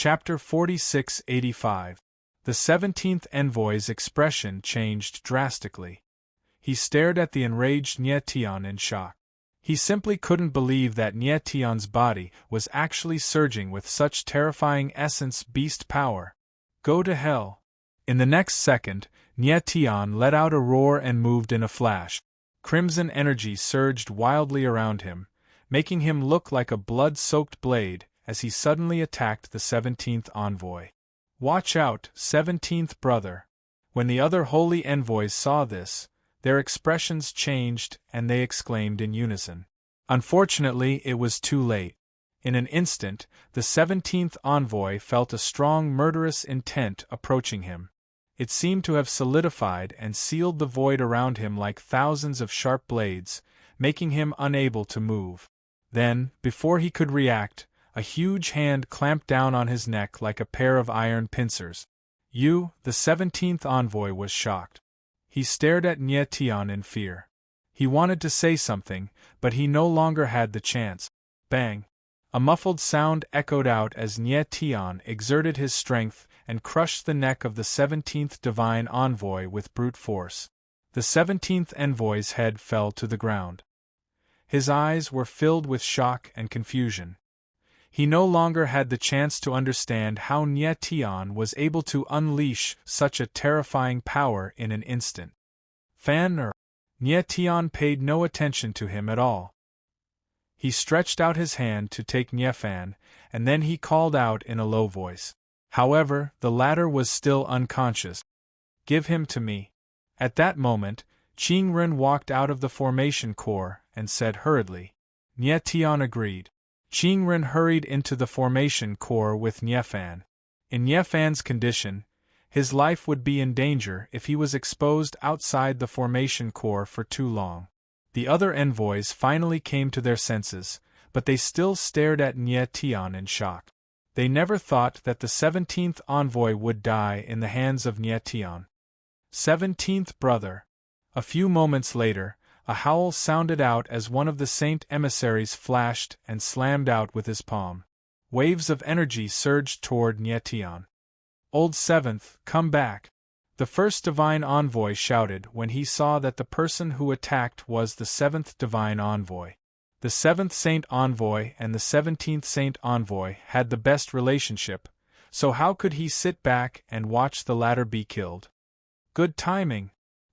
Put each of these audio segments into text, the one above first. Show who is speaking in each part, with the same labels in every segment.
Speaker 1: Chapter 4685. The 17th envoy's expression changed drastically. He stared at the enraged Nye Tian in shock. He simply couldn't believe that Nye Tian's body was actually surging with such terrifying essence beast power. Go to hell. In the next second, Nye Tian let out a roar and moved in a flash. Crimson energy surged wildly around him, making him look like a blood-soaked blade as he suddenly attacked the 17th envoy. Watch out, 17th brother. When the other holy envoys saw this, their expressions changed and they exclaimed in unison. Unfortunately, it was too late. In an instant, the 17th envoy felt a strong murderous intent approaching him. It seemed to have solidified and sealed the void around him like thousands of sharp blades, making him unable to move. Then, before he could react, a huge hand clamped down on his neck like a pair of iron pincers. The 17th envoy was shocked. He stared at Nye Tian in fear. He wanted to say something, but he no longer had the chance. Bang! A muffled sound echoed out as Nye Tian exerted his strength and crushed the neck of the 17th divine envoy with brute force. The 17th envoy's head fell to the ground. His eyes were filled with shock and confusion. He no longer had the chance to understand how Nye Tian was able to unleash such a terrifying power in an instant. Nye Tian paid no attention to him at all. He stretched out his hand to take Nye Fan, and then he called out in a low voice. However, the latter was still unconscious. Give him to me. At that moment, Qingren walked out of the formation core and said hurriedly. Nye Tian agreed. Qingren hurried into the formation core with Nye Fan. In Nye Fan's condition, his life would be in danger if he was exposed outside the formation core for too long. The other envoys finally came to their senses, but they still stared at Nye Tian in shock. They never thought that the 17th envoy would die in the hands of Nye Tian. 17th brother. A few moments later, a howl sounded out as one of the saint emissaries flashed and slammed out with his palm. Waves of energy surged toward Nye Tian. Old 7th, come back! The first divine envoy shouted when he saw that the person who attacked was the 7th divine envoy. The 7th saint envoy and the 17th saint envoy had the best relationship, so how could he sit back and watch the latter be killed? Good timing!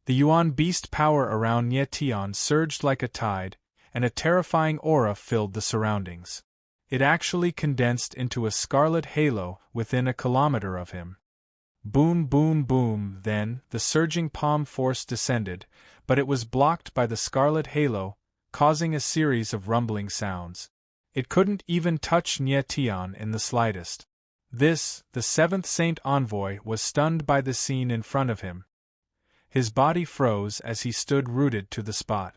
Speaker 1: The Yuan beast power around Nye Tian surged like a tide, and a terrifying aura filled the surroundings. It actually condensed into a scarlet halo within a kilometer of him. Boom, boom, boom, then the surging palm force descended, but it was blocked by the scarlet halo, causing a series of rumbling sounds. It couldn't even touch Nye Tian in the slightest. The 7th saint envoy was stunned by the scene in front of him. His body froze as he stood rooted to the spot.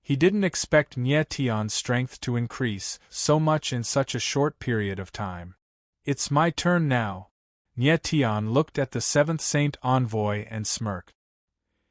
Speaker 1: He didn't expect Nye Tian's strength to increase so much in such a short period of time. It's my turn now. Nye Tian looked at the 7th saint envoy and smirked.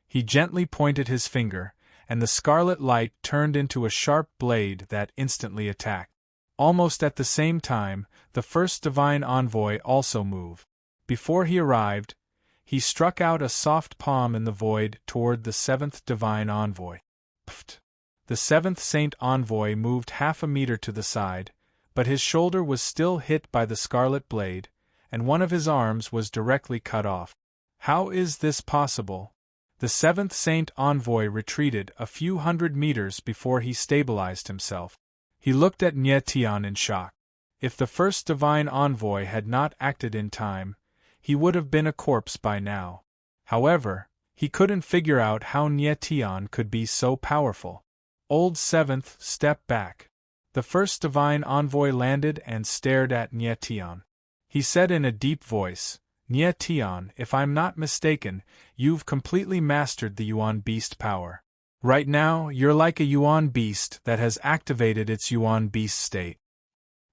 Speaker 1: He gently pointed his finger, and the scarlet light turned into a sharp blade that instantly attacked. Almost at the same time, the first divine envoy also moved. Before he arrived, he struck out a soft palm in the void toward the 7th divine envoy. Pfft! The 7th saint envoy moved half a meter to the side, but his shoulder was still hit by the scarlet blade, and one of his arms was directly cut off. How is this possible? The 7th saint envoy retreated a few hundred meters before he stabilized himself. He looked at Nye Tian in shock. If the first divine envoy had not acted in time, he would have been a corpse by now. However, he couldn't figure out how Nye Tian could be so powerful. Old 7th, step back. The first divine envoy landed and stared at Nye Tian. He said in a deep voice, Nye Tian, if I'm not mistaken, you've completely mastered the Yuan beast power. Right now, you're like a Yuan beast that has activated its Yuan beast state.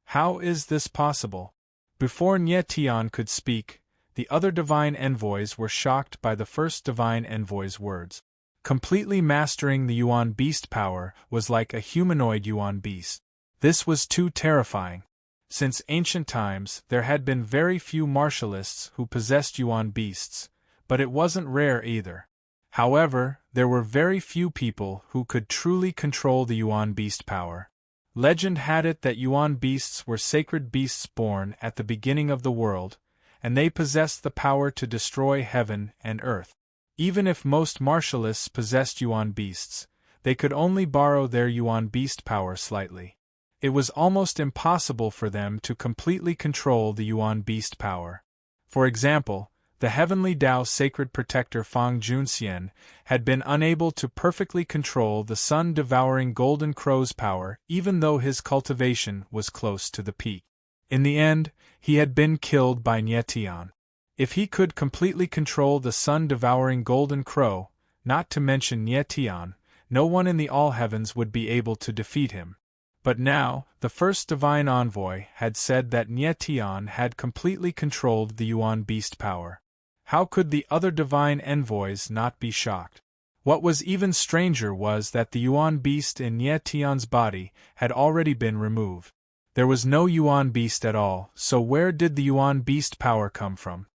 Speaker 1: How is this possible? Before Nye Tian could speak, the other divine envoys were shocked by the first divine envoy's words. Completely mastering the Yuan beast power was like a humanoid Yuan beast. This was too terrifying. Since ancient times, there had been very few martialists who possessed yuan beasts, but it wasn't rare either. However, there were very few people who could truly control the yuan beast power. Legend had it that yuan beasts were sacred beasts born at the beginning of the world, and they possessed the power to destroy heaven and earth. Even if most martialists possessed yuan beasts, they could only borrow their yuan beast power slightly. It was almost impossible for them to completely control the yuan beast power. For example, the heavenly Tao sacred protector Fang Junxian had been unable to perfectly control the sun-devouring golden crow's power even though his cultivation was close to the peak. In the end, he had been killed by Nie Tian. If he could completely control the sun-devouring golden crow, not to mention Nie Tian, no one in the all heavens would be able to defeat him. But now, the first divine envoy had said that Nie Tian had completely controlled the yuan beast power. How could the other divine envoys not be shocked? What was even stranger was that the yuan beast in Nie Tian's body had already been removed. There was no yuan beast at all, so where did the yuan beast power come from?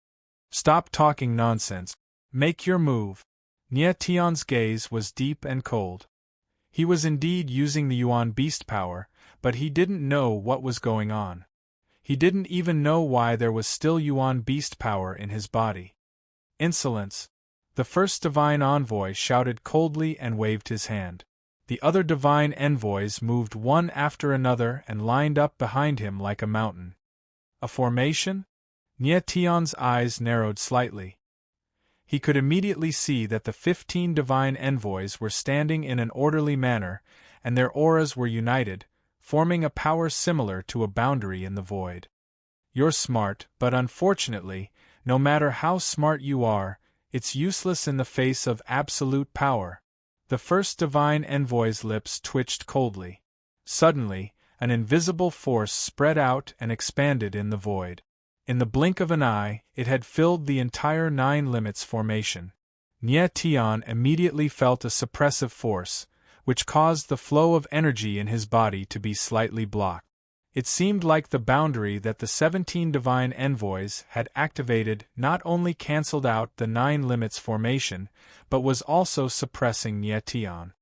Speaker 1: Stop talking nonsense. Make your move. Nie Tian's gaze was deep and cold. He was indeed using the yuan beast power, but he didn't know what was going on. He didn't even know why there was still yuan beast power in his body. Insolence! The first divine envoy shouted coldly and waved his hand. The other divine envoys moved one after another and lined up behind him like a mountain. A formation? Nie Tian's eyes narrowed slightly. He could immediately see that the 15 divine envoys were standing in an orderly manner, and their auras were united, forming a power similar to a boundary in the void. You're smart, but unfortunately, no matter how smart you are, it's useless in the face of absolute power. The first divine envoy's lips twitched coldly. Suddenly, an invisible force spread out and expanded in the void. In the blink of an eye, it had filled the entire Nine Limits formation. Nie Tian immediately felt a suppressive force, which caused the flow of energy in his body to be slightly blocked. It seemed like the boundary that the 17 divine envoys had activated not only cancelled out the Nine Limits formation, but was also suppressing Nie Tian.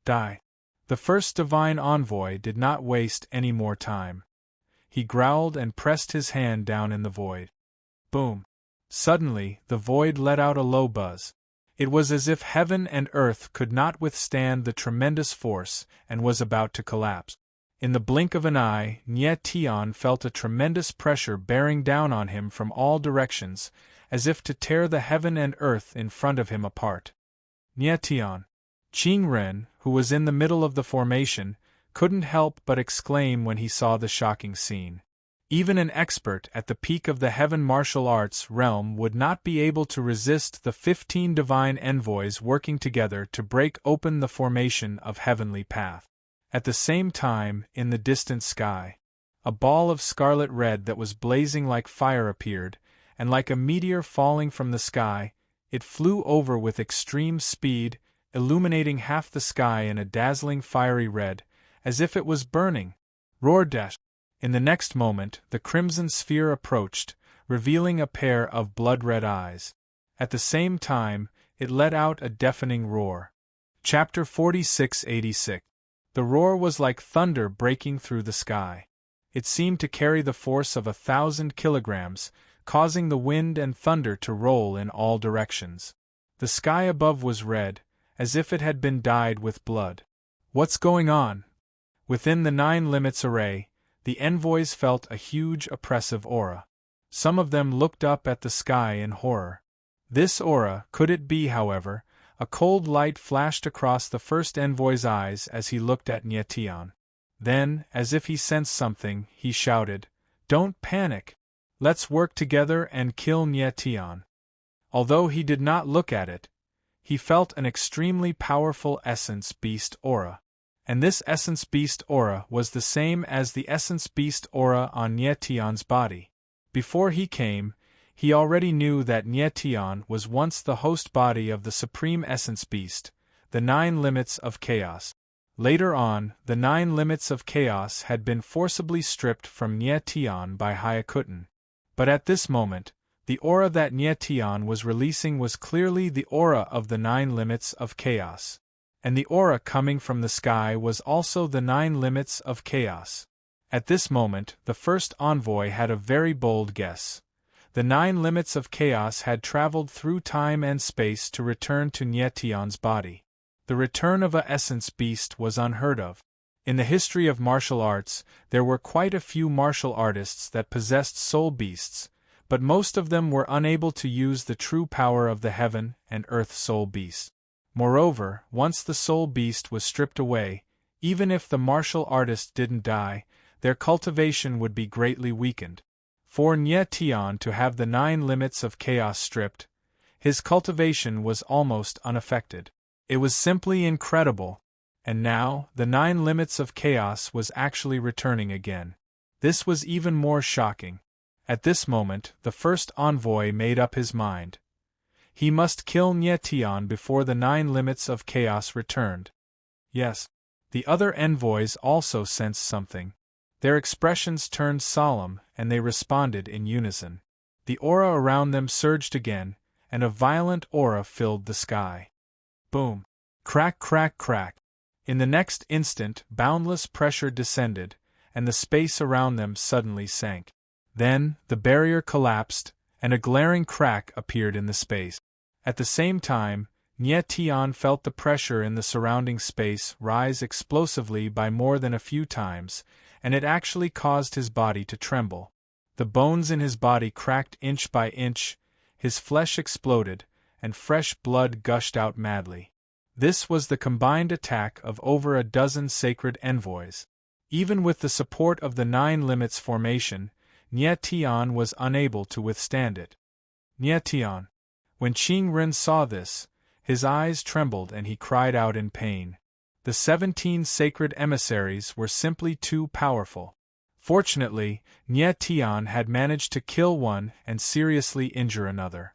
Speaker 1: Die. The first divine envoy did not waste any more time. He growled and pressed his hand down in the void. Boom! Suddenly, the void let out a low buzz. It was as if heaven and earth could not withstand the tremendous force and was about to collapse. In the blink of an eye, Nie Tian felt a tremendous pressure bearing down on him from all directions, as if to tear the heaven and earth in front of him apart. Nie Tian. Qing Ren, who was in the middle of the formation, couldn't help but exclaim when he saw the shocking scene. Even an expert at the peak of the heaven martial arts realm would not be able to resist the 15 divine envoys working together to break open the formation of heavenly path. At the same time, in the distant sky, a ball of scarlet red that was blazing like fire appeared, and like a meteor falling from the sky, it flew over with extreme speed, illuminating half the sky in a dazzling fiery red, as if it was burning. Roar dash! In the next moment, the crimson sphere approached, revealing a pair of blood-red eyes. At the same time, it let out a deafening roar. Chapter 4686. The roar was like thunder breaking through the sky. It seemed to carry the force of 1,000 kilograms, causing the wind and thunder to roll in all directions. The sky above was red, as if it had been dyed with blood. What's going on? Within the Nine Limits array, the envoys felt a huge oppressive aura. Some of them looked up at the sky in horror. This aura, could it be, however, a cold light flashed across the first envoy's eyes as he looked at Nie Tian. Then, as if he sensed something, he shouted, "Don't panic! Let's work together and kill Nie Tian." Although he did not look at it, he felt an extremely powerful essence beast aura. And this essence beast aura was the same as the essence beast aura on Nie Tian's body. Before he came, he already knew that Nie Tian was once the host body of the supreme essence beast, the Nine Limits of Chaos. Later on, the 9 limits of chaos had been forcibly stripped from Nye Tian by Hyakuten. But at this moment, the aura that Nye Tian was releasing was clearly the aura of the 9 limits of chaos. And the aura coming from the sky was also the 9 limits of chaos. At this moment, the first envoy had a very bold guess. The 9 limits of chaos had traveled through time and space to return to Nye Tian's body. The return of a essence beast was unheard of. In the history of martial arts, there were quite a few martial artists that possessed soul beasts, but most of them were unable to use the true power of the heaven and earth soul beast. Moreover, once the soul beast was stripped away, even if the martial artist didn't die, their cultivation would be greatly weakened. For Nye Tian to have the 9 limits of chaos stripped, his cultivation was almost unaffected. It was simply incredible. And now, the 9 limits of chaos was actually returning again. This was even more shocking. At this moment, the first envoy made up his mind. He must kill Nye Tian before the 9 limits of chaos returned. Yes, the other envoys also sensed something. Their expressions turned solemn, and they responded in unison. The aura around them surged again, and a violent aura filled the sky. Boom! Crack, crack, crack! In the next instant, boundless pressure descended, and the space around them suddenly sank. Then, the barrier collapsed, and a glaring crack appeared in the space. At the same time, Nye Tian felt the pressure in the surrounding space rise explosively by more than a few times, and it actually caused his body to tremble. The bones in his body cracked inch by inch, his flesh exploded, and fresh blood gushed out madly. This was the combined attack of over a dozen sacred envoys. Even with the support of the 9 limits formation, Nye Tian was unable to withstand it. Nye Tian. When Qing Ren saw this, his eyes trembled and he cried out in pain. The 17 sacred emissaries were simply too powerful. Fortunately, Nye Tian had managed to kill one and seriously injure another.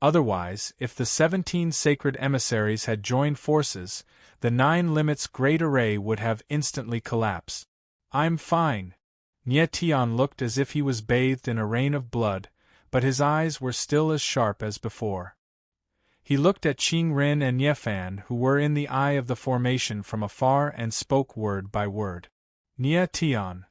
Speaker 1: Otherwise, if the 17 sacred emissaries had joined forces, the 9 limits great array would have instantly collapsed. I'm fine. Nye Tian looked as if he was bathed in a rain of blood, but his eyes were still as sharp as before. He looked at Qing Ren and Ye Fan, who were in the eye of the formation from afar, and spoke word by word. Nye Tian.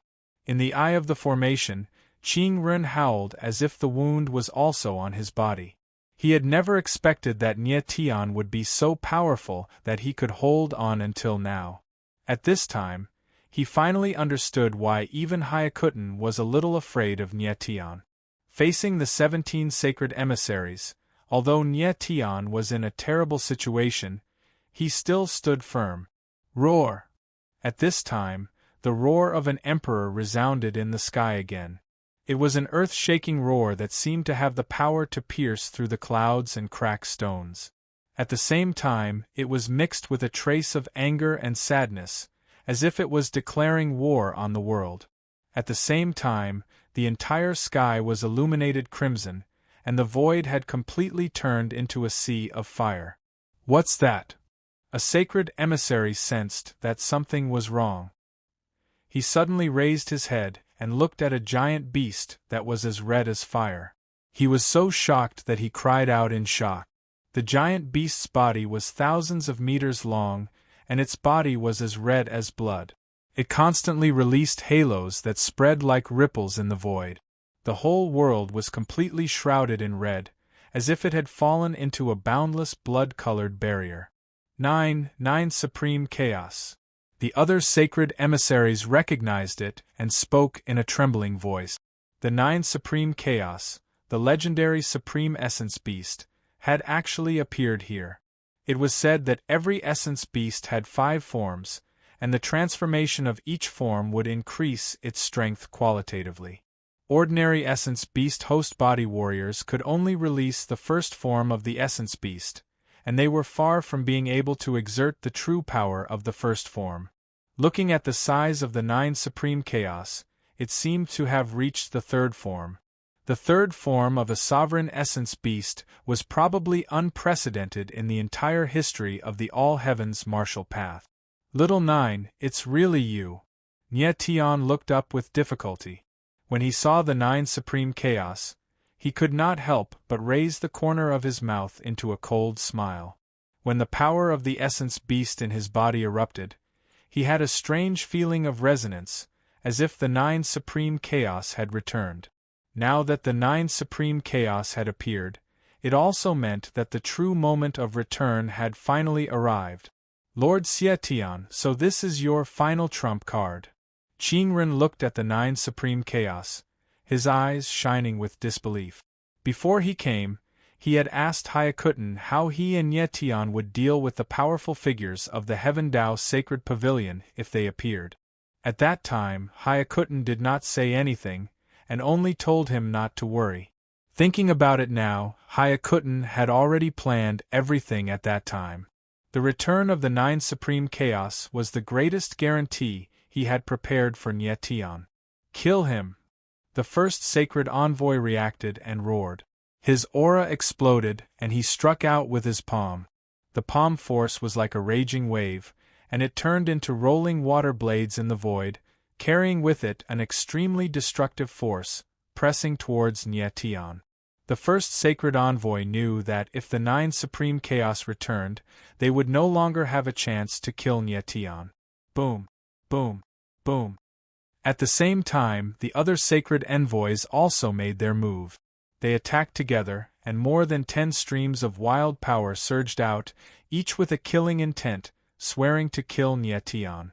Speaker 1: In the eye of the formation, Qing Ren howled as if the wound was also on his body. He had never expected that Nye Tian would be so powerful that he could hold on until now. At this time, he finally understood why even Hyakuten was a little afraid of Nye Tian. Facing the 17 sacred emissaries, although Nye Tian was in a terrible situation, he still stood firm. Roar! At this time, the roar of an emperor resounded in the sky again. It was an earth-shaking roar that seemed to have the power to pierce through the clouds and crack stones. At the same time, it was mixed with a trace of anger and sadness, as if it was declaring war on the world. At the same time, the entire sky was illuminated crimson, and the void had completely turned into a sea of fire. What's that? A sacred emissary sensed that something was wrong. He suddenly raised his head and looked at a giant beast that was as red as fire. He was so shocked that he cried out in shock. The giant beast's body was thousands of meters long, and its body was as red as blood. It constantly released halos that spread like ripples in the void. The whole world was completely shrouded in red, as if it had fallen into a boundless blood-colored barrier. 9 Supreme Chaos. The other sacred emissaries recognized it and spoke in a trembling voice. The 9 Supreme Chaos, the legendary Supreme Essence Beast, had actually appeared here. It was said that every Essence Beast had 5 forms, and the transformation of each form would increase its strength qualitatively. Ordinary Essence Beast host body warriors could only release the first form of the Essence Beast, and they were far from being able to exert the true power of the first form. Looking at the size of the 9 Supreme Chaos, it seemed to have reached the third form. The third form of a sovereign essence beast was probably unprecedented in the entire history of the All Heavens martial path. Little Nine, it's really you. Nie Tian looked up with difficulty. When he saw the 9 Supreme Chaos, he could not help but raise the corner of his mouth into a cold smile. When the power of the essence beast in his body erupted, he had a strange feeling of resonance, as if the 9 Supreme Chaos had returned. Now that the 9 Supreme Chaos had appeared, it also meant that the true moment of return had finally arrived. Lord Xietian, so this is your final trump card. Qingren looked at the 9 Supreme Chaos, his eyes shining with disbelief. Before he came, he had asked Hyakuten how he and Nie Tian would deal with the powerful figures of the Heaven Dao Sacred Pavilion if they appeared. At that time, Hyakuten did not say anything, and only told him not to worry. Thinking about it now, Hyakuten had already planned everything at that time. The return of the 9 Supreme Chaos was the greatest guarantee he had prepared for Nie Tian. Kill him! The first sacred envoy reacted and roared. His aura exploded, and he struck out with his palm. The palm force was like a raging wave, and it turned into rolling water blades in the void, carrying with it an extremely destructive force, pressing towards Nie Tian. The first sacred envoy knew that if the 9 Supreme Chaos returned, they would no longer have a chance to kill Nie Tian. Boom! Boom! Boom! At the same time, the other sacred envoys also made their move. They attacked together, and more than 10 streams of wild power surged out, each with a killing intent, swearing to kill Nie Tian.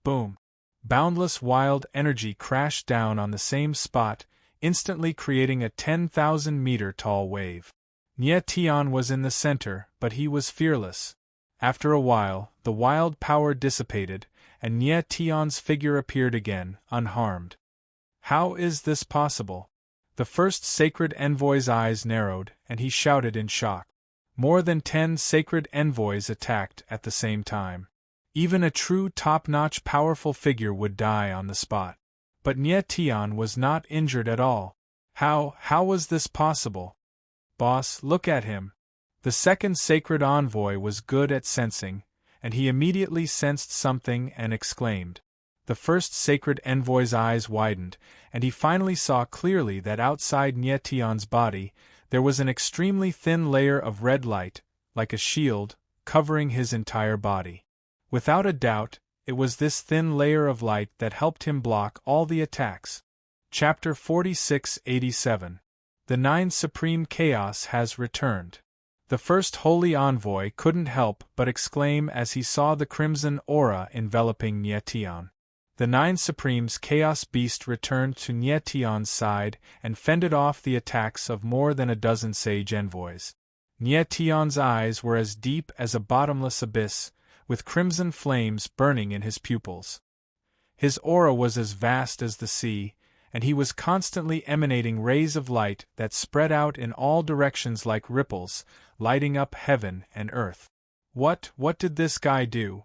Speaker 1: Boom! Boundless wild energy crashed down on the same spot, instantly creating a 10,000-meter tall wave. Nie Tian was in the center, but he was fearless. After a while, the wild power dissipated, and Nie Tian's figure appeared again, unharmed. How is this possible? The first sacred envoy's eyes narrowed, and he shouted in shock. More than 10 sacred envoys attacked at the same time. Even a true top-notch powerful figure would die on the spot. But Nie Tian was not injured at all. How was this possible? Boss, look at him. The second sacred envoy was good at sensing, and he immediately sensed something and exclaimed. The first sacred envoy's eyes widened, and he finally saw clearly that outside Nie Tian's body, there was an extremely thin layer of red light, like a shield, covering his entire body. Without a doubt, it was this thin layer of light that helped him block all the attacks. Chapter 4687. The 9 Supreme Chaos has returned. The first holy envoy couldn't help but exclaim as he saw the crimson aura enveloping Nie Tian. The 9 Supreme's Chaos Beast returned to Nie Tian's side and fended off the attacks of more than a dozen sage envoys. Nie Tian's eyes were as deep as a bottomless abyss, with crimson flames burning in his pupils. His aura was as vast as the sea, and he was constantly emanating rays of light that spread out in all directions like ripples, lighting up heaven and earth. What did this guy do?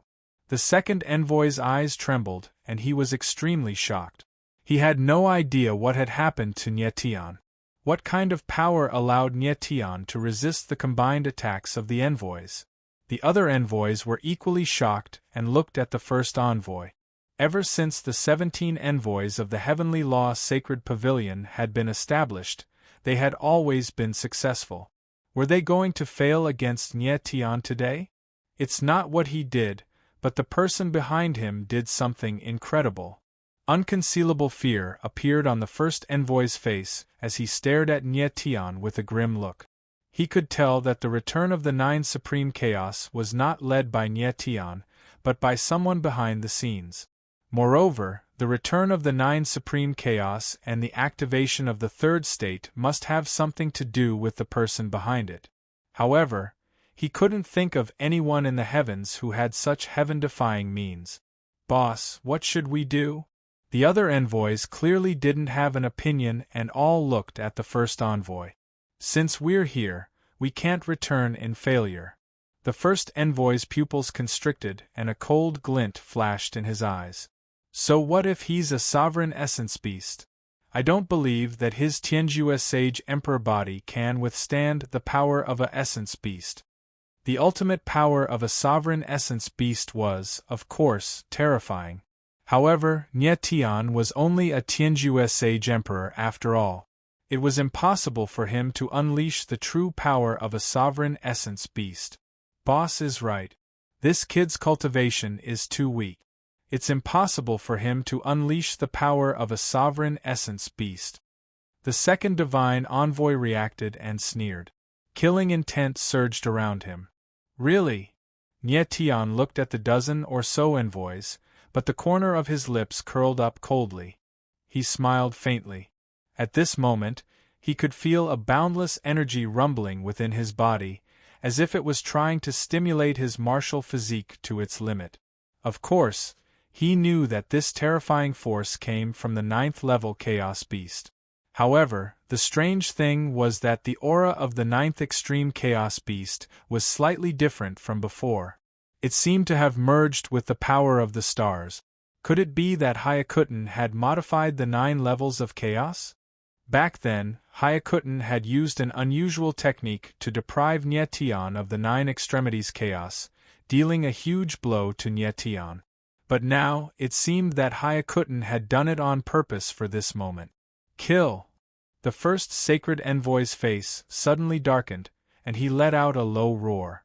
Speaker 1: The second envoy's eyes trembled, and he was extremely shocked. He had no idea what had happened to Nie Tian. What kind of power allowed Nie Tian to resist the combined attacks of the envoys? The other envoys were equally shocked and looked at the first envoy. Ever since the 17 envoys of the Heavenly Law Sacred Pavilion had been established, they had always been successful. Were they going to fail against Nie Tian today? It's not what he did, but the person behind him did something incredible. Unconcealable fear appeared on the first envoy's face as he stared at Nie Tian with a grim look. He could tell that the return of the 9 Supreme Chaos was not led by Nie Tian, but by someone behind the scenes. Moreover, the return of the 9 Supreme Chaos and the activation of the third state must have something to do with the person behind it. However, he couldn't think of anyone in the heavens who had such heaven-defying means. Boss, what should we do? The other envoys clearly didn't have an opinion and all looked at the first envoy. Since we're here, we can't return in failure. The first envoy's pupils constricted and a cold glint flashed in his eyes. So what if he's a sovereign essence beast? I don't believe that his Tianjue Sage Emperor body can withstand the power of a essence beast. The ultimate power of a sovereign essence beast was, of course, terrifying. However, Nye Tian was only a Tianjue Sage Emperor after all. It was impossible for him to unleash the true power of a sovereign essence beast. Boss is right. This kid's cultivation is too weak. It's impossible for him to unleash the power of a sovereign essence beast. The second divine envoy reacted and sneered. Killing intent surged around him. Really? Nye Tian looked at the dozen or so envoys, but the corner of his lips curled up coldly. He smiled faintly. At this moment, he could feel a boundless energy rumbling within his body, as if it was trying to stimulate his martial physique to its limit. Of course, he knew that this terrifying force came from the 9th-level Chaos Beast. However, the strange thing was that the aura of the 9th Extreme Chaos Beast was slightly different from before. It seemed to have merged with the power of the stars. Could it be that Hyakuten had modified the 9 levels of chaos? Back then, Hyakuten had used an unusual technique to deprive Nye Tian of the 9 extremities chaos, dealing a huge blow to Nye Tian. But now, it seemed that Hyakuten had done it on purpose for this moment. Kill! The first sacred envoy's face suddenly darkened, and he let out a low roar.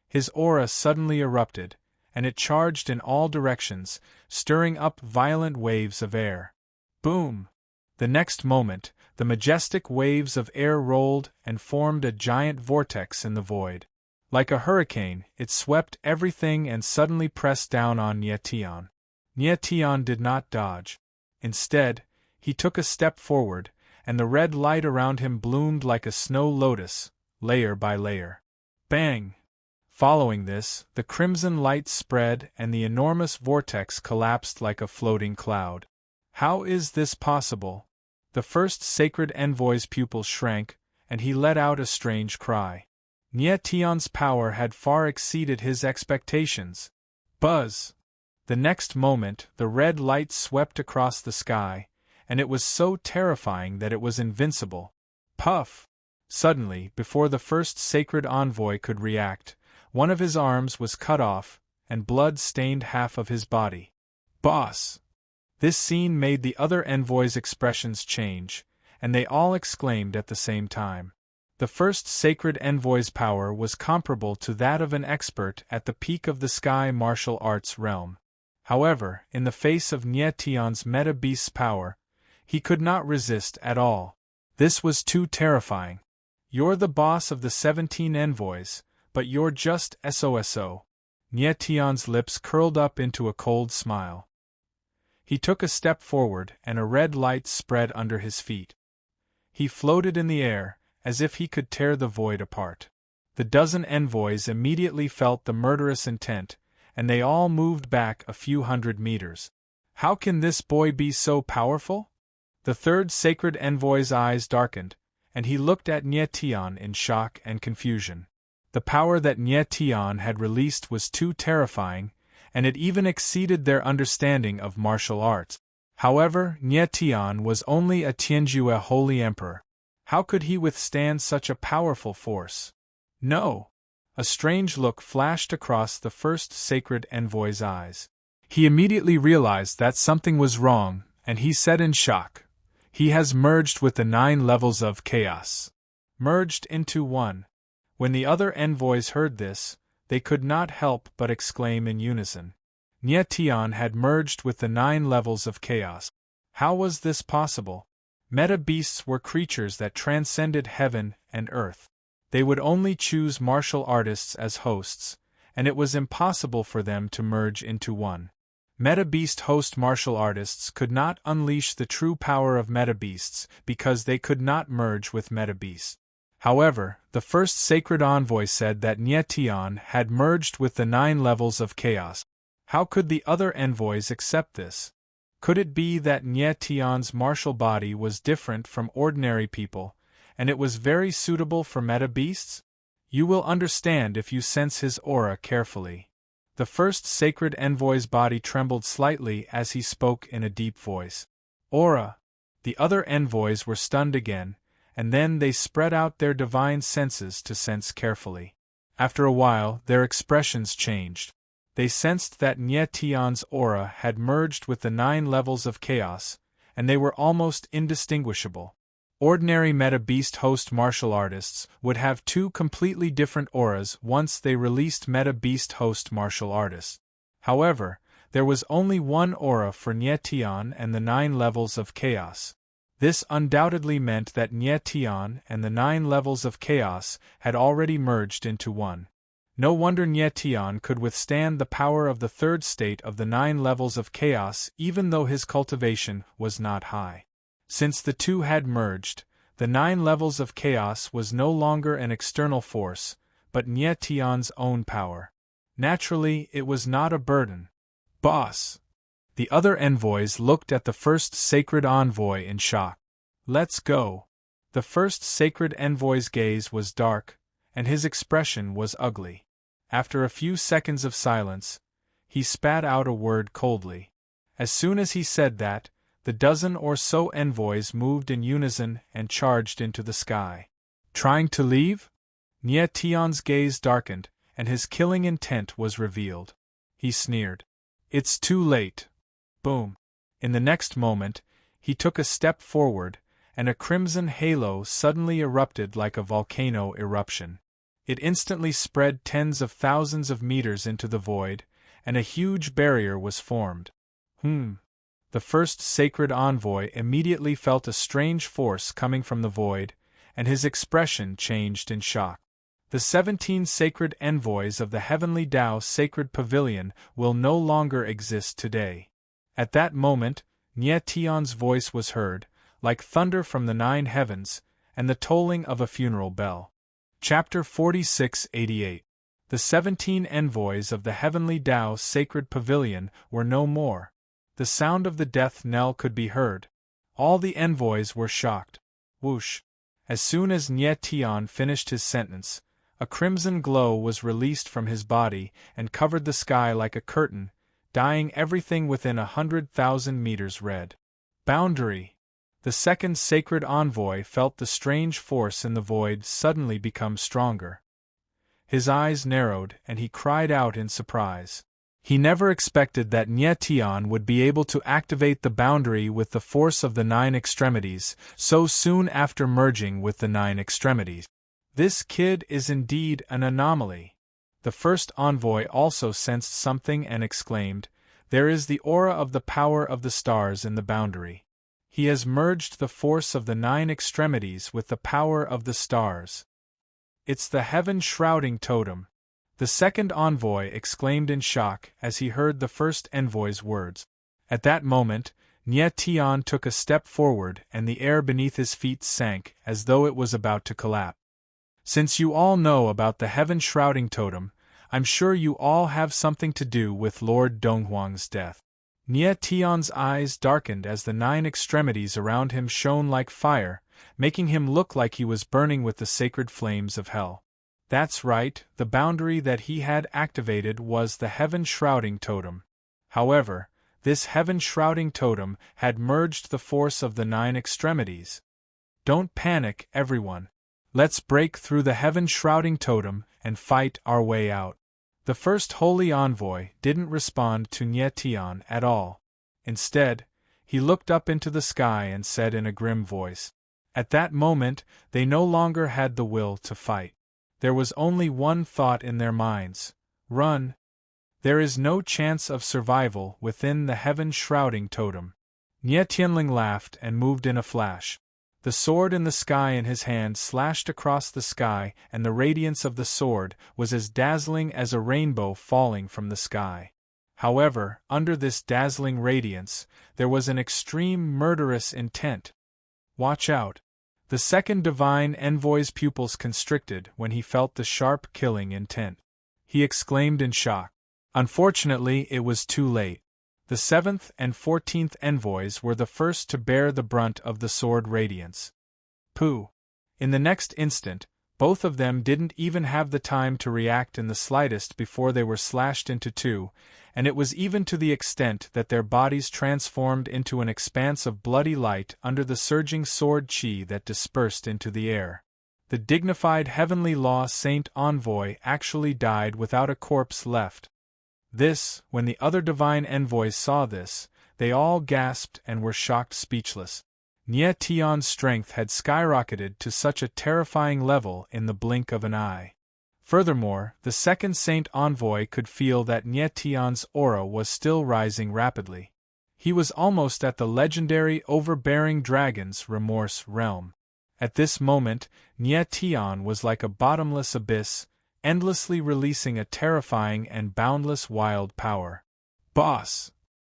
Speaker 1: His aura suddenly erupted, and it charged in all directions, stirring up violent waves of air. Boom! The next moment, the majestic waves of air rolled and formed a giant vortex in the void. Like a hurricane, it swept everything and suddenly pressed down on Nye Tian. Nye Tian did not dodge. Instead, he took a step forward, and the red light around him bloomed like a snow lotus, layer by layer. Bang! Following this, the crimson light spread and the enormous vortex collapsed like a floating cloud. How is this possible? The first sacred envoy's pupils shrank, and he let out a strange cry. Nye Tian's power had far exceeded his expectations. Buzz! The next moment, the red light swept across the sky, and it was so terrifying that it was invincible. Puff! Suddenly, before the first sacred envoy could react, one of his arms was cut off, and blood stained half of his body. Boss! This scene made the other envoys' expressions change, and they all exclaimed at the same time. The first sacred envoy's power was comparable to that of an expert at the peak of the sky martial arts realm. However, in the face of Nye Tian's meta-beast's power, he could not resist at all. This was too terrifying. You're the boss of the 17 envoys, but you're just SOSO. Nye Tian's lips curled up into a cold smile. He took a step forward and a red light spread under his feet. He floated in the air, as if he could tear the void apart. The dozen envoys immediately felt the murderous intent, and they all moved back a few hundred meters. How can this boy be so powerful? The third sacred envoy's eyes darkened, and he looked at Nye Tian in shock and confusion. The power that Nye Tian had released was too terrifying, and it even exceeded their understanding of martial arts. However, Nye Tian was only a Tianjue Holy Emperor. How could he withstand such a powerful force? No! A strange look flashed across the first sacred envoy's eyes. He immediately realized that something was wrong, and he said in shock, "He has merged with the 9 levels of chaos." Merged into one. When the other envoys heard this, they could not help but exclaim in unison. Nye Tian had merged with the 9 levels of chaos. How was this possible? Meta-beasts were creatures that transcended heaven and earth. They would only choose martial artists as hosts, and it was impossible for them to merge into one. Meta-beast host martial artists could not unleash the true power of meta-beasts because they could not merge with meta-beasts. However, the first sacred envoy said that Nye Tian had merged with the 9 levels of chaos. How could the other envoys accept this? Could it be that Nye Tian's martial body was different from ordinary people, and it was very suitable for meta-beasts? You will understand if you sense his aura carefully. The first sacred envoy's body trembled slightly as he spoke in a deep voice. Aura! The other envoys were stunned again, and then they spread out their divine senses to sense carefully. After a while, their expressions changed. They sensed that Nye Tian's aura had merged with the 9 levels of chaos, and they were almost indistinguishable. Ordinary meta-beast host martial artists would have 2 completely different auras once they released meta-beast host martial artists. However, there was only one aura for Nye Tian and the 9 levels of chaos. This undoubtedly meant that Nye Tian and the 9 levels of chaos had already merged into one. No wonder Nye Tian could withstand the power of the 3rd state of the 9 levels of chaos even though his cultivation was not high. Since the two had merged, the 9 levels of chaos was no longer an external force, but Nye Tian's own power. Naturally, it was not a burden. Boss! The other envoys looked at the first sacred envoy in shock. Let's go. The first sacred envoy's gaze was dark, and his expression was ugly. After a few seconds of silence, he spat out a word coldly. As soon as he said that, the dozen or so envoys moved in unison and charged into the sky. Trying to leave? Nye Tian's gaze darkened, and his killing intent was revealed. He sneered. It's too late. Boom. In the next moment, he took a step forward, and a crimson halo suddenly erupted like a volcano eruption. It instantly spread tens of thousands of meters into the void, and a huge barrier was formed. The first sacred envoy immediately felt a strange force coming from the void, and his expression changed in shock. The 17 sacred envoys of the Heavenly Tao Sacred Pavilion will no longer exist today. At that moment, Nye Tian's voice was heard, like thunder from the 9 heavens, and the tolling of a funeral bell. Chapter 46-88. The 17 envoys of the Heavenly Tao Sacred Pavilion were no more. The sound of the death knell could be heard. All the envoys were shocked. Whoosh! As soon as Nye Tian finished his sentence, a crimson glow was released from his body and covered the sky like a curtain, dyeing everything within 100,000 meters red. Boundary! The second sacred envoy felt the strange force in the void suddenly become stronger. His eyes narrowed and he cried out in surprise. He never expected that Nye Tian would be able to activate the boundary with the force of the 9 extremities so soon after merging with the 9 extremities. This kid is indeed an anomaly. The first envoy also sensed something and exclaimed, "There is the aura of the power of the stars in the boundary. He has merged the force of the 9 extremities with the power of the stars. It's the heaven-shrouding totem." The second envoy exclaimed in shock as he heard the first envoy's words. At that moment, Nye Tian took a step forward and the air beneath his feet sank as though it was about to collapse. Since you all know about the heaven-shrouding totem, I'm sure you all have something to do with Lord Donghuang's death. Nye Tian's eyes darkened as the 9 extremities around him shone like fire, making him look like he was burning with the sacred flames of hell. That's right, the boundary that he had activated was the heaven-shrouding totem. However, this heaven-shrouding totem had merged the force of the 9 extremities. Don't panic, everyone. Let's break through the heaven-shrouding totem and fight our way out. The first holy envoy didn't respond to Nye Tian at all. Instead, he looked up into the sky and said in a grim voice. At that moment, they no longer had the will to fight. There was only one thought in their minds: run. There is no chance of survival within the heaven-shrouding totem. Nye Tianling laughed and moved in a flash. The sword in the sky in his hand slashed across the sky, and the radiance of the sword was as dazzling as a rainbow falling from the sky. However, under this dazzling radiance, there was an extreme murderous intent. Watch out! The second divine envoy's pupils constricted when he felt the sharp killing intent. He exclaimed in shock. Unfortunately, it was too late. The 7th and 14th envoys were the first to bear the brunt of the sword radiance. Pooh! In the next instant, both of them didn't even have the time to react in the slightest before they were slashed into two, and it was even to the extent that their bodies transformed into an expanse of bloody light under the surging sword chi that dispersed into the air. The dignified heavenly law saint envoy actually died without a corpse left. When the other divine envoys saw this, they all gasped and were shocked speechless. Nie Tion's strength had skyrocketed to such a terrifying level in the blink of an eye. Furthermore, the second saint envoy could feel that Nie Tion's aura was still rising rapidly. He was almost at the legendary overbearing dragon's remorse realm. At this moment, Nie Tion was like a bottomless abyss, endlessly releasing a terrifying and boundless wild power. Boss!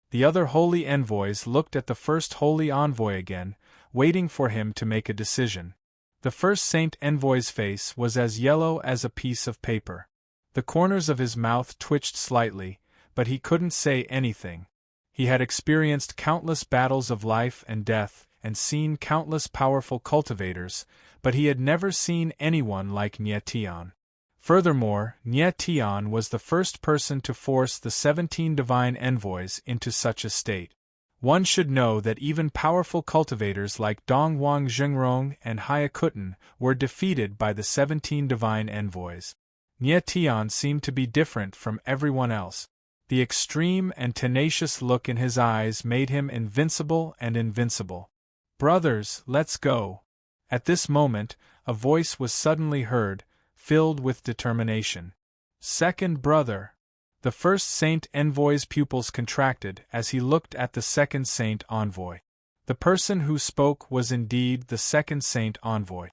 Speaker 1: The other holy envoys looked at the first holy envoy again, waiting for him to make a decision. The first saint envoy's face was as yellow as a piece of paper. The corners of his mouth twitched slightly, but he couldn't say anything. He had experienced countless battles of life and death, and seen countless powerful cultivators, but he had never seen anyone like Nie Tion. Furthermore, Nie Tion was the first person to force the 17 divine envoys into such a state. One should know that even powerful cultivators like Dongwang Zhengrong and Hayakuten were defeated by the 17 divine envoys. Nie Tion seemed to be different from everyone else. The extreme and tenacious look in his eyes made him invincible and invincible. "Brothers, let's go." At this moment, a voice was suddenly heard, filled with determination. "Second brother." The first saint envoy's pupils contracted as he looked at the second saint envoy. The person who spoke was indeed the second saint envoy.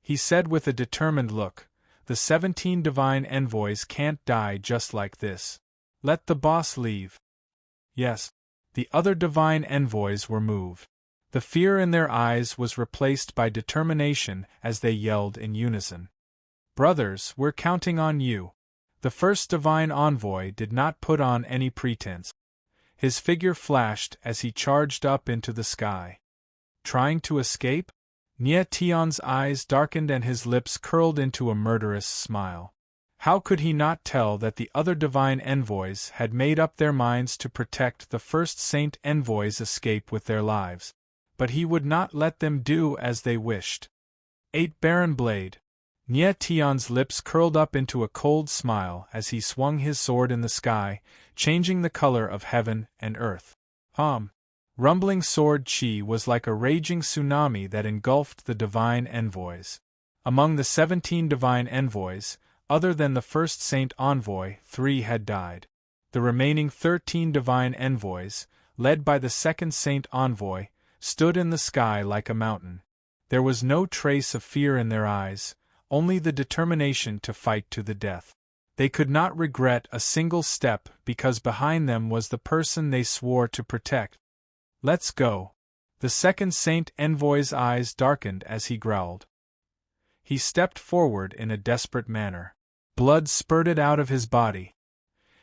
Speaker 1: He said with a determined look, "The 17 divine envoys can't die just like this. Let the boss leave." Yes. The other divine envoys were moved. The fear in their eyes was replaced by determination as they yelled in unison. "Brothers, we're counting on you." The first divine envoy did not put on any pretense. His figure flashed as he charged up into the sky. Trying to escape? Nie Tion's eyes darkened and his lips curled into a murderous smile. How could he not tell that the other divine envoys had made up their minds to protect the first saint envoy's escape with their lives? But he would not let them do as they wished. 8 Baron Blade. Nie Tion's lips curled up into a cold smile as he swung his sword in the sky, changing the color of heaven and earth. Rumbling sword chi was like a raging tsunami that engulfed the divine envoys. Among the 17 divine envoys, other than the first saint envoy, 3 had died. The remaining 13 divine envoys, led by the second saint envoy, stood in the sky like a mountain. There was no trace of fear in their eyes, only the determination to fight to the death. They could not regret a single step because behind them was the person they swore to protect. "Let's go." The second saint envoy's eyes darkened as he growled. He stepped forward in a desperate manner. Blood spurted out of his body.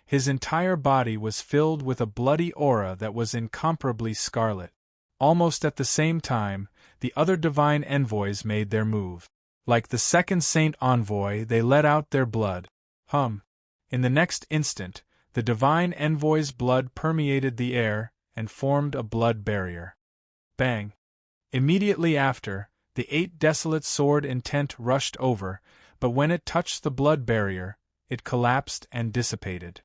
Speaker 1: His entire body was filled with a bloody aura that was incomparably scarlet. Almost at the same time, the other divine envoys made their move. Like the second saint envoy, they let out their blood. In the next instant, the divine envoy's blood permeated the air and formed a blood barrier. Bang! Immediately after, the 8 desolate sword intent rushed over, but when it touched the blood barrier, it collapsed and dissipated.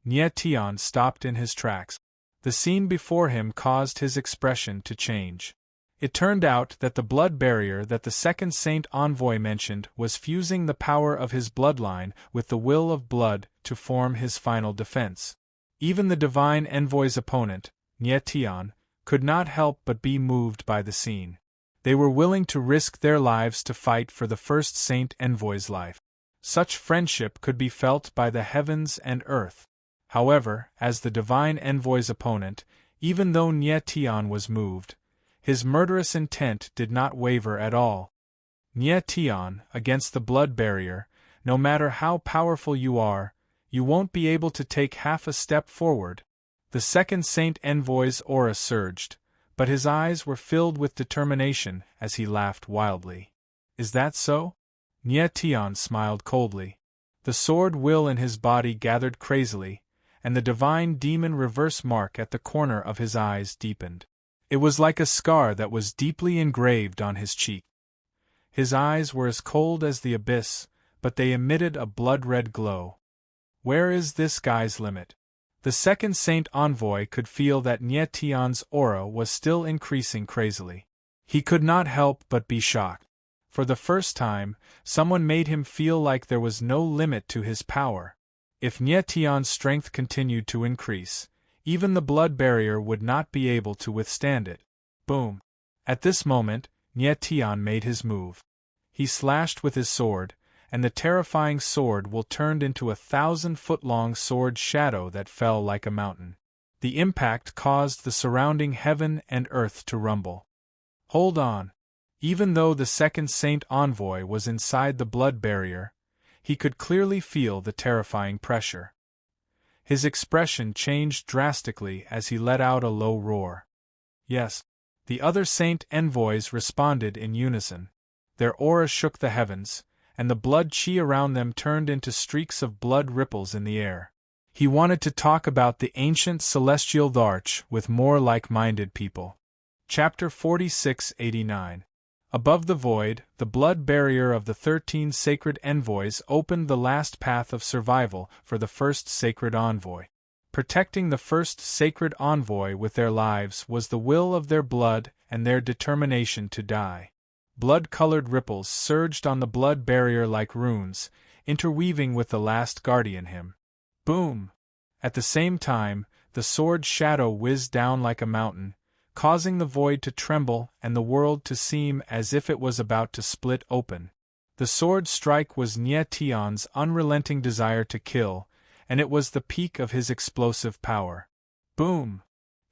Speaker 1: Nie Tion stopped in his tracks. The scene before him caused his expression to change. It turned out that the blood barrier that the second saint envoy mentioned was fusing the power of his bloodline with the will of blood to form his final defense. Even the divine envoy's opponent, Nie Tion, could not help but be moved by the scene. They were willing to risk their lives to fight for the first saint envoy's life. Such friendship could be felt by the heavens and earth. However, as the divine envoy's opponent, even though Nie Tion was moved, his murderous intent did not waver at all. Nie Tion, against the blood barrier, no matter how powerful you are, you won't be able to take half a step forward. The second saint envoy's aura surged, but his eyes were filled with determination as he laughed wildly. "Is that so?" Nie Tion smiled coldly. The sword will in his body gathered crazily, and the divine demon reverse mark at the corner of his eyes deepened. It was like a scar that was deeply engraved on his cheek. His eyes were as cold as the abyss, but they emitted a blood-red glow. Where is this guy's limit? The second Saint Envoy could feel that Nie Tian's aura was still increasing crazily. He could not help but be shocked. For the first time, someone made him feel like there was no limit to his power. If Nie Tian's strength continued to increase, even the blood barrier would not be able to withstand it. Boom! At this moment, Nie Tian made his move. He slashed with his sword, and the terrifying sword will turned into a 1,000-foot-long sword shadow that fell like a mountain. The impact caused the surrounding heaven and earth to rumble. Hold on! Even though the second Saint Envoy was inside the blood barrier, he could clearly feel the terrifying pressure. His expression changed drastically as he let out a low roar. Yes, the other Saint Envoys responded in unison. Their aura shook the heavens, and the blood chi around them turned into streaks of blood ripples in the air. He wanted to talk about the ancient celestial Dharch with more like-minded people. Chapter 4689. Above the void, the blood barrier of the 13 sacred envoys opened the last path of survival for the first sacred envoy. Protecting the first sacred envoy with their lives was the will of their blood and their determination to die. Blood-colored ripples surged on the blood barrier like runes, interweaving with the last guardian hymn. Boom! At the same time, the sword shadow whizzed down like a mountain, causing the void to tremble and the world to seem as if it was about to split open. The sword strike was Nie Tian's unrelenting desire to kill, and it was the peak of his explosive power. Boom!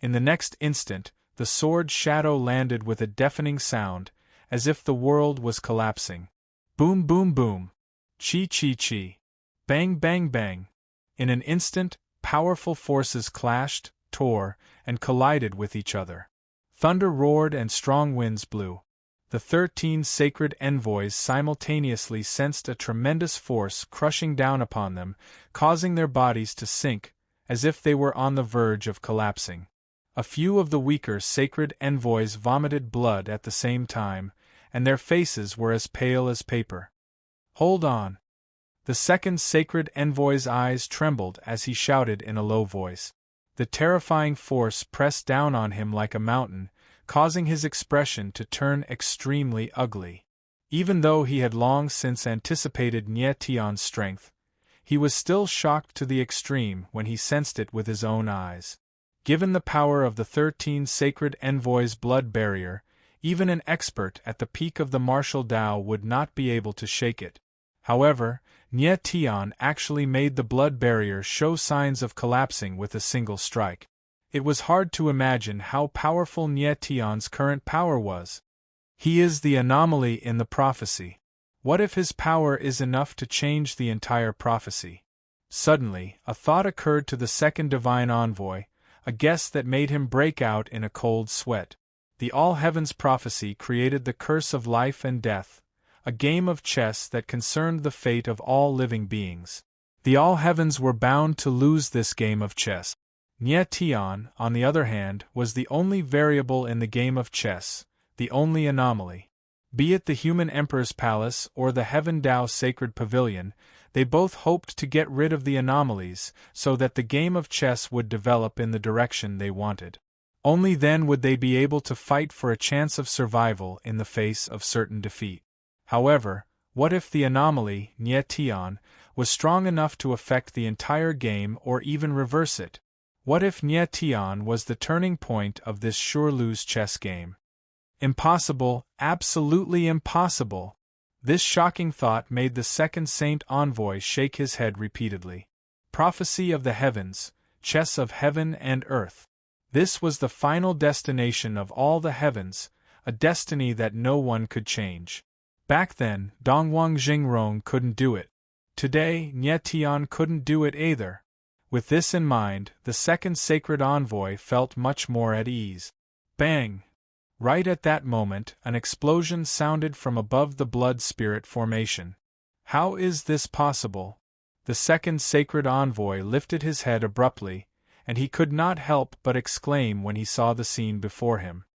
Speaker 1: In the next instant, the sword shadow landed with a deafening sound, as if the world was collapsing. Boom boom boom! Chi chi chi! Bang bang bang! In an instant, powerful forces clashed, tore, and collided with each other. Thunder roared and strong winds blew. The 13 sacred envoys simultaneously sensed a tremendous force crushing down upon them, causing their bodies to sink, as if they were on the verge of collapsing. A few of the weaker sacred envoys vomited blood at the same time, and their faces were as pale as paper. Hold on! The second sacred envoy's eyes trembled as he shouted in a low voice. The terrifying force pressed down on him like a mountain, causing his expression to turn extremely ugly. Even though he had long since anticipated Nie Tian's strength, he was still shocked to the extreme when he sensed it with his own eyes. Given the power of the 13 sacred envoys' blood barrier, even an expert at the peak of the martial Tao would not be able to shake it. However, Nie Tian actually made the blood barrier show signs of collapsing with a single strike. It was hard to imagine how powerful Nie Tian's current power was. He is the anomaly in the prophecy. What if his power is enough to change the entire prophecy? Suddenly, a thought occurred to the second divine envoy, a guess that made him break out in a cold sweat. The All-Heavens prophecy created the curse of life and death, a game of chess that concerned the fate of all living beings. The All-Heavens were bound to lose this game of chess. Nie Tian, on the other hand, was the only variable in the game of chess, the only anomaly. Be it the human emperor's palace or the Heaven Tao sacred pavilion, they both hoped to get rid of the anomalies so that the game of chess would develop in the direction they wanted. Only then would they be able to fight for a chance of survival in the face of certain defeat. However, what if the anomaly, Nie Tian, was strong enough to affect the entire game or even reverse it? What if Nie Tian was the turning point of this sure-lose chess game? Impossible, absolutely impossible! This shocking thought made the second Saint Envoy shake his head repeatedly. Prophecy of the heavens, chess of heaven and earth. This was the final destination of all the heavens, a destiny that no one could change. Back then, Dongwang Jingrong couldn't do it. Today, Nie Tian couldn't do it either. With this in mind, the second sacred envoy felt much more at ease. Bang! Right at that moment, an explosion sounded from above the blood spirit formation. How is this possible? The second sacred envoy lifted his head abruptly, and he could not help but exclaim when he saw the scene before him.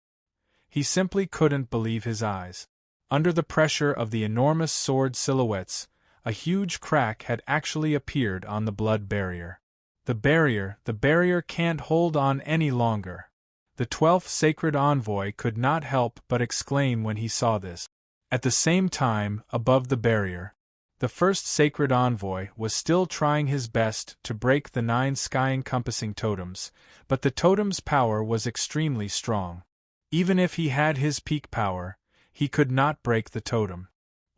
Speaker 1: He simply couldn't believe his eyes. Under the pressure of the enormous sword silhouettes, a huge crack had actually appeared on the blood barrier. The barrier can't hold on any longer. The 12th sacred envoy could not help but exclaim when he saw this. At the same time, above the barrier, the first sacred envoy was still trying his best to break the 9 sky-encompassing totems, but the totem's power was extremely strong. Even if he had his peak power, he could not break the totem.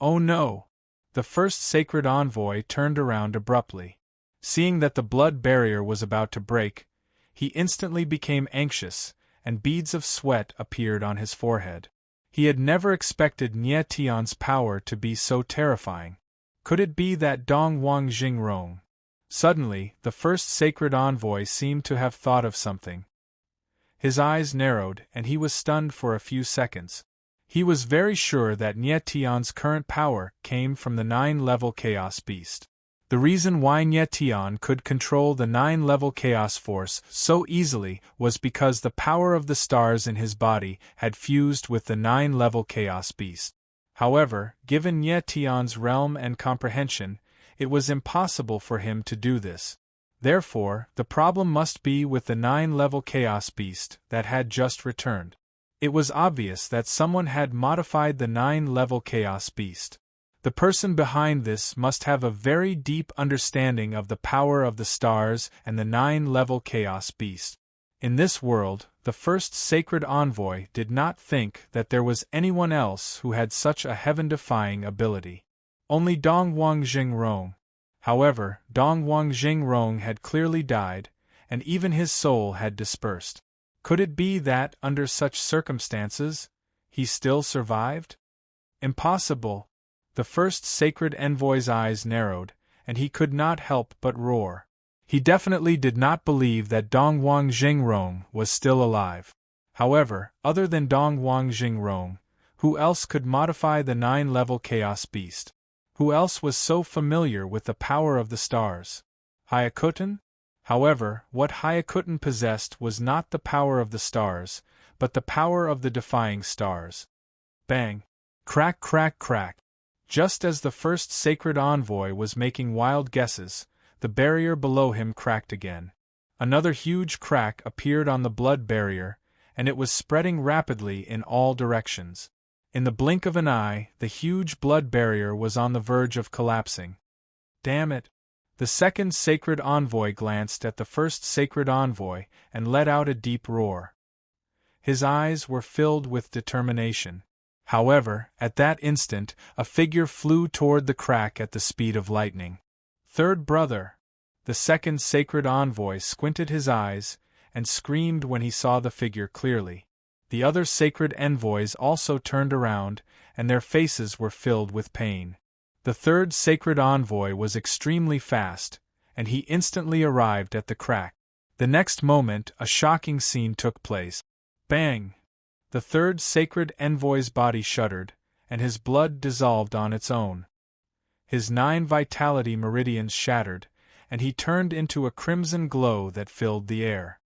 Speaker 1: Oh no! The first sacred envoy turned around abruptly. Seeing that the blood barrier was about to break, he instantly became anxious, and beads of sweat appeared on his forehead. He had never expected Nie Tian's power to be so terrifying. Could it be that Dong Wang Jingrong? Suddenly, the first sacred envoy seemed to have thought of something. His eyes narrowed, and he was stunned for a few seconds. He was very sure that Nie Tian's current power came from the 9-level Chaos Beast. The reason why Nie Tian could control the 9-level Chaos Force so easily was because the power of the stars in his body had fused with the 9-level Chaos Beast. However, given Nie Tian's realm and comprehension, it was impossible for him to do this. Therefore, the problem must be with the 9-level Chaos Beast that had just returned. It was obvious that someone had modified the 9-level Chaos Beast. The person behind this must have a very deep understanding of the power of the stars and the 9-level Chaos Beast. In this world, the first sacred envoy did not think that there was anyone else who had such a heaven-defying ability. Only Dong Wang Jingrong. However, Dong Wang Jingrong had clearly died, and even his soul had dispersed. Could it be that, under such circumstances, he still survived? Impossible. The first sacred envoy's eyes narrowed, and he could not help but roar. He definitely did not believe that Dong Wang Jingrong was still alive. However, other than Dong Wang Jingrong, who else could modify the 9-level Chaos Beast? Who else was so familiar with the power of the stars? Hayakuten? However, what Hayakuten possessed was not the power of the stars, but the power of the defying stars. Bang! Crack, crack, crack! Just as the first sacred envoy was making wild guesses, the barrier below him cracked again. Another huge crack appeared on the blood barrier, and it was spreading rapidly in all directions. In the blink of an eye, the huge blood barrier was on the verge of collapsing. Damn it! The second sacred envoy glanced at the first sacred envoy and let out a deep roar. His eyes were filled with determination. However, at that instant, a figure flew toward the crack at the speed of lightning. Third brother! The second sacred envoy squinted his eyes and screamed when he saw the figure clearly. The other sacred envoys also turned around, and their faces were filled with pain. The third sacred envoy was extremely fast, and he instantly arrived at the crack. The next moment, a shocking scene took place. Bang! The third sacred envoy's body shuddered, and his blood dissolved on its own. His 9 vitality meridians shattered, and he turned into a crimson glow that filled the air.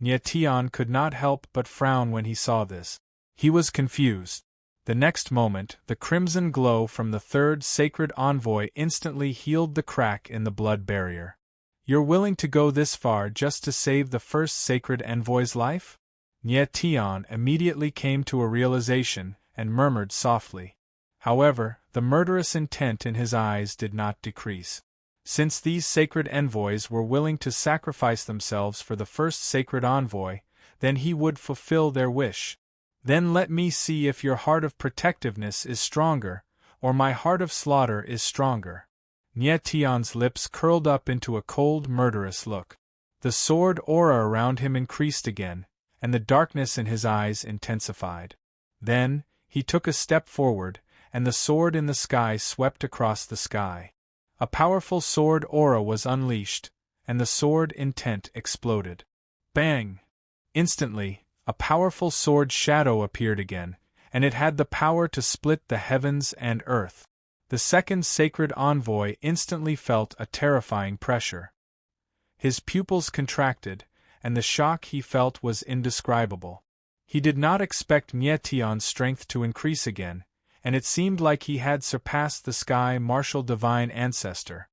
Speaker 1: Nie Tian could not help but frown when he saw this. He was confused. The next moment, the crimson glow from the third sacred envoy instantly healed the crack in the blood barrier. You're willing to go this far just to save the first sacred envoy's life? Nie Tian immediately came to a realization and murmured softly. However, the murderous intent in his eyes did not decrease. Since these sacred envoys were willing to sacrifice themselves for the first sacred envoy, then he would fulfill their wish. Then let me see if your heart of protectiveness is stronger, or my heart of slaughter is stronger. Nie Tian's lips curled up into a cold, murderous look. The sword aura around him increased again, and the darkness in his eyes intensified. Then, he took a step forward, and the sword in the sky swept across the sky. A powerful sword aura was unleashed, and the sword intent exploded. Bang! Instantly, a powerful sword shadow appeared again, and it had the power to split the heavens and earth. The second sacred envoy instantly felt a terrifying pressure. His pupils contracted, and the shock he felt was indescribable. He did not expect Nietion's strength to increase again, and it seemed like he had surpassed the sky martial divine ancestor.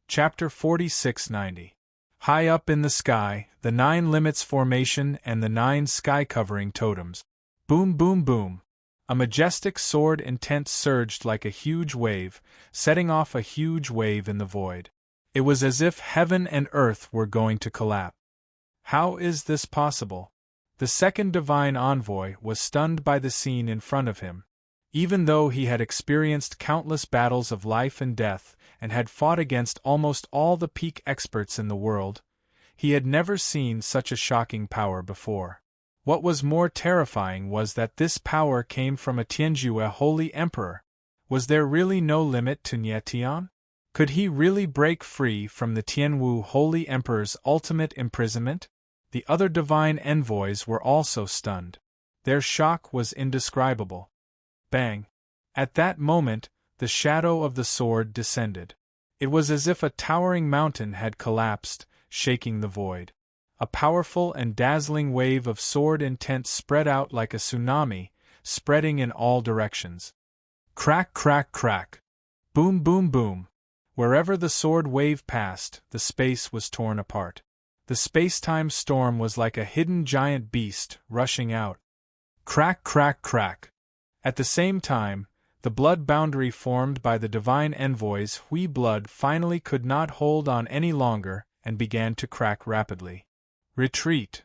Speaker 1: Chapter 4690. High up in the sky, the 9 limits formation and the 9 sky-covering totems. Boom boom boom. A majestic sword intent surged like a huge wave, setting off a huge wave in the void. It was as if heaven and earth were going to collapse. How is this possible? The second divine envoy was stunned by the scene in front of him. Even though he had experienced countless battles of life and death, and had fought against almost all the peak experts in the world, he had never seen such a shocking power before. What was more terrifying was that this power came from a Tianjue holy emperor. Was there really no limit to Nietion? Could he really break free from the Tianwu holy emperor's ultimate imprisonment? The other divine envoys were also stunned. Their shock was indescribable. Bang! At that moment, the shadow of the sword descended. It was as if a towering mountain had collapsed, shaking the void. A powerful and dazzling wave of sword intent spread out like a tsunami, spreading in all directions. Crack crack crack. Boom boom boom. Wherever the sword wave passed, the space was torn apart. The space-time storm was like a hidden giant beast rushing out. Crack crack crack. At the same time, the blood boundary formed by the divine envoy's Hui blood finally could not hold on any longer and began to crack rapidly. Retreat!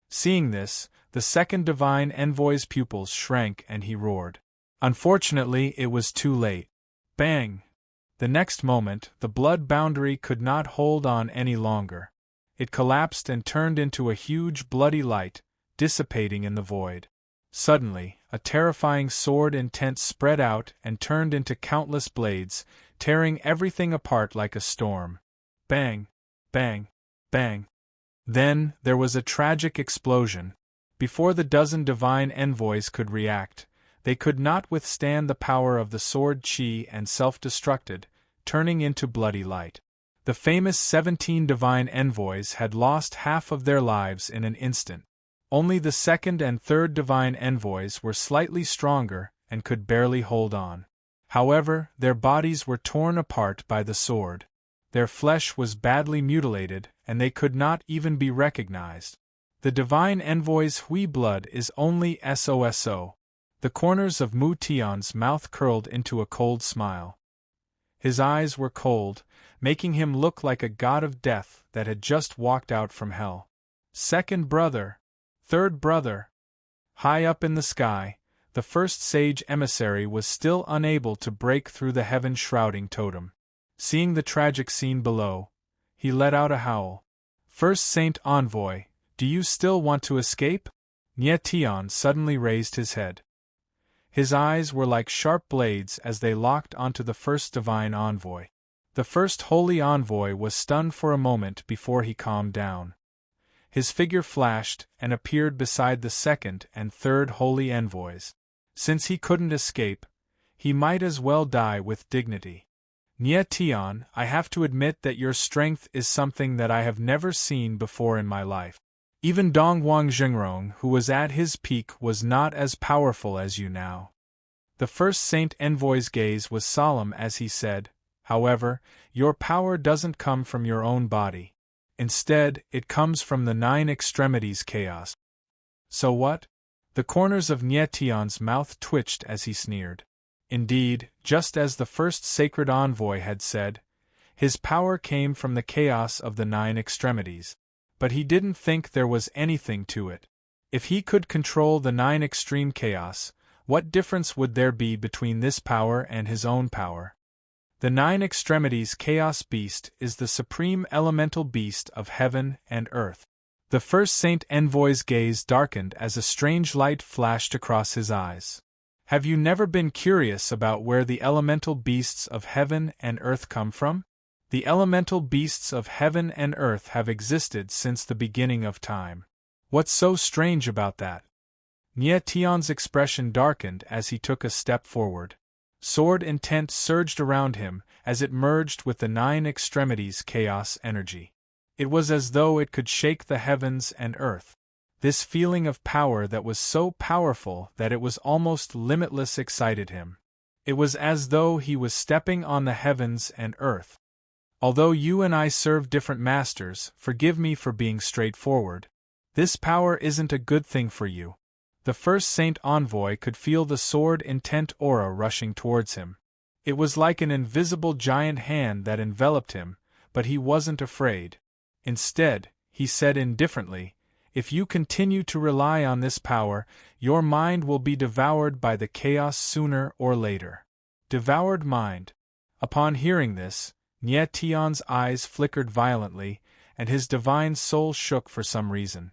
Speaker 1: Seeing this, the second divine envoy's pupils shrank and he roared. Unfortunately, it was too late. Bang! The next moment, the blood boundary could not hold on any longer. It collapsed and turned into a huge bloody light, dissipating in the void. Suddenly, a terrifying sword intent spread out and turned into countless blades, tearing everything apart like a storm. Bang! Bang! Bang! Then, there was a tragic explosion. Before the dozen divine envoys could react, they could not withstand the power of the sword chi and self-destructed, turning into bloody light. The famous 17 divine envoys had lost half of their lives in an instant. Only the second and third divine envoys were slightly stronger and could barely hold on. However, their bodies were torn apart by the sword. Their flesh was badly mutilated, and they could not even be recognized. The divine envoy's Hui blood is only SOSO. The corners of Mu Tian's mouth curled into a cold smile. His eyes were cold, making him look like a god of death that had just walked out from hell. Second brother. Third brother. High up in the sky, the first sage emissary was still unable to break through the heaven-shrouding totem. Seeing the tragic scene below, he let out a howl. First Saint Envoy, do you still want to escape? Nietion suddenly raised his head. His eyes were like sharp blades as they locked onto the first divine envoy. The first holy envoy was stunned for a moment before he calmed down. His figure flashed and appeared beside the second and third holy envoys. Since he couldn't escape, he might as well die with dignity. Nietion, I have to admit that your strength is something that I have never seen before in my life. Even Dongwang Zhengrong, who was at his peak, was not as powerful as you now. The first Saint Envoy's gaze was solemn as he said, however, your power doesn't come from your own body. Instead, it comes from the 9 extremities chaos. So what? The corners of Nietion's mouth twitched as he sneered. Indeed, just as the first sacred envoy had said, his power came from the chaos of the 9 extremities. But he didn't think there was anything to it. If he could control the 9 extreme chaos, what difference would there be between this power and his own power? The 9 extremities chaos beast is the supreme elemental beast of heaven and earth. The first Saint Envoy's gaze darkened as a strange light flashed across his eyes. Have you never been curious about where the elemental beasts of heaven and earth come from? The elemental beasts of heaven and earth have existed since the beginning of time. What's so strange about that? Nietion's expression darkened as he took a step forward. Sword intent surged around him as it merged with the 9 extremities chaos energy. It was as though it could shake the heavens and earth. This feeling of power that was so powerful that it was almost limitless excited him. It was as though he was stepping on the heavens and earth. Although you and I serve different masters, forgive me for being straightforward. This power isn't a good thing for you. The first Saint Envoy could feel the sword-intent aura rushing towards him. It was like an invisible giant hand that enveloped him, but he wasn't afraid. Instead, he said indifferently, "If you continue to rely on this power, your mind will be devoured by the chaos sooner or later." Devoured mind. Upon hearing this, Nye Tian's eyes flickered violently, and his divine soul shook for some reason.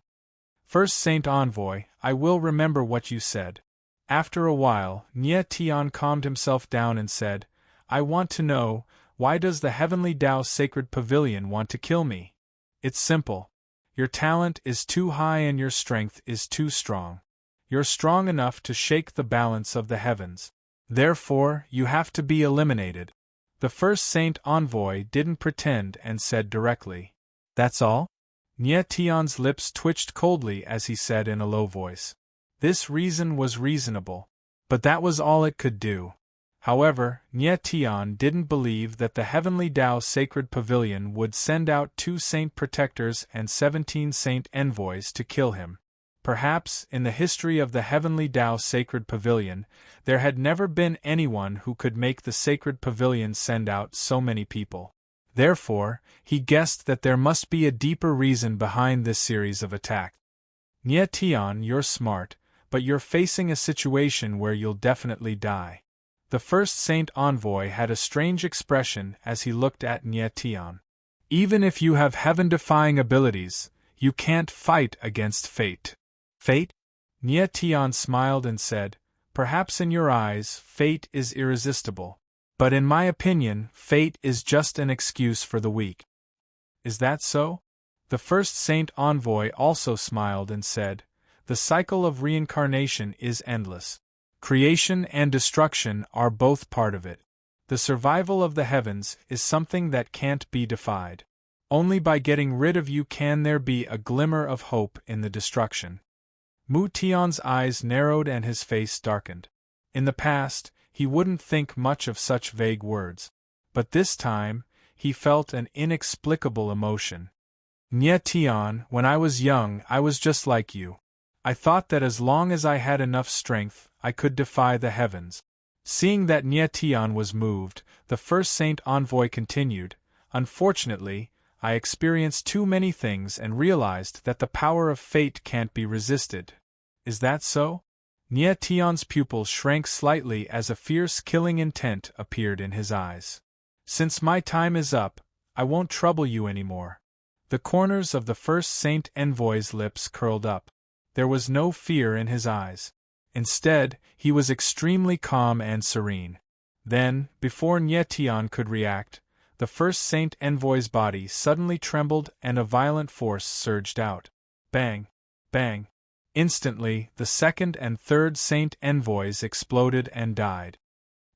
Speaker 1: "First Saint Envoy, I will remember what you said." After a while, Nye Tian calmed himself down and said, "I want to know, why does the Heavenly Tao Sacred Pavilion want to kill me? It's simple. Your talent is too high and your strength is too strong. You're strong enough to shake the balance of the heavens. Therefore, you have to be eliminated." The first Saint Envoy didn't pretend and said directly, "That's all?" Nye Tian's lips twitched coldly as he said in a low voice. This reason was reasonable, but that was all it could do. However, Nye Tian didn't believe that the Heavenly Tao Sacred Pavilion would send out 2 Saint Protectors and 17 Saint Envoys to kill him. Perhaps, in the history of the Heavenly Tao Sacred Pavilion, there had never been anyone who could make the Sacred Pavilion send out so many people. Therefore, he guessed that there must be a deeper reason behind this series of attacks. "Nye Tian, you're smart, but you're facing a situation where you'll definitely die." The first Saint Envoy had a strange expression as he looked at Nye Tian. "Even if you have heaven-defying abilities, you can't fight against fate." "Fate?" Nye Tian smiled and said, "Perhaps in your eyes, fate is irresistible. But in my opinion, fate is just an excuse for the weak." "Is that so?" The first Saint Envoy also smiled and said, "The cycle of reincarnation is endless. Creation and destruction are both part of it. The survival of the heavens is something that can't be defied. Only by getting rid of you can there be a glimmer of hope in the destruction." Mu Tian's eyes narrowed and his face darkened. In the past, he wouldn't think much of such vague words. But this time, he felt an inexplicable emotion. "Nye Tian, when I was young, I was just like you. I thought that as long as I had enough strength, I could defy the heavens." Seeing that Nye Tian was moved, the first Saint Envoy continued, "Unfortunately, I experienced too many things and realized that the power of fate can't be resisted." "Is that so?" Nye Tian's pupils shrank slightly as a fierce killing intent appeared in his eyes. "Since my time is up, I won't trouble you anymore." The corners of the first Saint Envoy's lips curled up. There was no fear in his eyes. Instead, he was extremely calm and serene. Then, before Nye Tian could react, the first Saint Envoy's body suddenly trembled and a violent force surged out. Bang! Bang! Instantly, the second and third Saint Envoys exploded and died.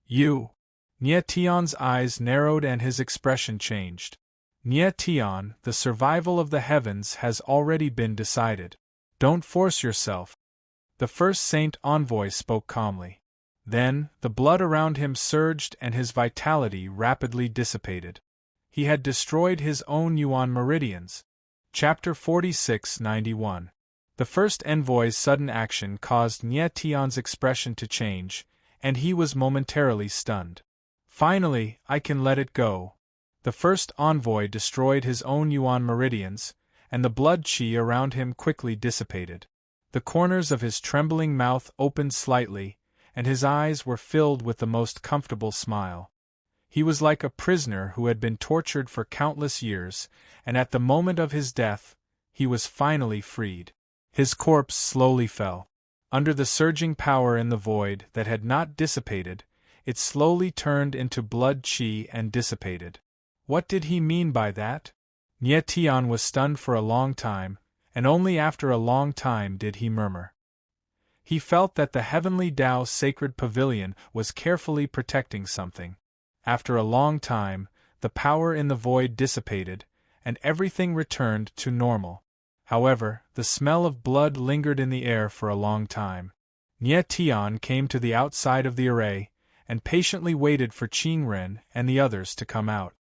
Speaker 1: "You!" Nye Tian's eyes narrowed and his expression changed. "Nye Tian, the survival of the heavens has already been decided. Don't force yourself." The first Saint Envoy spoke calmly. Then, the blood around him surged and his vitality rapidly dissipated. He had destroyed his own Yuan meridians. Chapter 46-91. The first envoy's sudden action caused Nye Tian's expression to change, and he was momentarily stunned. "Finally, I can let it go." The first envoy destroyed his own Yuan meridians, and the blood qi around him quickly dissipated. The corners of his trembling mouth opened slightly, and his eyes were filled with the most comfortable smile. He was like a prisoner who had been tortured for countless years, and at the moment of his death, he was finally freed. His corpse slowly fell. Under the surging power in the void that had not dissipated, it slowly turned into blood qi and dissipated. What did he mean by that? Nye Tian was stunned for a long time, and only after a long time did he murmur. He felt that the Heavenly Tao Sacred Pavilion was carefully protecting something. After a long time, the power in the void dissipated, and everything returned to normal. However, the smell of blood lingered in the air for a long time. Nie Tian came to the outside of the array, and patiently waited for Qingren and the others to come out.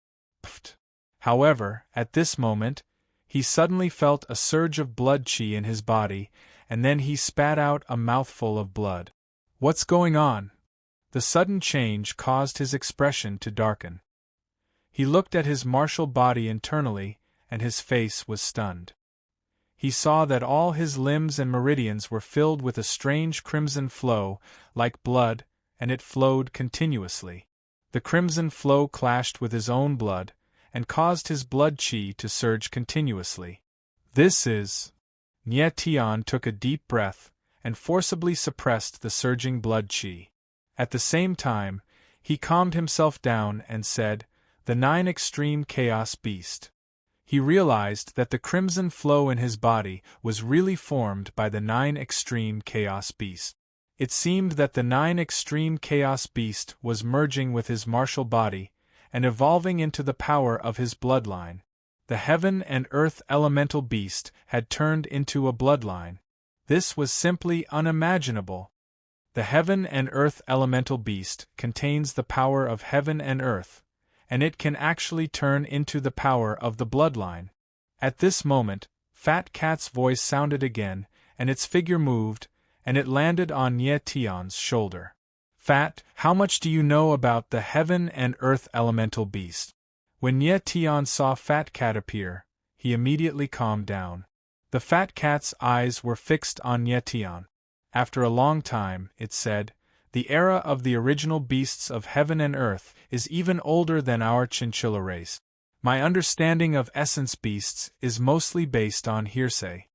Speaker 1: Pfft! However, at this moment, he suddenly felt a surge of blood qi in his body, and then he spat out a mouthful of blood. What's going on? The sudden change caused his expression to darken. He looked at his martial body internally, and his face was stunned. He saw that all his limbs and meridians were filled with a strange crimson flow, like blood, and it flowed continuously. The crimson flow clashed with his own blood, and caused his blood qi to surge continuously. This is... Nie Tian took a deep breath, and forcibly suppressed the surging blood qi. At the same time, he calmed himself down and said, "The 9 extreme chaos beast." He realized that the crimson flow in his body was really formed by the 9 extreme chaos beast. It seemed that the 9 extreme chaos beast was merging with his martial body, and evolving into the power of his bloodline. The heaven and earth elemental beast had turned into a bloodline. This was simply unimaginable. The heaven and earth elemental beast contains the power of heaven and earth, and it can actually turn into the power of the bloodline. At this moment, Fat Cat's voice sounded again, and its figure moved, and it landed on Nie Tian's shoulder. "Fat, how much do you know about the heaven and earth elemental beast?" When Nie Tian saw Fat Cat appear, he immediately calmed down. The Fat Cat's eyes were fixed on Nie Tian. After a long time, it said, "The era of the original beasts of heaven and earth is even older than our chinchilla race. My understanding of essence beasts is mostly based on hearsay.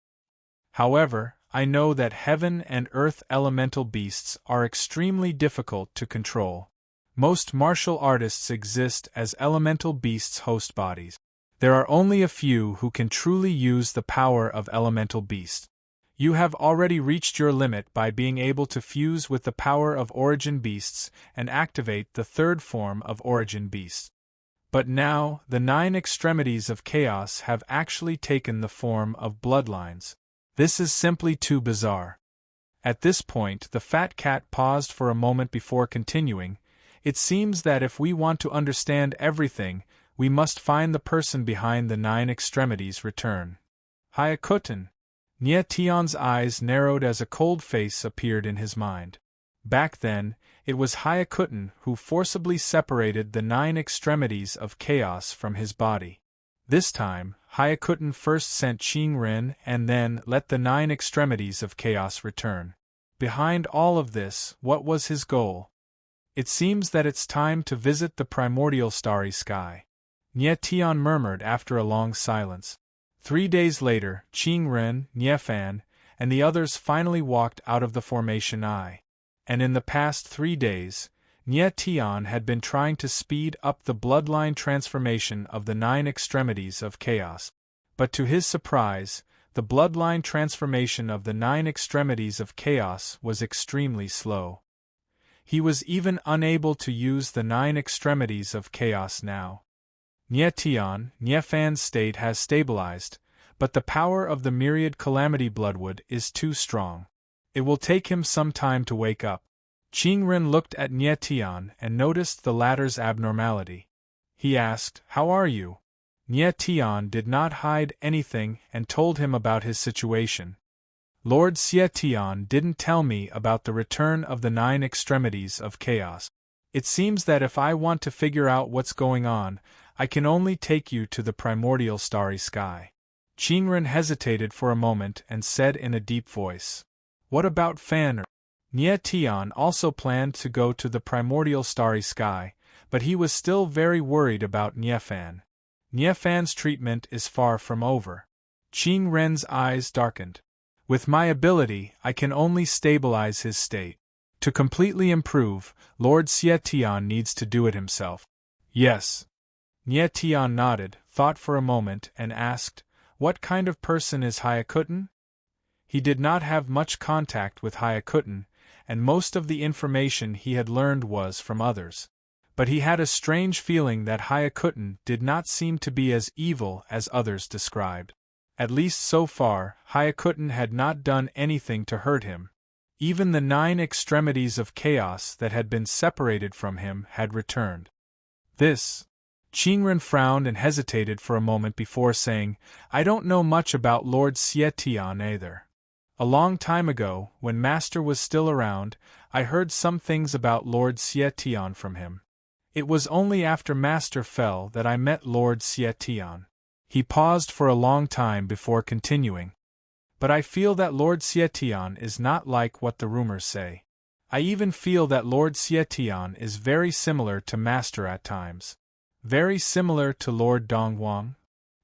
Speaker 1: However, I know that heaven and earth elemental beasts are extremely difficult to control. Most martial artists exist as elemental beasts' host bodies. There are only a few who can truly use the power of elemental beasts. You have already reached your limit by being able to fuse with the power of origin beasts and activate the third form of origin beasts. But now, the 9 extremities of chaos have actually taken the form of bloodlines. This is simply too bizarre." At this point, the Fat Cat paused for a moment before continuing. "It seems that if we want to understand everything, we must find the person behind the 9 extremities return. Hyakuten." Nie Tian's eyes narrowed as a cold face appeared in his mind. Back then, it was Hyakuten who forcibly separated the 9 extremities of chaos from his body. This time, Hyakuten first sent Qingren and then let the 9 extremities of chaos return. Behind all of this, what was his goal? "It seems that it's time to visit the primordial starry sky," Nie Tian murmured after a long silence. 3 days later, Qingren, Niefan, and the others finally walked out of the formation I. And in the past 3 days, Nie Tian had been trying to speed up the bloodline transformation of the 9 extremities of chaos. But to his surprise, the bloodline transformation of the 9 extremities of chaos was extremely slow. He was even unable to use the 9 extremities of chaos now. Nie Tian, Niefan's state has stabilized, but the power of the myriad calamity bloodwood is too strong. It will take him some time to wake up. Qingren looked at Nie Tian and noticed the latter's abnormality. He asked, "How are you?" Nie Tian did not hide anything and told him about his situation. "Lord Xie Tian didn't tell me about the return of the 9 extremities of chaos. It seems that if I want to figure out what's going on, I can only take you to the primordial starry sky." Qingren hesitated for a moment and said in a deep voice, "What about Fan?" Nie Tian also planned to go to the primordial starry sky, but he was still very worried about Niefan. Niefan's treatment is far from over. Qingren's eyes darkened. "With my ability, I can only stabilize his state. To completely improve, Lord Xie Tian needs to do it himself." "Yes." Nie Tian nodded, thought for a moment, and asked, "What kind of person is Hyakuten?" He did not have much contact with Hyakuten, and most of the information he had learned was from others. But he had a strange feeling that Hyakuten did not seem to be as evil as others described. At least so far, Hyakuten had not done anything to hurt him. Even the 9 extremities of chaos that had been separated from him had returned. This. Qingren frowned and hesitated for a moment before saying, I don't know much about Lord Xietian either. A long time ago, when Master was still around, I heard some things about Lord Xietian from him. It was only after Master fell that I met Lord Xietian. He paused for a long time before continuing. But I feel that Lord Xietian is not like what the rumors say. I even feel that Lord Xietian is very similar to Master at times. Very similar to Lord Dongguang?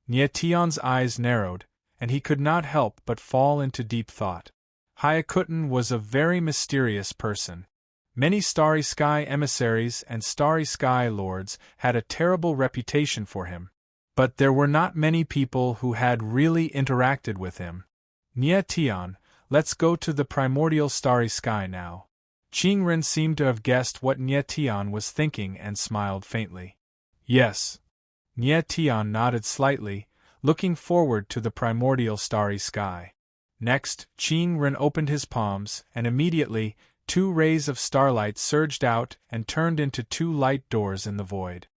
Speaker 1: Nietian's eyes narrowed, and he could not help but fall into deep thought. Hyakuten was a very mysterious person. Many Starry Sky emissaries and Starry Sky lords had a terrible reputation for him. But there were not many people who had really interacted with him. Nietian, let's go to the primordial Starry Sky now. Qingren seemed to have guessed what Nietian was thinking and smiled faintly. Yes. Nietian nodded slightly, looking forward to the primordial Starry Sky. Next, Qingren opened his palms, and immediately, 2 rays of starlight surged out and turned into 2 light doors in the void.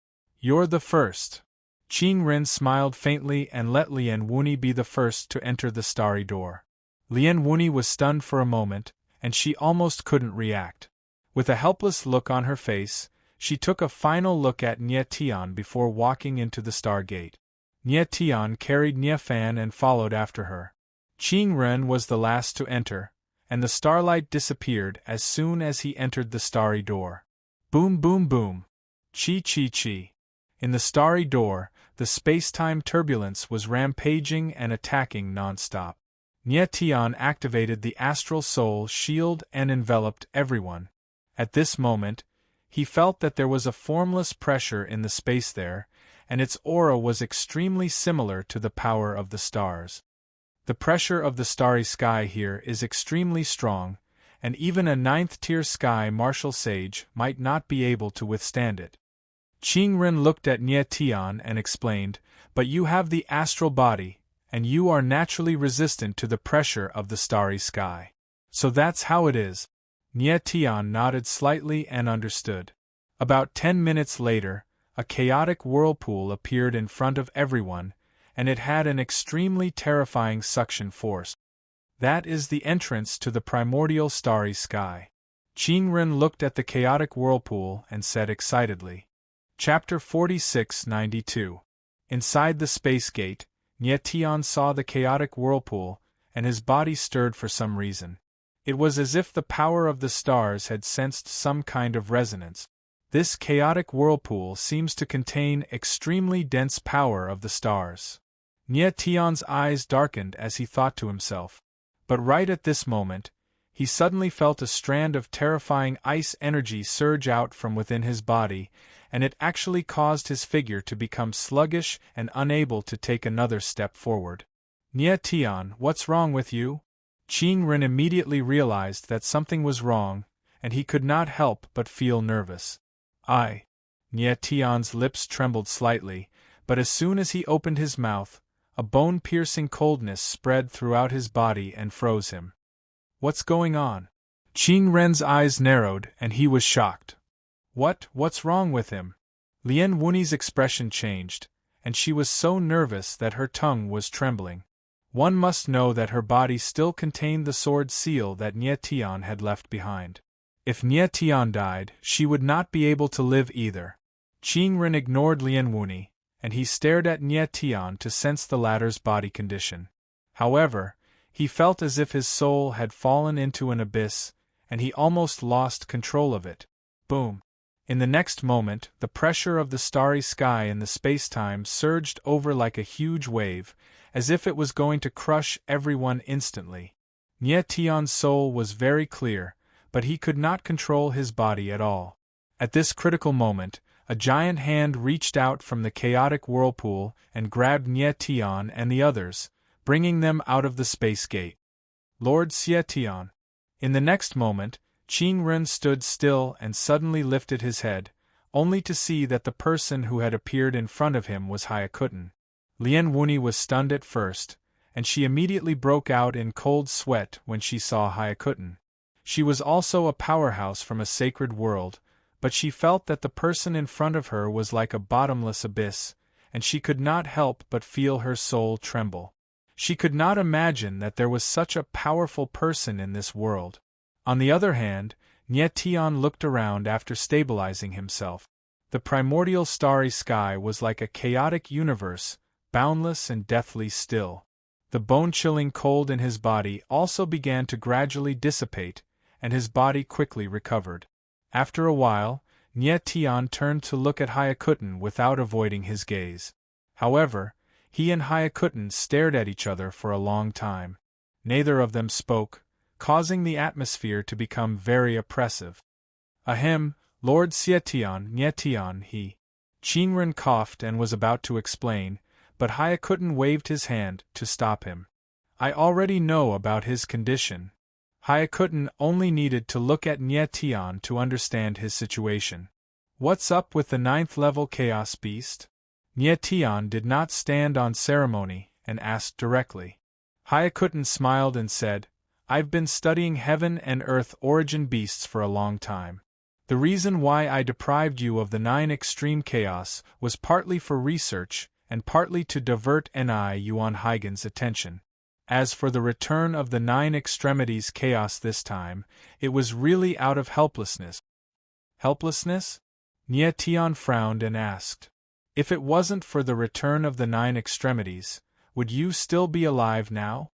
Speaker 1: You're the first. Qingren smiled faintly and let Lian Wuni be the first to enter the starry door. Lian Wuni was stunned for a moment, and she almost couldn't react. With a helpless look on her face, she took a final look at Nietian before walking into the star gate. Nietian carried Niefan and followed after her. Qingren was the last to enter, and the starlight disappeared as soon as he entered the starry door. Boom boom boom. Chi chi chi. In the starry door, the space-time turbulence was rampaging and attacking non-stop. Nietian activated the astral soul shield and enveloped everyone. At this moment, he felt that there was a formless pressure in the space there, and its aura was extremely similar to the power of the stars. The pressure of the starry sky here is extremely strong, and even a 9th-tier sky martial sage might not be able to withstand it. Qingren looked at Nietian and explained, but you have the astral body, and you are naturally resistant to the pressure of the starry sky. So that's how it is. Nietian nodded slightly and understood. About 10 minutes later, a chaotic whirlpool appeared in front of everyone, and it had an extremely terrifying suction force. That is the entrance to the primordial starry sky. Qingren looked at the chaotic whirlpool and said excitedly. Chapter 4692. Inside the space gate, Nietian saw the chaotic whirlpool, and his body stirred for some reason. It was as if the power of the stars had sensed some kind of resonance. This chaotic whirlpool seems to contain extremely dense power of the stars. Nietian's eyes darkened as he thought to himself. But right at this moment, he suddenly felt a strand of terrifying ice energy surge out from within his body, and it actually caused his figure to become sluggish and unable to take another step forward. Nietian, what's wrong with you? Qingren immediately realized that something was wrong, and he could not help but feel nervous. Nietian's lips trembled slightly, but as soon as he opened his mouth, a bone-piercing coldness spread throughout his body and froze him. What's going on? Qingren's eyes narrowed, and he was shocked. What's wrong with him? Lian Wuni's expression changed, and she was so nervous that her tongue was trembling. One must know that her body still contained the sword seal that Nietian had left behind. If Nietian died, she would not be able to live either. Qingren ignored Lian Wuni, and he stared at Nietian to sense the latter's body condition. However, he felt as if his soul had fallen into an abyss, and he almost lost control of it. Boom! In the next moment, the pressure of the starry sky in the space-time surged over like a huge wave, as if it was going to crush everyone instantly. Nietian's soul was very clear, but he could not control his body at all. At this critical moment, a giant hand reached out from the chaotic whirlpool and grabbed Nietian and the others, bringing them out of the space gate. Lord Xietian. In the next moment, Qingren stood still and suddenly lifted his head, only to see that the person who had appeared in front of him was Hyakuten. Lian Wuni was stunned at first, and she immediately broke out in cold sweat when she saw Hyakuten. She was also a powerhouse from a sacred world, but she felt that the person in front of her was like a bottomless abyss, and she could not help but feel her soul tremble. She could not imagine that there was such a powerful person in this world. On the other hand, Nyetian looked around after stabilizing himself. The primordial starry sky was like a chaotic universe, boundless and deathly still. The bone-chilling cold in his body also began to gradually dissipate, and his body quickly recovered. After a while, Nyetian turned to look at Hyakuten without avoiding his gaze. However, he and Hyakuten stared at each other for a long time. Neither of them spoke, causing the atmosphere to become very oppressive. Ahem, Lord Nyetian, he. Chinren coughed and was about to explain, but Hyakuten waved his hand to stop him. I already know about his condition. Hyakuten only needed to look at Nyetian to understand his situation. What's up with the 9th-level Chaos Beast? Nyetian did not stand on ceremony and asked directly. Hyakuten smiled and said, I've been studying heaven and earth origin beasts for a long time. The reason why I deprived you of the 9 extreme chaos was partly for research and partly to divert Ni Yuan Huygen's attention. As for the return of the 9 extremities chaos this time, it was really out of helplessness. Helplessness? Nyetian frowned and asked. If it wasn't for the return of the 9 extremities, would you still be alive now?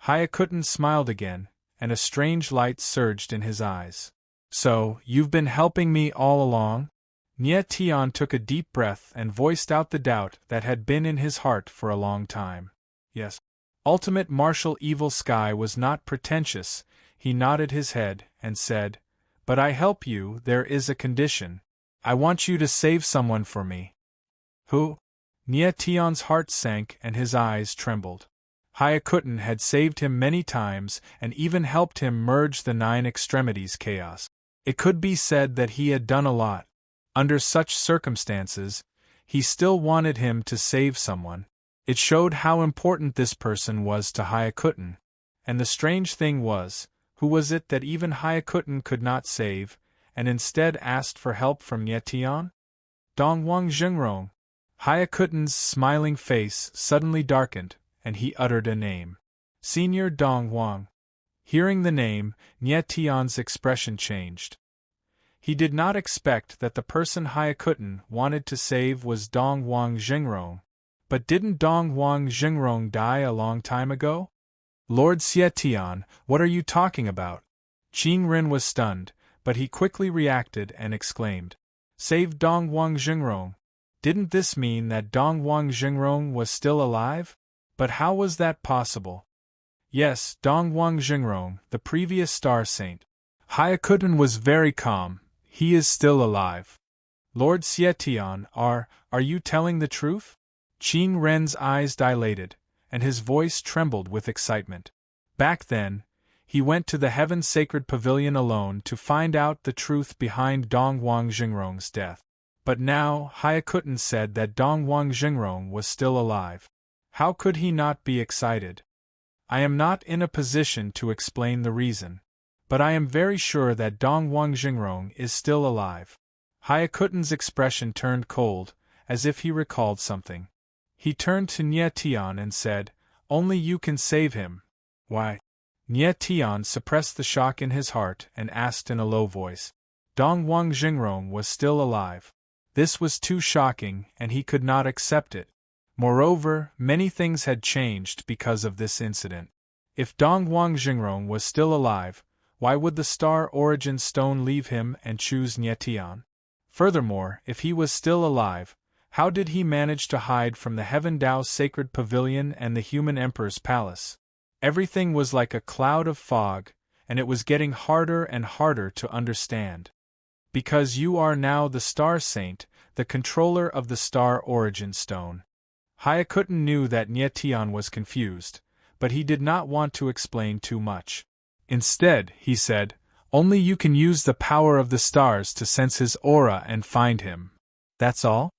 Speaker 1: Hyakuten smiled again, and a strange light surged in his eyes. So, you've been helping me all along? Nyetian took a deep breath and voiced out the doubt that had been in his heart for a long time. Yes. Ultimate Martial Evil Sky was not pretentious. He nodded his head and said, But I help you, there is a condition. I want you to save someone for me. Who? Nyetian's heart sank and his eyes trembled. Hyakuten had saved him many times and even helped him merge the 9 extremities chaos. It could be said that he had done a lot. Under such circumstances, he still wanted him to save someone. It showed how important this person was to Hyakuten. And the strange thing was, who was it that even Hyakuten could not save, and instead asked for help from Nyetian? Dongwang Zhengrong. Hyakuten's smiling face suddenly darkened, and he uttered a name. Senior Dongwang. Hearing the name, Nyetian's expression changed. He did not expect that the person Hyakuten wanted to save was Dongwang Zhengrong. But didn't Dongwang Zhengrong die a long time ago? Lord Xietian, what are you talking about? Qin Ren was stunned, but he quickly reacted and exclaimed. Save Dongwang Zhengrong. Didn't this mean that Dongwang Zhengrong was still alive? But how was that possible? Yes, Dongwang Zhengrong, the previous star saint. Hyakuten was very calm. He is still alive. Lord Xietian, are you telling the truth? Qin Ren's eyes dilated, and his voice trembled with excitement. Back then, he went to the Heaven Sacred Pavilion alone to find out the truth behind Dongwang Zhengrong's death. But now, Hyakuten said that Dongwang Zhengrong was still alive. How could he not be excited? I am not in a position to explain the reason. But I am very sure that Dongwang Zhengrong is still alive. Hyakuten's expression turned cold, as if he recalled something. He turned to Nyetian and said, Only you can save him. Why? Nyetian suppressed the shock in his heart and asked in a low voice. Dongwang Zhengrong was still alive. This was too shocking, and he could not accept it. Moreover, many things had changed because of this incident. If Dongwang Zhengrong was still alive, why would the Star Origin Stone leave him and choose Nyetian? Furthermore, if he was still alive, how did he manage to hide from the Heaven Dao Sacred Pavilion and the Human Emperor's Palace? Everything was like a cloud of fog, and it was getting harder and harder to understand. Because you are now the Star Saint, the controller of the Star Origin Stone. Hyakuten knew that Nyetian was confused, but he did not want to explain too much. Instead, he said, Only you can use the power of the stars to sense his aura and find him. That's all?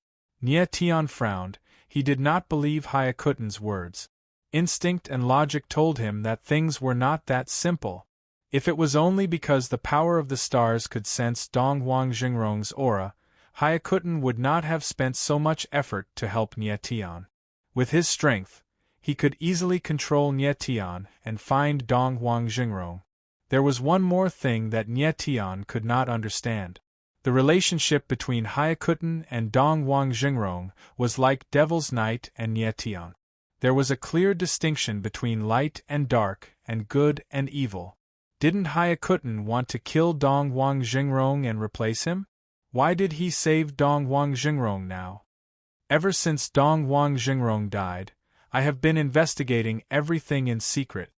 Speaker 1: Nyetian frowned. He did not believe Hyakuten's words. Instinct and logic told him that things were not that simple. If it was only because the power of the stars could sense Donghuang Jingrong's aura, Hayakuten would not have spent so much effort to help Nie Tian. With his strength, he could easily control Nie Tian and find Donghuang Jingrong. There was one more thing that Nie Tian could not understand. The relationship between Hayakuten and Donghuang Jingrong was like Devil's Night and Nie Tian. There was a clear distinction between light and dark and good and evil. Didn't Hayakuten want to kill Donghuang Jingrong and replace him? Why did he save Donghuang Jingrong now? Ever since Donghuang Jingrong died, I have been investigating everything in secret.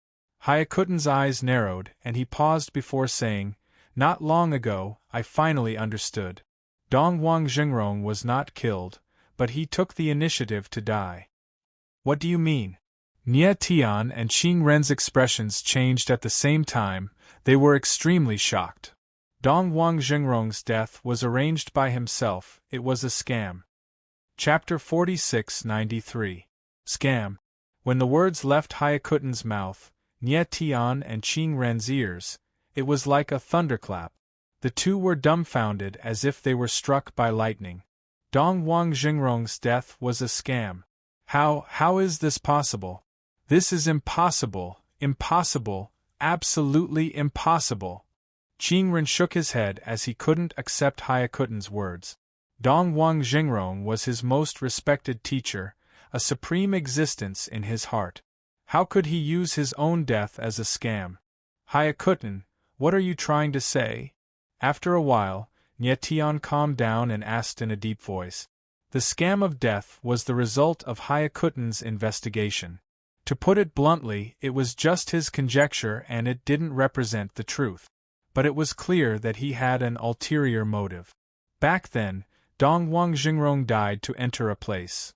Speaker 1: Hayakuten's eyes narrowed and he paused before saying, "Not long ago, I finally understood. Donghuang Jingrong was not killed, but he took the initiative to die." "What do you mean?" Nie Tian and Qing Ren's expressions changed at the same time. They were extremely shocked. Donghuang Jingrong's death was arranged by himself, it was a scam. Chapter 46-93. Scam. When the words left Hayakuten's mouth, Nie Tian and Qing Ren's ears, it was like a thunderclap. The two were dumbfounded as if they were struck by lightning. Donghuang Jingrong's death was a scam. How is this possible? This is impossible, impossible, absolutely impossible. Qing Ren shook his head as he couldn't accept Hayakuten's words. Donghuang Jingrong was his most respected teacher, a supreme existence in his heart. How could he use his own death as a scam? "Hayakuten, what are you trying to say?" After a while, Nie Tian calmed down and asked in a deep voice. The scam of death was the result of Hayakuten's investigation. To put it bluntly, it was just his conjecture and it didn't represent the truth. But it was clear that he had an ulterior motive. Back then, Donghuang Jingrong died to enter a place.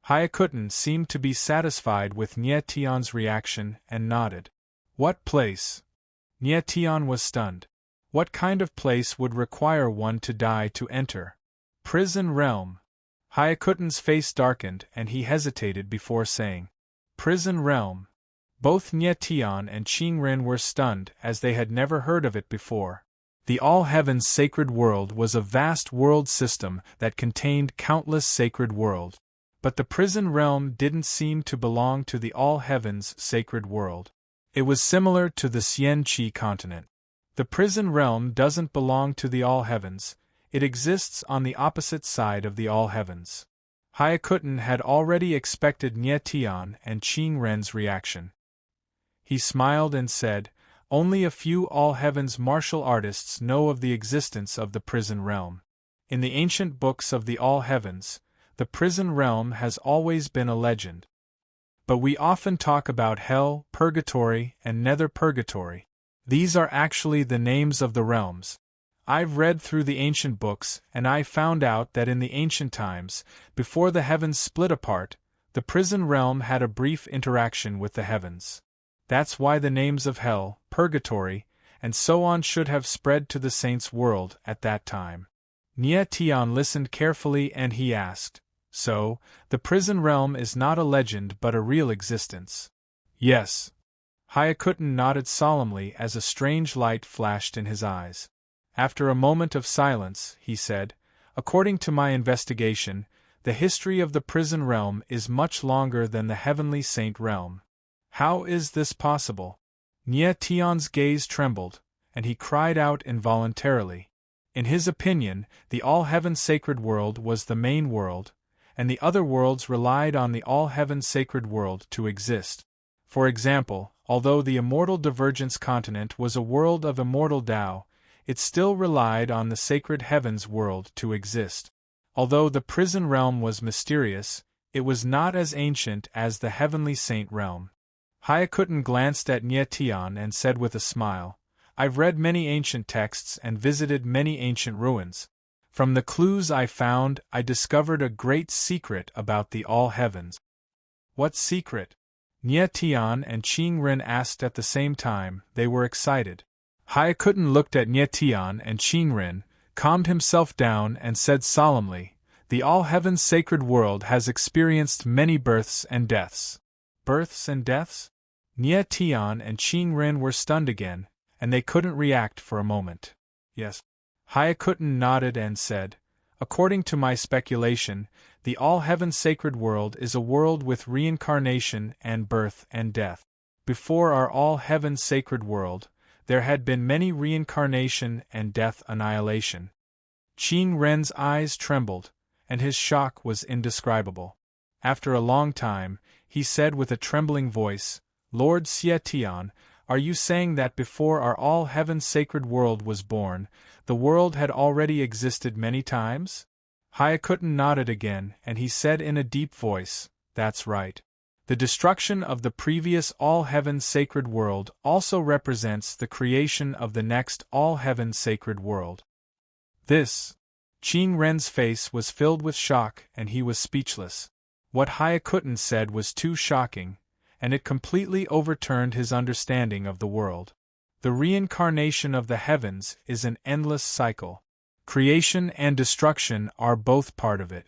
Speaker 1: Hayakuten seemed to be satisfied with Nie Tian's reaction and nodded. "What place?" Nie Tian was stunned. What kind of place would require one to die to enter? "Prison realm." Hayakuten's face darkened and he hesitated before saying, "Prison realm." Both Nie Tian and Qing Ren were stunned as they had never heard of it before. The All-Heavens sacred world was a vast world system that contained countless sacred worlds. But the prison realm didn't seem to belong to the All-Heavens sacred world. It was similar to the Xian-Qi continent. The prison realm doesn't belong to the All-Heavens, it exists on the opposite side of the All-Heavens. Hayakuten had already expected Nie Tian and Qing Ren's reaction. He smiled and said, "Only a few All-Heavens martial artists know of the existence of the prison realm. In the ancient books of the All-Heavens, the prison realm has always been a legend. But we often talk about hell, purgatory, and nether purgatory. These are actually the names of the realms. I've read through the ancient books and I found out that in the ancient times, before the heavens split apart, the prison realm had a brief interaction with the heavens. That's why the names of hell, purgatory, and so on should have spread to the saints' world at that time." Nie Tian listened carefully and he asked, "So, the prison realm is not a legend but a real existence?" "Yes." Hayakuten nodded solemnly as a strange light flashed in his eyes. After a moment of silence, he said, "According to my investigation, the history of the prison realm is much longer than the heavenly saint realm. How is this possible?" Nie Tian's gaze trembled, and he cried out involuntarily. In his opinion, the All-Heaven sacred world was the main world, and the other worlds relied on the All-Heaven sacred world to exist. For example, although the immortal Divergence continent was a world of immortal Tao, it still relied on the sacred heavens world to exist. Although the prison realm was mysterious, it was not as ancient as the heavenly saint realm. Hayakuten glanced at Nie Tian and said with a smile, "I've read many ancient texts and visited many ancient ruins. From the clues I found, I discovered a great secret about the All-Heavens." "What secret?" Nie Tian and Qing Ren asked at the same time. They were excited. Hayakuten looked at Nie Tian and Qing Ren, calmed himself down and said solemnly, "The All-Heavens sacred world has experienced many births and deaths. births and deaths? Nie Tian and Qing Ren were stunned again, and they couldn't react for a moment. Yes. Hayakuten nodded and said, according to my speculation, the all-heaven sacred world is a world with reincarnation and birth and death. Before our all-heaven sacred world, there had been many reincarnation and death annihilation. Qing Ren's eyes trembled, and his shock was indescribable. After a long time, he said with a trembling voice, Lord Xie Tian, are you saying that before our all-heaven sacred world was born, the world had already existed many times? Hayakuten nodded again, and he said in a deep voice, that's right. The destruction of the previous all-heaven sacred world also represents the creation of the next all-heaven sacred world. This. Qing Ren's face was filled with shock and he was speechless. What Hayakuten said was too shocking, and it completely overturned his understanding of the world. The reincarnation of the heavens is an endless cycle. Creation and destruction are both part of it.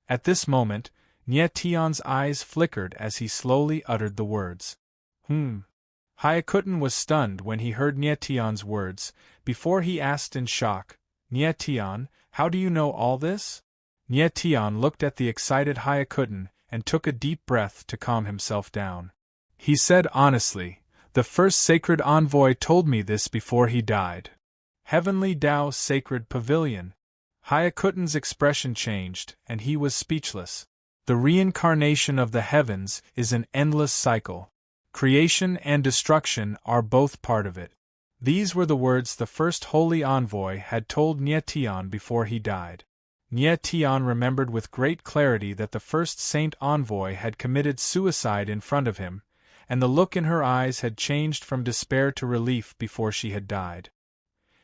Speaker 1: At this moment, Nie Tian's eyes flickered as he slowly uttered the words. Hayakuten was stunned when he heard Nie Tian's words. Before he asked in shock, Nie Tian, how do you know all this? Nie Tian looked at the excited Hayakuten and took a deep breath to calm himself down. He said honestly, the first sacred envoy told me this before he died. Heavenly Tao Sacred Pavilion. Hayakuten's expression changed, and he was speechless. The reincarnation of the heavens is an endless cycle. Creation and destruction are both part of it. These were the words the first holy envoy had told Nie Tian before he died. Nie Tian remembered with great clarity that the first saint envoy had committed suicide in front of him, and the look in her eyes had changed from despair to relief before she had died.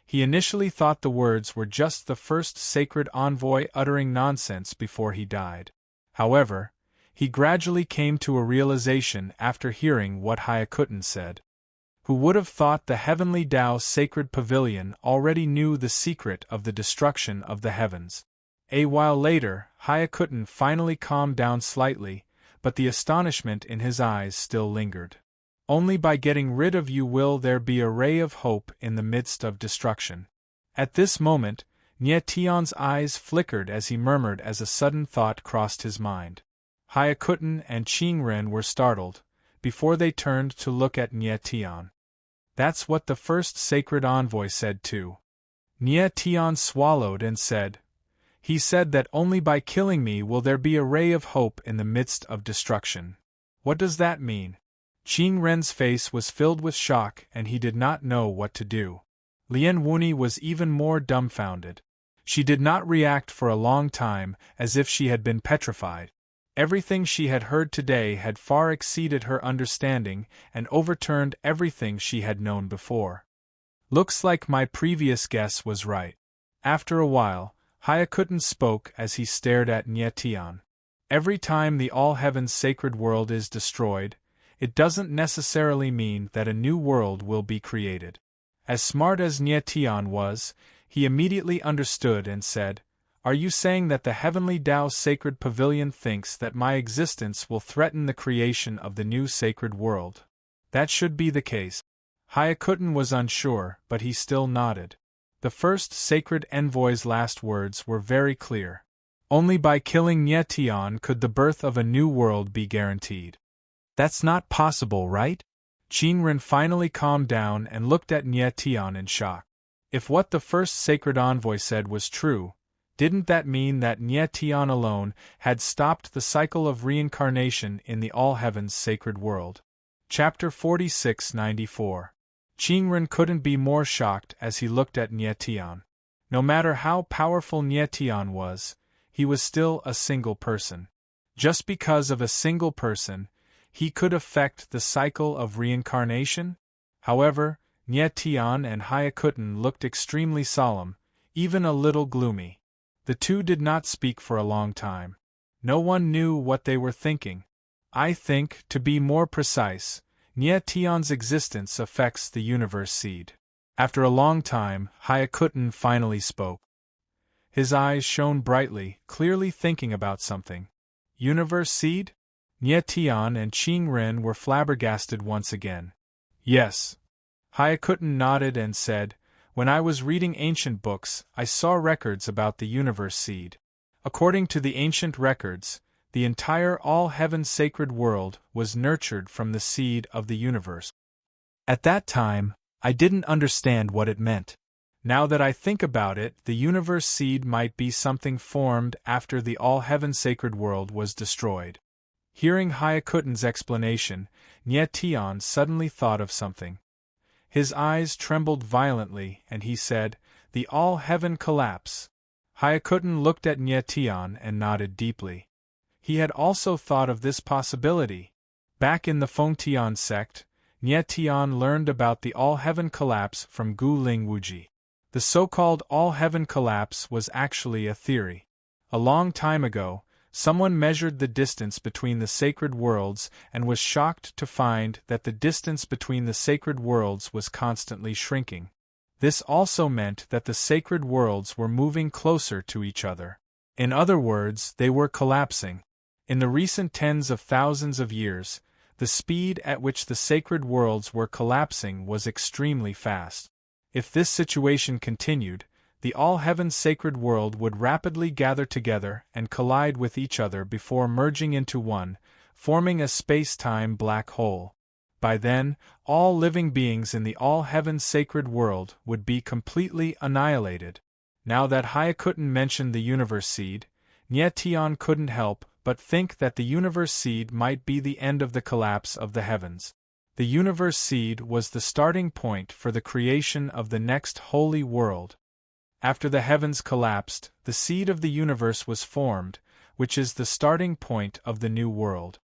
Speaker 1: He initially thought the words were just the first sacred envoy uttering nonsense before he died. However, he gradually came to a realization after hearing what Hayakuten said. Who would have thought the Heavenly Tao Sacred Pavilion already knew the secret of the destruction of the heavens? A while later, Hayakuten finally calmed down slightly, but the astonishment in his eyes still lingered. Only by getting rid of you will there be a ray of hope in the midst of destruction. At this moment, Nie Tian's eyes flickered as he murmured as a sudden thought crossed his mind. Hayakuten and Qing Ren were startled, before they turned to look at Nie Tian. That's what the first sacred envoy said too. Nie Tian swallowed and said, he said that only by killing me will there be a ray of hope in the midst of destruction. What does that mean? Qing Ren's face was filled with shock and he did not know what to do. Lian Wuni was even more dumbfounded. She did not react for a long time, as if she had been petrified. Everything she had heard today had far exceeded her understanding and overturned everything she had known before. Looks like my previous guess was right. After a while, Hayakuten spoke as he stared at Nie Tian. Every time the all-heavens sacred world is destroyed, it doesn't necessarily mean that a new world will be created. As smart as Nie Tian was, he immediately understood and said, are you saying that the Heavenly Tao Sacred Pavilion thinks that my existence will threaten the creation of the new sacred world? That should be the case. Hayakuten was unsure, but he still nodded. The first sacred envoy's last words were very clear. Only by killing Nie Tian could the birth of a new world be guaranteed. That's not possible, right? Qing Ren finally calmed down and looked at Nie Tian in shock. If what the first sacred envoy said was true, didn't that mean that Nie Tian alone had stopped the cycle of reincarnation in the all-heavens sacred world? Chapter 46-94. Qing Ren couldn't be more shocked as he looked at Nie Tian. No matter how powerful Nie Tian was, he was still a single person. Just because of a single person, he could affect the cycle of reincarnation? However, Nie Tian and Hayakuten looked extremely solemn, even a little gloomy. The two did not speak for a long time. No one knew what they were thinking. I think, to be more precise, Nie Tian's existence affects the universe seed. After a long time, Hayakuten finally spoke. His eyes shone brightly, clearly thinking about something. Universe seed? Nie Tian and Qing Ren were flabbergasted once again. Yes. Hayakuten nodded and said, when I was reading ancient books, I saw records about the universe seed. According to the ancient records, the entire all-heaven sacred world was nurtured from the seed of the universe. At that time, I didn't understand what it meant. Now that I think about it, the universe seed might be something formed after the all-heaven sacred world was destroyed. Hearing Hayakuten's explanation, Nie Tian suddenly thought of something. His eyes trembled violently, and he said, "The all-heaven collapse." Hayakuten looked at Nie Tian and nodded deeply. He had also thought of this possibility. Back in the Fengtian sect, Nie Tian learned about the all-heaven collapse from Gu Ling Wuji. The so-called all-heaven collapse was actually a theory. A long time ago, someone measured the distance between the sacred worlds and was shocked to find that the distance between the sacred worlds was constantly shrinking. This also meant that the sacred worlds were moving closer to each other. In other words, they were collapsing. In the recent tens of thousands of years, the speed at which the sacred worlds were collapsing was extremely fast. If this situation continued, the all-heaven sacred world would rapidly gather together and collide with each other before merging into one, forming a space-time black hole. By then, all living beings in the all-heaven sacred world would be completely annihilated. Now that Hayakuten mentioned the universe seed, Nie Tian couldn't help but think that the universe seed might be the end of the collapse of the heavens. The universe seed was the starting point for the creation of the next holy world. After the heavens collapsed, the seed of the universe was formed, which is the starting point of the new world.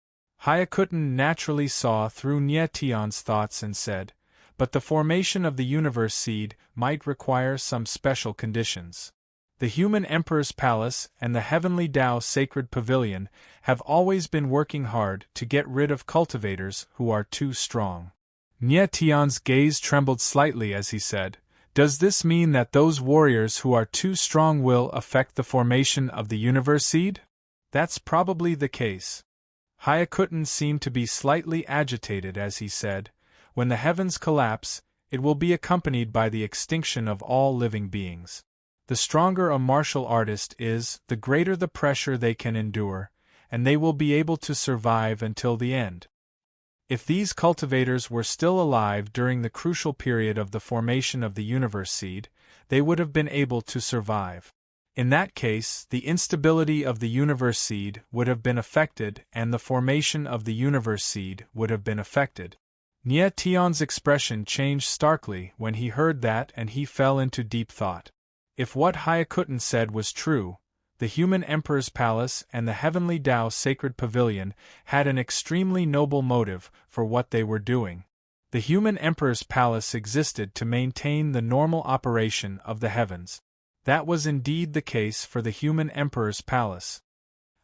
Speaker 1: Hayakuten naturally saw through Nie Tian's thoughts and said, but the formation of the universe seed might require some special conditions. The human emperor's palace and the heavenly Tao sacred pavilion have always been working hard to get rid of cultivators who are too strong. Nie Tian's gaze trembled slightly as he said, does this mean that those warriors who are too strong will affect the formation of the universe seed? That's probably the case. Hayakuten seemed to be slightly agitated as he said, when the heavens collapse, it will be accompanied by the extinction of all living beings. The stronger a martial artist is, the greater the pressure they can endure, and they will be able to survive until the end. If these cultivators were still alive during the crucial period of the formation of the universe seed, they would have been able to survive. In that case, the instability of the universe seed would have been affected and the formation of the universe seed would have been affected. Nie Tian's expression changed starkly when he heard that and he fell into deep thought. If what Hayakuten said was true, the human emperor's palace and the heavenly Tao sacred pavilion had an extremely noble motive for what they were doing. The human emperor's palace existed to maintain the normal operation of the heavens. That was indeed the case for the human emperor's palace.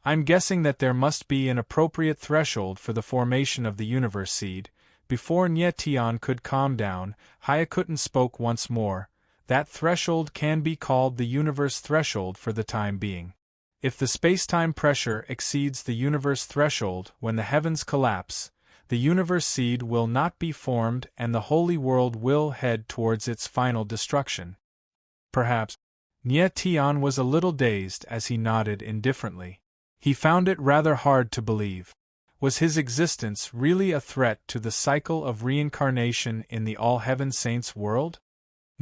Speaker 1: I'm guessing that there must be an appropriate threshold for the formation of the universe seed. Before Nie Tian could calm down, Hayakuten spoke once more. That threshold can be called the universe threshold for the time being. If the space-time pressure exceeds the universe threshold when the heavens collapse, the universe seed will not be formed and the holy world will head towards its final destruction. Perhaps. Nie Tian was a little dazed as he nodded indifferently. He found it rather hard to believe. Was his existence really a threat to the cycle of reincarnation in the all-heaven saints' world?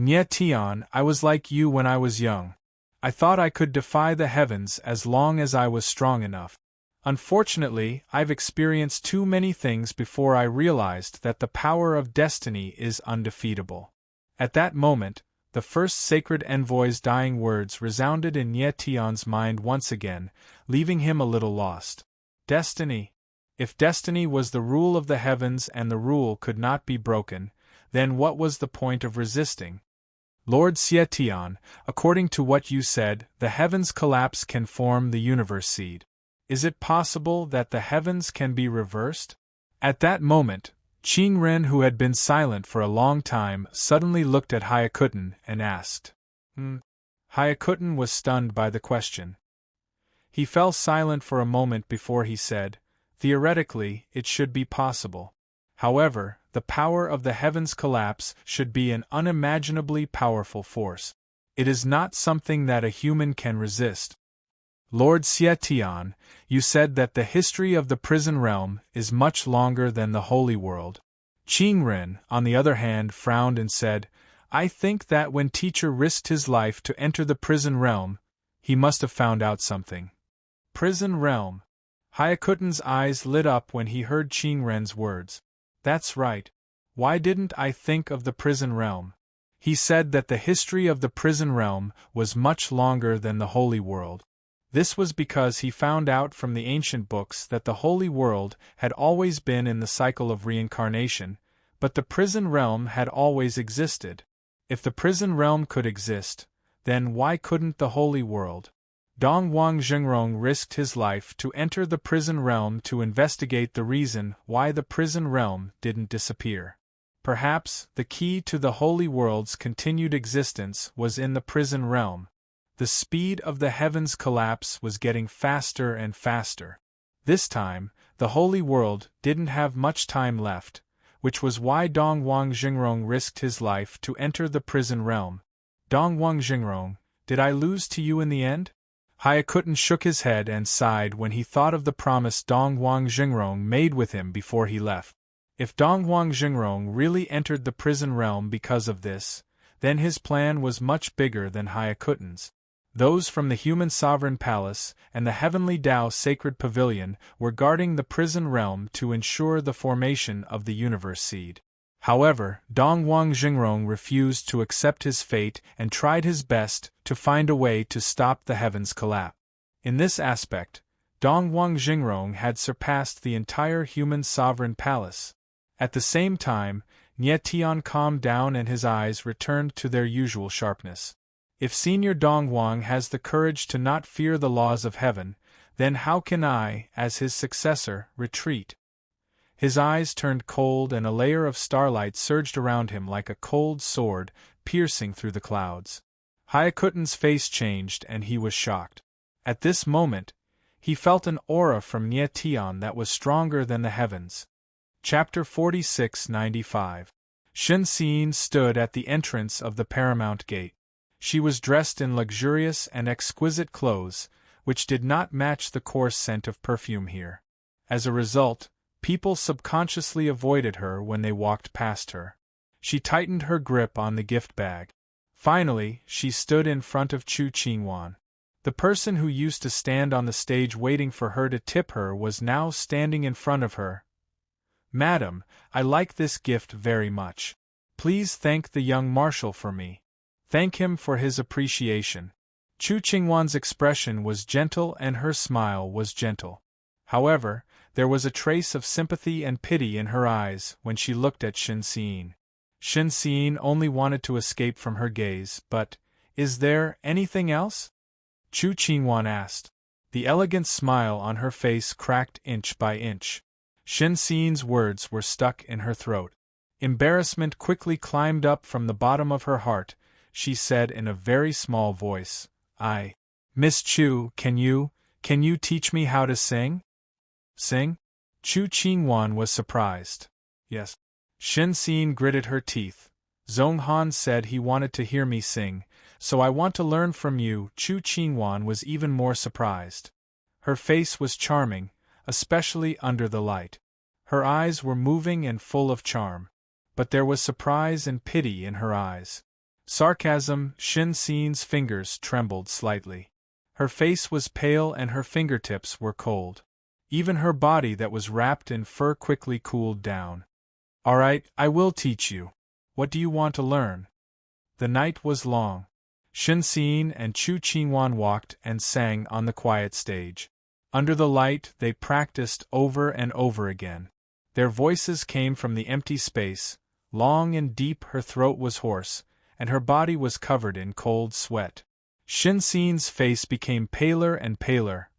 Speaker 1: Nie Tian, I was like you when I was young. I thought I could defy the heavens as long as I was strong enough. Unfortunately, I've experienced too many things before I realized that the power of destiny is undefeatable. At that moment, the first sacred envoy's dying words resounded in Nie Tian's mind once again, leaving him a little lost. Destiny. If destiny was the rule of the heavens and the rule could not be broken, then what was the point of resisting? Lord Xietian, according to what you said, the heavens collapse can form the universe seed. Is it possible that the heavens can be reversed? At that moment, Qing Ren, who had been silent for a long time, suddenly looked at Hayakuten and asked. Hayakuten was stunned by the question. He fell silent for a moment before he said, Theoretically, it should be possible. However, the power of the heavens' collapse should be an unimaginably powerful force. It is not something that a human can resist. Lord Xietian, you said that the history of the prison realm is much longer than the holy world. Qingren, on the other hand, frowned and said, I think that when teacher risked his life to enter the prison realm, he must have found out something. Prison realm. Hyakuten's eyes lit up when he heard Qingren's words. That's right. Why didn't I think of the prison realm? He said that the history of the prison realm was much longer than the holy world. This was because he found out from the ancient books that the holy world had always been in the cycle of reincarnation, but the prison realm had always existed. If the prison realm could exist, then why couldn't the holy world? Dongwang Zhengrong risked his life to enter the prison realm to investigate the reason why the prison realm didn't disappear. Perhaps the key to the holy world's continued existence was in the prison realm. The speed of the heavens' collapse was getting faster and faster. This time, the holy world didn't have much time left, which was why Dongwang Zhengrong risked his life to enter the prison realm. Dongwang Zhengrong, did I lose to you in the end? Hyakuten shook his head and sighed when he thought of the promise Dongwang Zhengrong made with him before he left. If Dongwang Zhengrong really entered the prison realm because of this, then his plan was much bigger than Hyakuten's. Those from the human sovereign palace and the heavenly Tao sacred pavilion were guarding the prison realm to ensure the formation of the universe seed. However, Dongwang Zhengrong refused to accept his fate and tried his best to find a way to stop the heavens' collapse. In this aspect, Dongwang Zhengrong had surpassed the entire human sovereign palace. At the same time, Nie Tian calmed down and his eyes returned to their usual sharpness. If Senior Dongwang has the courage to not fear the laws of heaven, then how can I, as his successor, retreat? His eyes turned cold and a layer of starlight surged around him like a cold sword, piercing through the clouds. Hyakuten's face changed and he was shocked. At this moment, he felt an aura from Nie Tian that was stronger than the heavens. Chapter 46-95. Shen Xin stood at the entrance of the Paramount Gate. She was dressed in luxurious and exquisite clothes, which did not match the coarse scent of perfume here. As a result, people subconsciously avoided her when they walked past her. She tightened her grip on the gift bag. Finally, she stood in front of Chu Qingwan. The person who used to stand on the stage waiting for her to tip her was now standing in front of her. Madam, I like this gift very much. Please thank the young marshal for me. Thank him for his appreciation. Chu Qingwan's expression was gentle and her smile was gentle. However, there was a trace of sympathy and pity in her eyes when she looked at Shen Xin. Shen Xin only wanted to escape from her gaze, but, is there anything else? Chu Qingwan asked. The elegant smile on her face cracked inch by inch. Shen Xin's words were stuck in her throat. Embarrassment quickly climbed up from the bottom of her heart. She said in a very small voice, Miss Chu, can you teach me how to sing? Sing? Chu Qingwan was surprised. Yes. Shen Xin gritted her teeth. Zhong Han said he wanted to hear me sing, so I want to learn from you. Chu Qingwan was even more surprised. Her face was charming, especially under the light. Her eyes were moving and full of charm. But there was surprise and pity in her eyes. Sarcasm. Shen Xin's fingers trembled slightly. Her face was pale and her fingertips were cold. Even her body that was wrapped in fur quickly cooled down. All right, I will teach you. What do you want to learn? The night was long. Shen Xin and Chu Qingwan walked and sang on the quiet stage. Under the light, they practiced over and over again. Their voices came from the empty space. Long and deep, her throat was hoarse, and her body was covered in cold sweat. Shen Xin's face became paler and paler.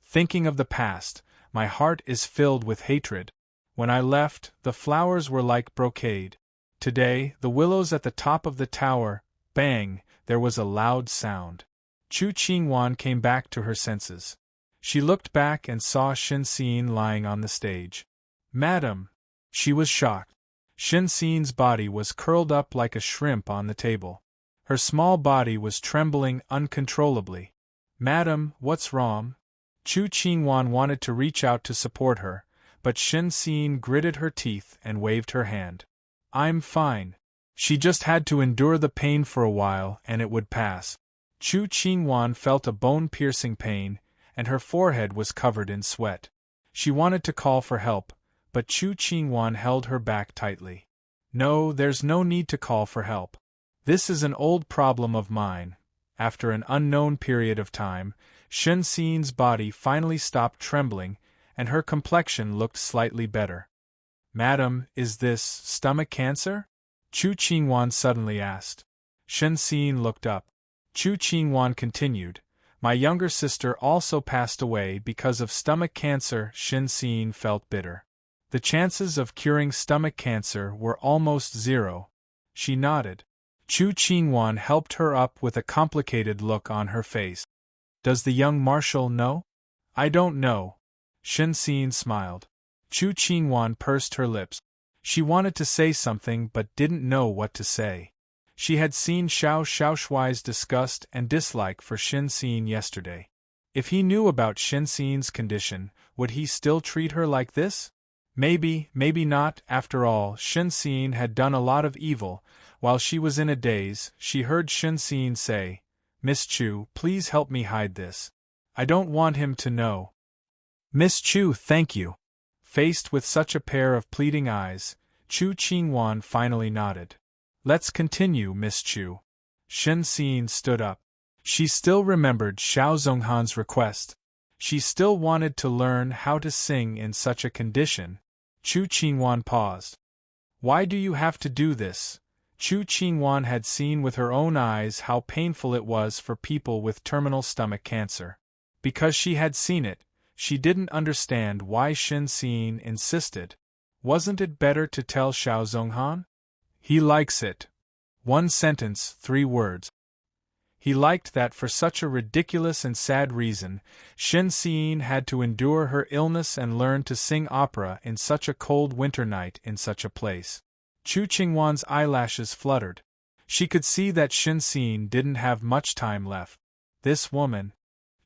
Speaker 1: Thinking of the past, my heart is filled with hatred. When I left, the flowers were like brocade. Today, the willows at the top of the tower, bang, there was a loud sound. Chu Qingwan came back to her senses. She looked back and saw Shinsen lying on the stage. "Madam!" She was shocked. Shinsen's body was curled up like a shrimp on the table. Her small body was trembling uncontrollably. "Madam, what's wrong?" Chu Qingwan wanted to reach out to support her, but Shinsen gritted her teeth and waved her hand. "I'm fine." She just had to endure the pain for a while and it would pass. Chu Qingwan felt a bone-piercing pain, and her forehead was covered in sweat. She wanted to call for help, but Chu Qingwan held her back tightly. "No, there's no need to call for help. This is an old problem of mine." After an unknown period of time, Shinsen's body finally stopped trembling, and her complexion looked slightly better. "Madam, is this stomach cancer?" Chu Qingwan suddenly asked. Shinsen looked up. Chu Qingwan continued, "My younger sister also passed away because of stomach cancer." Shinsen felt bitter. The chances of curing stomach cancer were almost zero. She nodded. Chu Qingwan helped her up with a complicated look on her face. "Does the young marshal know?" "I don't know." Shinsen smiled. Chu Qingwan pursed her lips. She wanted to say something but didn't know what to say. She had seen Xiao Xiaoshui's disgust and dislike for Shinsen yesterday. If he knew about Shinsen's condition, would he still treat her like this? Maybe, maybe not. After all, Shinsen had done a lot of evil. While she was in a daze, she heard Shinsen say, "Miss Chu, please help me hide this. I don't want him to know." "Miss Chu, thank you." Faced with such a pair of pleading eyes, Chu Qingwan finally nodded. "Let's continue, Miss Chu." Shinsen stood up. She still remembered Xiao Zhonghan's request. She still wanted to learn how to sing in such a condition. Chu Qingwan paused. "Why do you have to do this?" Chu Qingwan had seen with her own eyes how painful it was for people with terminal stomach cancer. Because she had seen it, she didn't understand why Shinsen insisted. Wasn't it better to tell Xiao Zhonghan? "He likes it." One sentence, 3 words. He liked that for such a ridiculous and sad reason, Shinsen had to endure her illness and learn to sing opera in such a cold winter night in such a place. Chu Qingwan's eyelashes fluttered. She could see that Shinsen didn't have much time left. This woman.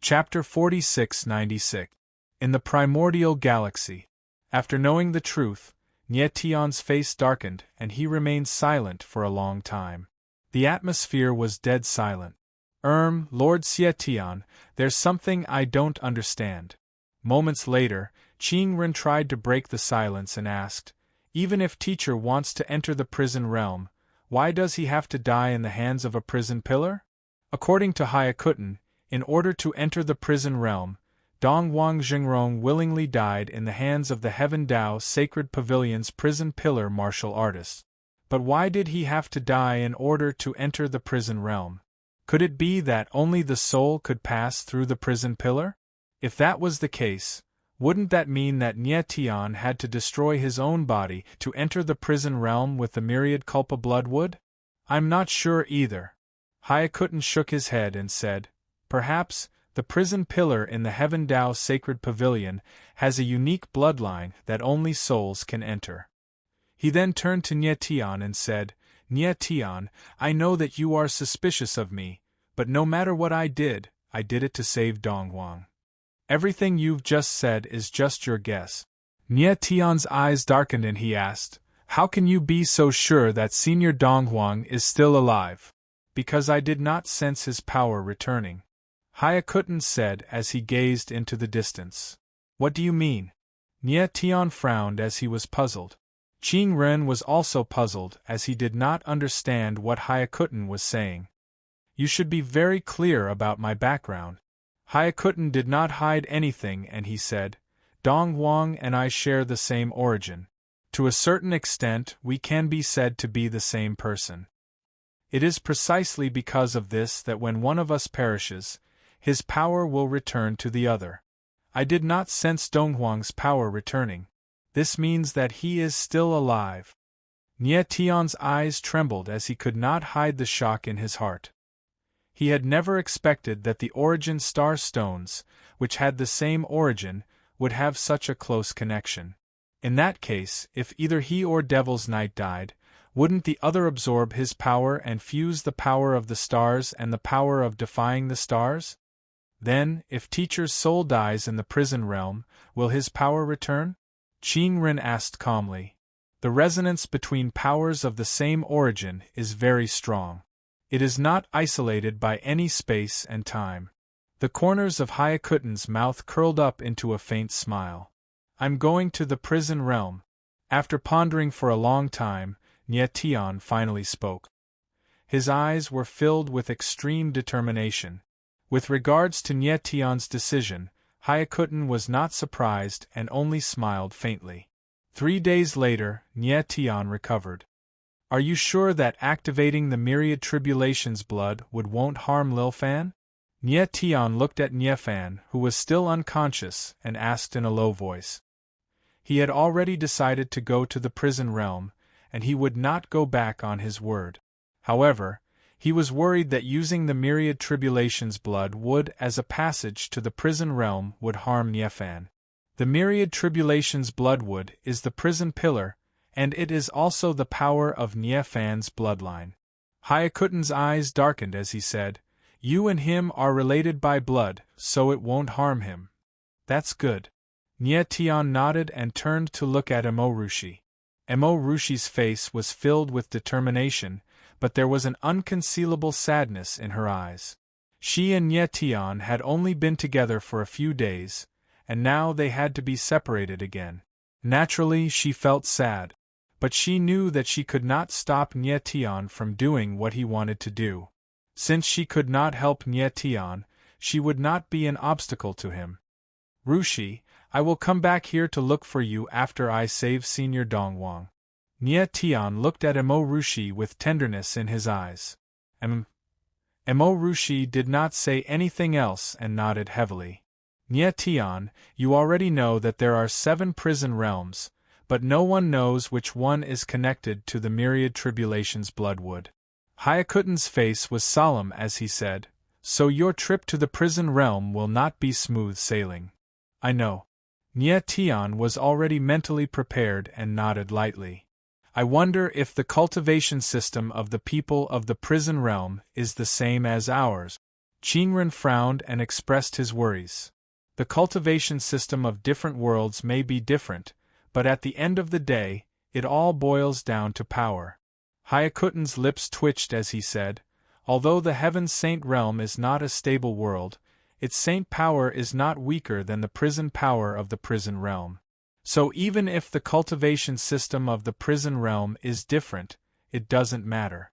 Speaker 1: Chapter 4696. In the Primordial Galaxy. After knowing the truth, Nie Tian's face darkened and he remained silent for a long time. The atmosphere was dead silent. Lord Xie Tian, there's something I don't understand." Moments later, Qing Ren tried to break the silence and asked, "Even if teacher wants to enter the prison realm, why does he have to die in the hands of a prison pillar?" According to Hayakuten, in order to enter the prison realm, Donghuang Jingrong willingly died in the hands of the Heaven Dao Sacred Pavilion's prison pillar martial artist. But why did he have to die in order to enter the prison realm? Could it be that only the soul could pass through the prison pillar? If that was the case, wouldn't that mean that Nie Tian had to destroy his own body to enter the prison realm with the myriad culpa bloodwood? "I'm not sure either." Hayakuten shook his head and said, "Perhaps, the prison pillar in the Heaven Dao Sacred Pavilion has a unique bloodline that only souls can enter." He then turned to Nie Tian and said, "Nie Tian, I know that you are suspicious of me, but no matter what I did it to save Donghuang. Everything you've just said is just your guess." Nie Tian's eyes darkened and he asked, "How can you be so sure that Senior Donghuang is still alive?" "Because I did not sense his power returning," Hayakuten said as he gazed into the distance. "What do you mean?" Nie Tian frowned as he was puzzled. Qing Ren was also puzzled as he did not understand what Hayakuten was saying. "You should be very clear about my background." Hayakuten did not hide anything and he said, "Donghuang and I share the same origin. To a certain extent, we can be said to be the same person. It is precisely because of this that when one of us perishes, his power will return to the other. I did not sense Donghuang's power returning. This means that he is still alive." Nie Tian's eyes trembled as he could not hide the shock in his heart. He had never expected that the origin star stones, which had the same origin, would have such a close connection. In that case, if either he or Devil's Night died, wouldn't the other absorb his power and fuse the power of the stars and the power of defying the stars? Then, if Teacher's soul dies in the prison realm, will his power return? Qing Ren asked calmly. The resonance between powers of the same origin is very strong. It is not isolated by any space and time. The corners of Hyakuten's mouth curled up into a faint smile. I'm going to the prison realm. After pondering for a long time, Nie Tian finally spoke. His eyes were filled with extreme determination. With regards to Nie Tian's decision, Hyakuten was not surprised and only smiled faintly. 3 days later, Nie Tian recovered. Are you sure that activating the myriad tribulations blood won't harm Lilfan? Nie Tian looked at Niefan, who was still unconscious, and asked in a low voice. He had already decided to go to the prison realm, and he would not go back on his word. However, he was worried that using the myriad tribulations blood would, as a passage to the prison realm, would harm Niefan. The myriad tribulations bloodwood is the prison pillar, and it is also the power of Niefan's bloodline. Hyakuten's eyes darkened as he said, You and him are related by blood, so it won't harm him. That's good. Nie Tian nodded and turned to look at Emorushi. Emorushi's face was filled with determination, but there was an unconcealable sadness in her eyes. She and Nie Tian had only been together for a few days, and now they had to be separated again. Naturally, she felt sad, but she knew that she could not stop Nie Tian from doing what he wanted to do. Since she could not help Nie Tian, she would not be an obstacle to him. Rushi, I will come back here to look for you after I save Senior Dongwang. Nie Tian looked at Emorushi with tenderness in his eyes. Emorushi did not say anything else and nodded heavily. Nie Tian, you already know that there are 7 prison realms, but no one knows which one is connected to the myriad tribulations bloodwood. Hyakuten's face was solemn as he said, So your trip to the prison realm will not be smooth sailing. I know. Nie Tian was already mentally prepared and nodded lightly. I wonder if the cultivation system of the people of the prison realm is the same as ours. Qingren frowned and expressed his worries. The cultivation system of different worlds may be different, but at the end of the day, it all boils down to power. Hyakuten's lips twitched as he said, Although the Heaven's Saint realm is not a stable world, its saint power is not weaker than the prison power of the prison realm. So even if the cultivation system of the prison realm is different, it doesn't matter.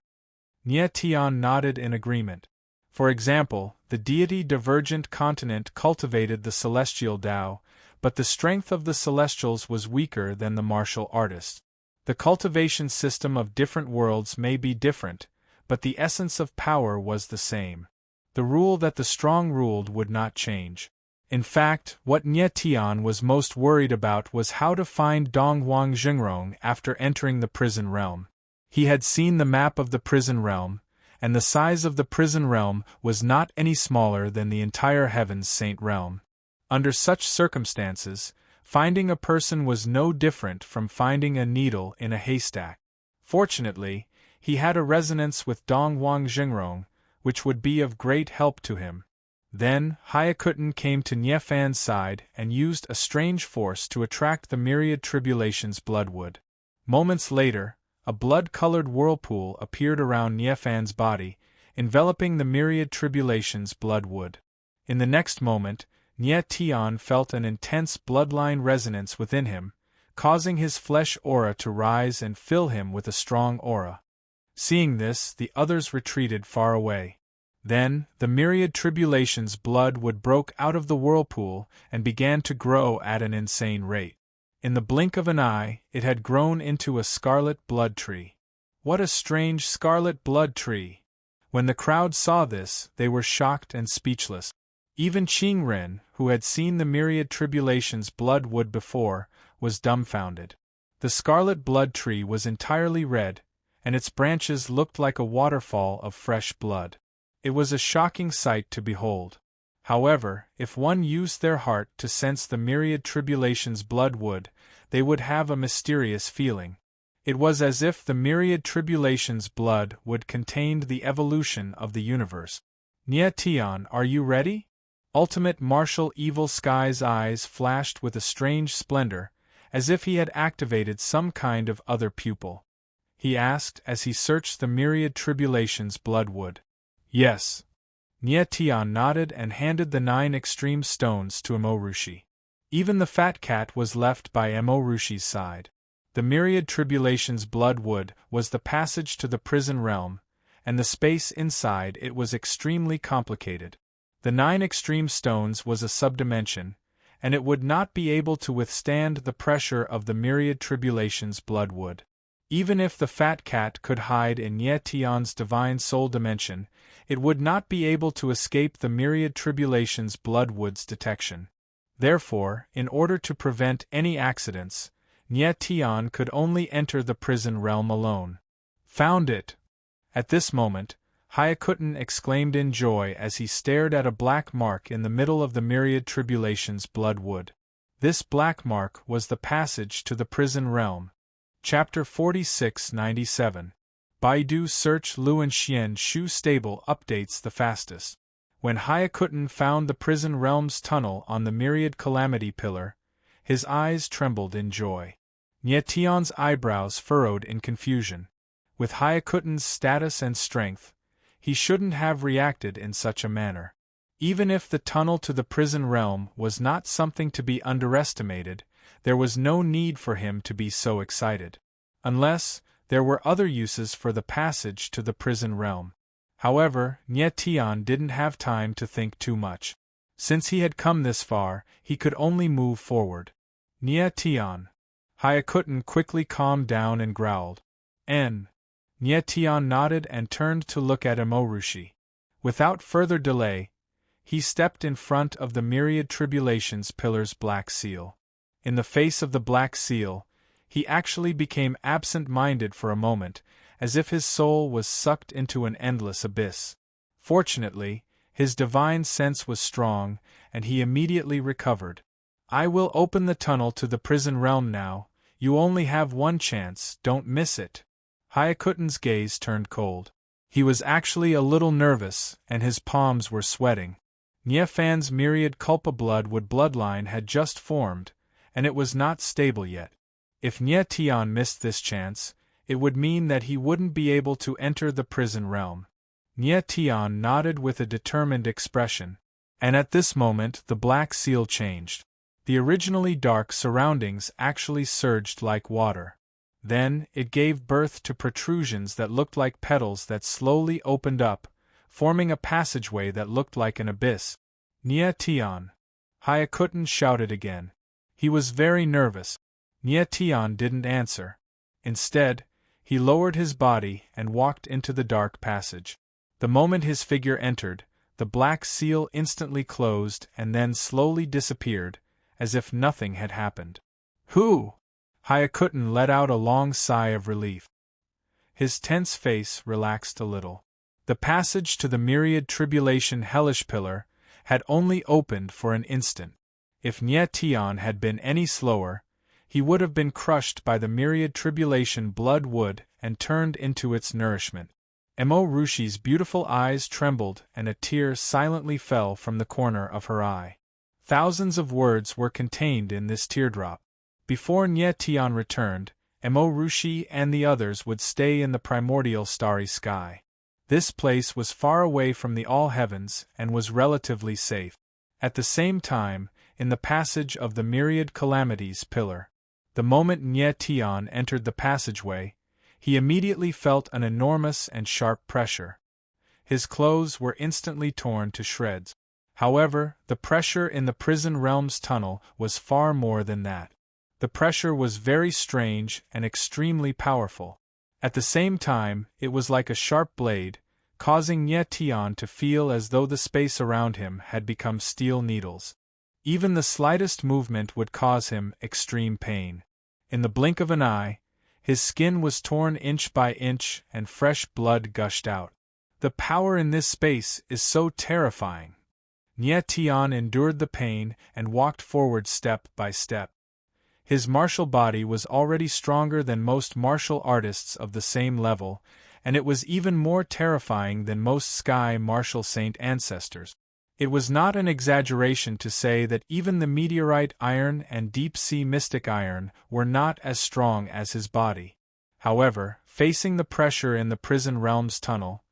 Speaker 1: Nie Tian nodded in agreement. For example, the deity Divergent Continent cultivated the celestial Tao, but the strength of the celestials was weaker than the martial artist. The cultivation system of different worlds may be different, but the essence of power was the same. The rule that the strong ruled would not change. In fact, what Nie Tian was most worried about was how to find Dongwang Jingrong after entering the prison realm. He had seen the map of the prison realm, and the size of the prison realm was not any smaller than the entire Heaven's Saint realm. Under such circumstances, finding a person was no different from finding a needle in a haystack. Fortunately, he had a resonance with Dongwang Jingrong, which would be of great help to him. Then, Hyakuten came to Niefan's side and used a strange force to attract the myriad tribulations bloodwood. Moments later, a blood-colored whirlpool appeared around Niefan's body, enveloping the myriad tribulations bloodwood. In the next moment, Nie Tian felt an intense bloodline resonance within him, causing his flesh aura to rise and fill him with a strong aura. Seeing this, the others retreated far away. Then, the myriad tribulations bloodwood broke out of the whirlpool and began to grow at an insane rate. In the blink of an eye, it had grown into a scarlet blood tree. What a strange scarlet blood tree! When the crowd saw this, they were shocked and speechless. Even Qingren, who had seen the myriad tribulations bloodwood before, was dumbfounded. The scarlet blood tree was entirely red, and its branches looked like a waterfall of fresh blood. It was a shocking sight to behold. However, if one used their heart to sense the myriad tribulations blood would, they would have a mysterious feeling. It was as if the myriad tribulations blood would contained the evolution of the universe. Nya Tian, are you ready? Ultimate Martial Evil Sky's eyes flashed with a strange splendor, as if he had activated some kind of other pupil. He asked as he searched the myriad tribulations blood wood. Yes. Nya Tian nodded and handed the 9 extreme stones to Emorushi. Even the fat cat was left by Emorushi's side. The myriad tribulations blood wood was the passage to the prison realm, and the space inside it was extremely complicated. The 9 extreme stones was a subdimension, and it would not be able to withstand the pressure of the myriad tribulations blood wood. Even if the fat cat could hide in Nya Tian's divine soul dimension, it would not be able to escape the myriad tribulations blood wood's detection. Therefore, in order to prevent any accidents, Nya Tian could only enter the prison realm alone. Found it! At this moment, Hyakuten exclaimed in joy as he stared at a black mark in the middle of the myriad tribulations blood wood. This black mark was the passage to the prison realm. Chapter 4697. Baidu Search Luanxian Shu Stable updates the fastest. When Hyakuten found the prison realm's tunnel on the myriad calamity pillar, his eyes trembled in joy. Nya Tian's eyebrows furrowed in confusion. With Hyakuten's status and strength, he shouldn't have reacted in such a manner. Even if the tunnel to the prison realm was not something to be underestimated, there was no need for him to be so excited. Unless, there were other uses for the passage to the prison realm. However, Nya Tian didn't have time to think too much. Since he had come this far, he could only move forward. Nya Tian. Hyakuten quickly calmed down and growled. N. Nya Tian nodded and turned to look at Emorushi. Without further delay, he stepped in front of the myriad tribulations pillar's black seal. In the face of the black seal, he actually became absent-minded for a moment, as if his soul was sucked into an endless abyss. Fortunately, his divine sense was strong, and he immediately recovered. I will open the tunnel to the prison realm now. You only have one chance, don't miss it. Hyakuten's gaze turned cold. He was actually a little nervous, and his palms were sweating. Nya Fan's myriad culpa blood wood bloodline had just formed, and it was not stable yet. If Nya Tian missed this chance, it would mean that he wouldn't be able to enter the prison realm. Nya Tian nodded with a determined expression, and at this moment the black seal changed. The originally dark surroundings actually surged like water. Then, it gave birth to protrusions that looked like petals that slowly opened up, forming a passageway that looked like an abyss. Nya Tian. Hyakuten shouted again. He was very nervous. Nya Tian didn't answer. Instead, he lowered his body and walked into the dark passage. The moment his figure entered, the black seal instantly closed and then slowly disappeared, as if nothing had happened. Who? Hyakuten let out a long sigh of relief. His tense face relaxed a little. The passage to the myriad tribulation hellish pillar had only opened for an instant. If Nya Tian had been any slower, he would have been crushed by the myriad tribulation blood wood and turned into its nourishment. Emorushi's beautiful eyes trembled and a tear silently fell from the corner of her eye. Thousands of words were contained in this teardrop. Before Nya Tian returned, Emorushi and the others would stay in the primordial starry sky. This place was far away from the all heavens and was relatively safe. At the same time, in the passage of the myriad calamities pillar, the moment Nya Tian entered the passageway, he immediately felt an enormous and sharp pressure. His clothes were instantly torn to shreds. However, the pressure in the prison realm's tunnel was far more than that. The pressure was very strange and extremely powerful. At the same time, it was like a sharp blade, causing Nya Tian to feel as though the space around him had become steel needles. Even the slightest movement would cause him extreme pain. In the blink of an eye, his skin was torn inch by inch and fresh blood gushed out. The power in this space is so terrifying. Nie Tian endured the pain and walked forward step by step. His martial body was already stronger than most martial artists of the same level, and it was even more terrifying than most sky martial saint ancestors. It was not an exaggeration to say that even the meteorite iron and deep-sea mystic iron were not as strong as his body. However, facing the pressure in the prison realm's tunnel,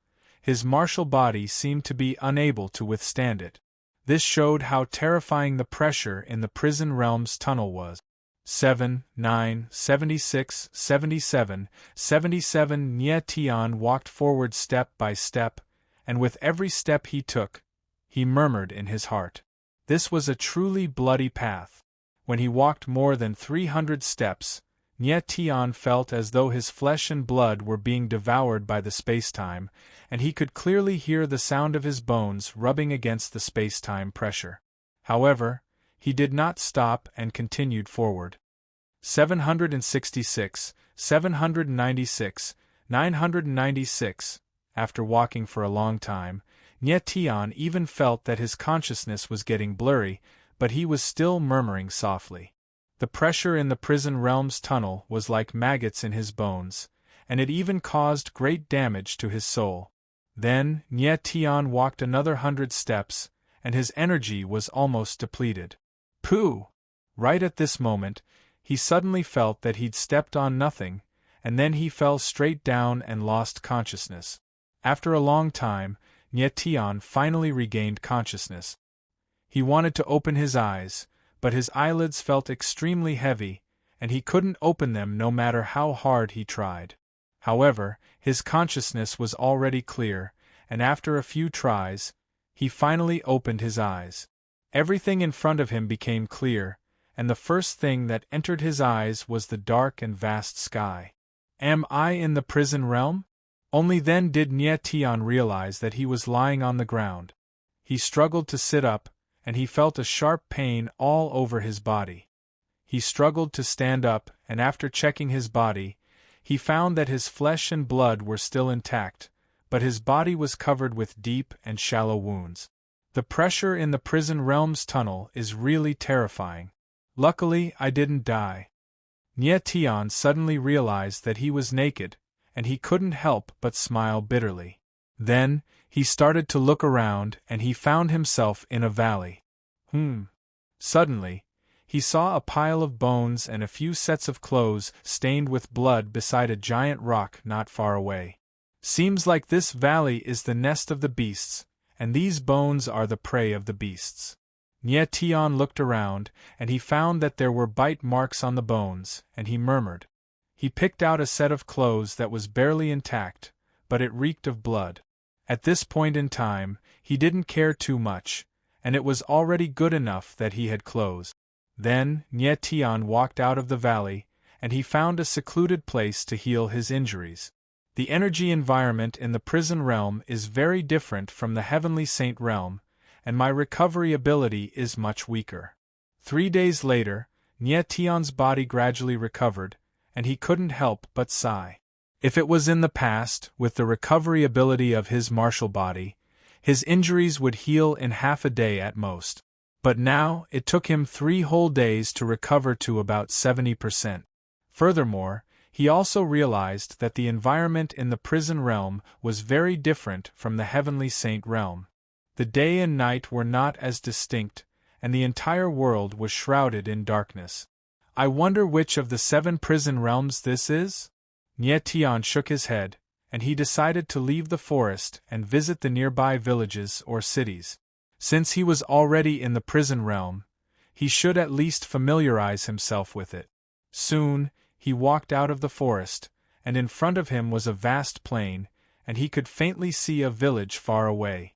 Speaker 1: his martial body seemed to be unable to withstand it. This showed how terrifying the pressure in the prison realm's tunnel was. 7, 9, 76, 77, 77 Nie Tian walked forward step by step, and with every step he took, he murmured in his heart. This was a truly bloody path. When he walked more than 300 steps, Nie Tian felt as though his flesh and blood were being devoured by the space-time, and he could clearly hear the sound of his bones rubbing against the space-time pressure. However, he did not stop and continued forward. 766, 796, 996. After walking for a long time, Nie Tian even felt that his consciousness was getting blurry, but he was still murmuring softly. The pressure in the prison realm's tunnel was like maggots in his bones, and it even caused great damage to his soul. Then, Nie Tian walked another 100 steps, and his energy was almost depleted. Pooh! Right at this moment, he suddenly felt that he'd stepped on nothing, and then he fell straight down and lost consciousness. After a long time, Nie Tian finally regained consciousness. He wanted to open his eyes, but his eyelids felt extremely heavy, and he couldn't open them no matter how hard he tried. However, his consciousness was already clear, and after a few tries, he finally opened his eyes. Everything in front of him became clear, and the first thing that entered his eyes was the dark and vast sky. Am I in the prison realm? Only then did Nie Tian realize that he was lying on the ground. He struggled to sit up, and he felt a sharp pain all over his body. He struggled to stand up, and after checking his body, he found that his flesh and blood were still intact, but his body was covered with deep and shallow wounds. The pressure in the prison realm's tunnel is really terrifying. Luckily, I didn't die. Nie Tian suddenly realized that he was naked, and he couldn't help but smile bitterly. Then, he started to look around and he found himself in a valley. Suddenly, he saw a pile of bones and a few sets of clothes stained with blood beside a giant rock not far away. Seems like this valley is the nest of the beasts, and these bones are the prey of the beasts. Nie Tian looked around, and he found that there were bite marks on the bones, and he murmured. He picked out a set of clothes that was barely intact, but it reeked of blood. At this point in time, he didn't care too much, and it was already good enough that he had clothes. Then, Nie Tian walked out of the valley, and he found a secluded place to heal his injuries. The energy environment in the prison realm is very different from the heavenly saint realm, and my recovery ability is much weaker. 3 days later, Nie Tian's body gradually recovered, and he couldn't help but sigh. If it was in the past, with the recovery ability of his martial body, his injuries would heal in half a day at most. But now, it took him 3 whole days to recover to about 70%. Furthermore, he also realized that the environment in the prison realm was very different from the heavenly saint realm. The day and night were not as distinct, and the entire world was shrouded in darkness. I wonder which of the 7 prison realms this is? Nie Tian shook his head, and he decided to leave the forest and visit the nearby villages or cities. Since he was already in the prison realm, he should at least familiarize himself with it. Soon, he walked out of the forest, and in front of him was a vast plain, and he could faintly see a village far away.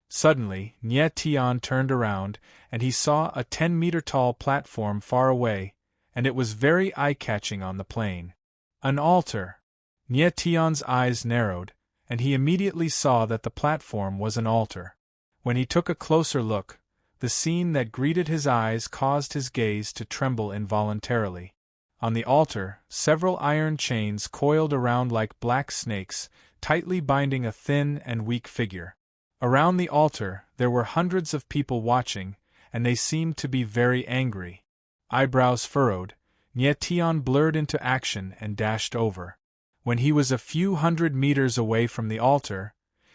Speaker 1: Suddenly, Nie Tian turned around, and he saw a 10-meter-tall platform far away, and it was very eye-catching on the plain. An altar! Nie Tian's eyes narrowed, and he immediately saw that the platform was an altar. When he took a closer look, the scene that greeted his eyes caused his gaze to tremble involuntarily. On the altar, several iron chains coiled around like black snakes, tightly binding a thin and weak figure. Around the altar, there were hundreds of people watching, and they seemed to be very angry. Eyebrows furrowed, Nyetian blurred into action and dashed over. When he was a few hundred meters away from the altar,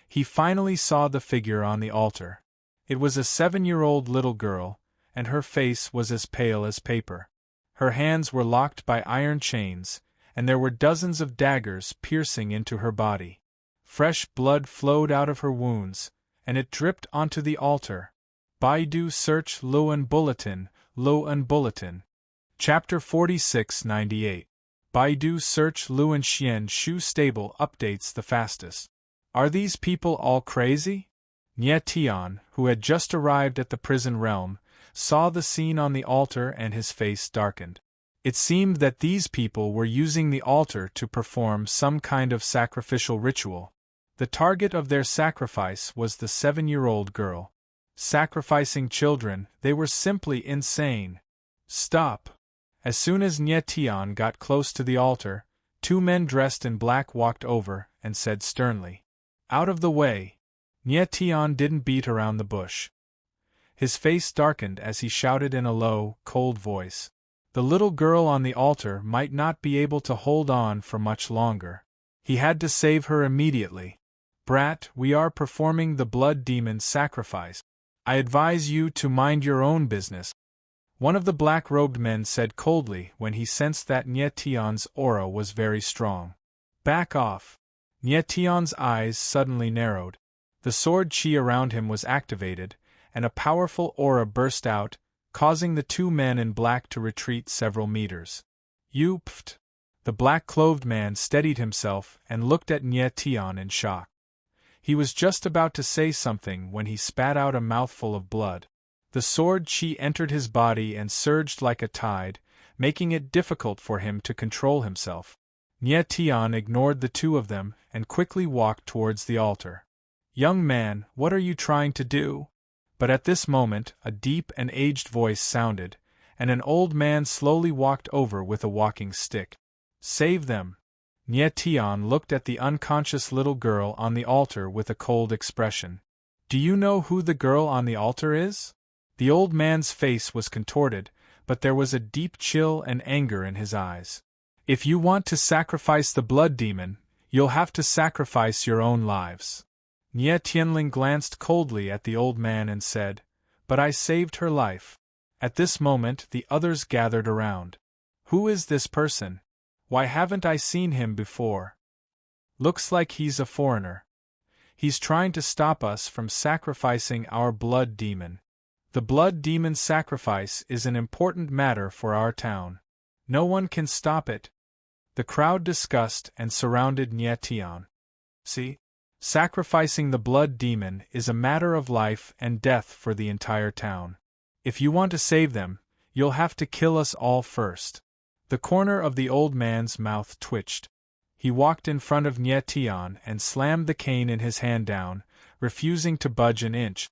Speaker 1: he finally saw the figure on the altar. It was a 7-year-old little girl, and her face was as pale as paper. Her hands were locked by iron chains, and there were dozens of daggers piercing into her body. Fresh blood flowed out of her wounds, and it dripped onto the altar. Baidu search Luan Bulletin, Luan Bulletin. Chapter 4698. Baidu search Luan Xian Shu Stable updates the fastest. Are these people all crazy? Nie Tian, who had just arrived at the prison realm, saw the scene on the altar and his face darkened. It seemed that these people were using the altar to perform some kind of sacrificial ritual. The target of their sacrifice was the 7-year-old girl. Sacrificing children, they were simply insane. Stop! As soon as Nie Tian got close to the altar, 2 men dressed in black walked over and said sternly, "Out of the way!" Nie Tian didn't beat around the bush. His face darkened as he shouted in a low, cold voice. The little girl on the altar might not be able to hold on for much longer. He had to save her immediately. "Brat, we are performing the blood demon sacrifice. I advise you to mind your own business," one of the black-robed men said coldly when he sensed that Nie Tian's aura was very strong. "Back off." Nie Tian's eyes suddenly narrowed. The sword chi around him was activated, and a powerful aura burst out, causing the 2 men in black to retreat several meters. "You pft!" The black-clothed man steadied himself and looked at Nie Tian in shock. He was just about to say something when he spat out a mouthful of blood. The sword chi entered his body and surged like a tide, making it difficult for him to control himself. Nie Tian ignored the 2 of them and quickly walked towards the altar. "Young man, what are you trying to do?" But at this moment, a deep and aged voice sounded, and an old man slowly walked over with a walking stick. "Save them!" Nie Tian looked at the unconscious little girl on the altar with a cold expression. "Do you know who the girl on the altar is?" The old man's face was contorted, but there was a deep chill and anger in his eyes. "If you want to sacrifice the blood demon, you'll have to sacrifice your own lives." Nie Tianling glanced coldly at the old man and said, "But I saved her life." At this moment the others gathered around. "Who is this person? Why haven't I seen him before? Looks like he's a foreigner. He's trying to stop us from sacrificing our blood demon. The blood demon sacrifice is an important matter for our town. No one can stop it." The crowd discussed and surrounded Nie Tian. "See? Sacrificing the blood demon is a matter of life and death for the entire town. If you want to save them, you'll have to kill us all first." The corner of the old man's mouth twitched. He walked in front of Nie Tian and slammed the cane in his hand down, refusing to budge an inch.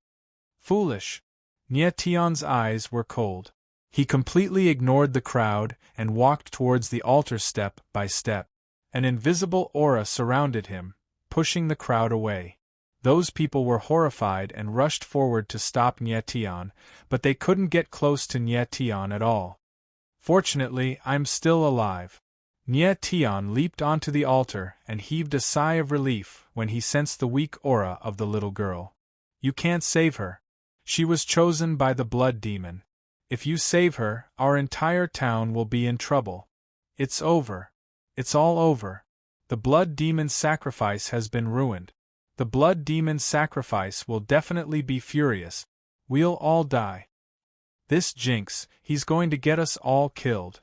Speaker 1: "Foolish!" Nie Tian's eyes were cold. He completely ignored the crowd and walked towards the altar step by step. An invisible aura surrounded him, pushing the crowd away. Those people were horrified and rushed forward to stop Nie Tian, but they couldn't get close to Nie Tian at all. "Fortunately, I'm still alive." Nie Tian leaped onto the altar and heaved a sigh of relief when he sensed the weak aura of the little girl. "You can't save her. She was chosen by the blood demon. If you save her, our entire town will be in trouble. It's over. It's all over. The blood demon sacrifice has been ruined. The blood demon sacrifice will definitely be furious. We'll all die. This jinx, he's going to get us all killed."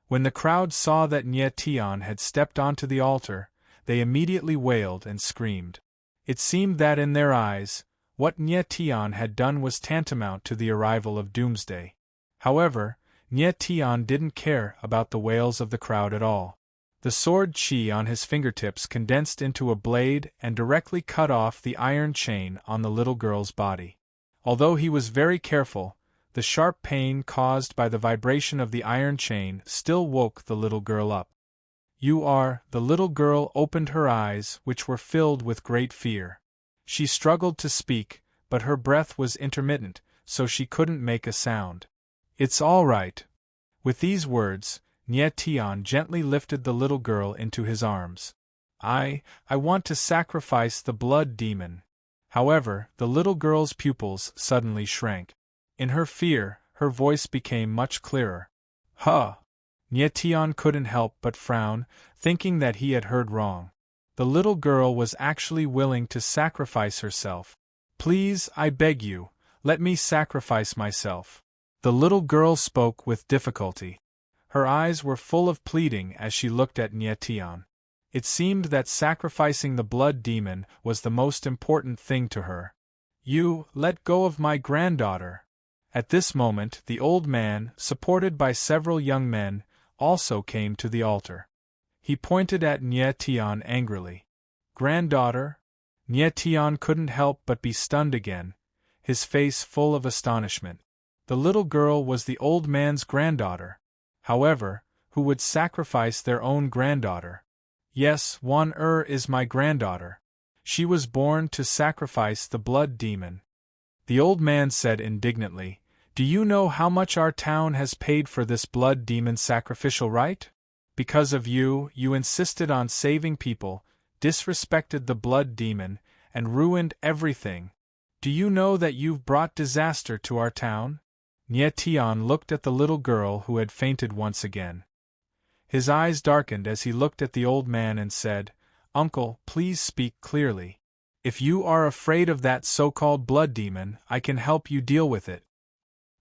Speaker 1: When the crowd saw that Nie Tian had stepped onto the altar, they immediately wailed and screamed. It seemed that in their eyes, what Nie Tian had done was tantamount to the arrival of doomsday. However, Nie Tian didn't care about the wails of the crowd at all. The sword chi on his fingertips condensed into a blade and directly cut off the iron chain on the little girl's body. Although he was very careful, the sharp pain caused by the vibration of the iron chain still woke the little girl up. The little girl opened her eyes, which were filled with great fear. She struggled to speak, but her breath was intermittent, so she couldn't make a sound. It's all right. With these words, Nye Tian gently lifted the little girl into his arms. I want to sacrifice the blood demon. However, the little girl's pupils suddenly shrank. In her fear, her voice became much clearer. Huh! Nye Tian couldn't help but frown, thinking that he had heard wrong. The little girl was actually willing to sacrifice herself. Please, I beg you, let me sacrifice myself. The little girl spoke with difficulty. Her eyes were full of pleading as she looked at Nye Tian. It seemed that sacrificing the blood demon was the most important thing to her. You, let go of my granddaughter. At this moment, the old man, supported by several young men, also came to the altar. He pointed at Nye Tian angrily. Granddaughter? Nye Tian couldn't help but be stunned again, his face full of astonishment. The little girl was the old man's granddaughter. However, who would sacrifice their own granddaughter? Yes, is my granddaughter. She was born to sacrifice the blood demon. The old man said indignantly, Do you know how much our town has paid for this blood demon sacrificial rite? Because of you, you insisted on saving people, disrespected the blood demon, and ruined everything. Do you know that you've brought disaster to our town? Nye Tian looked at the little girl who had fainted once again. His eyes darkened as he looked at the old man and said, Uncle, please speak clearly. If you are afraid of that so-called blood demon, I can help you deal with it.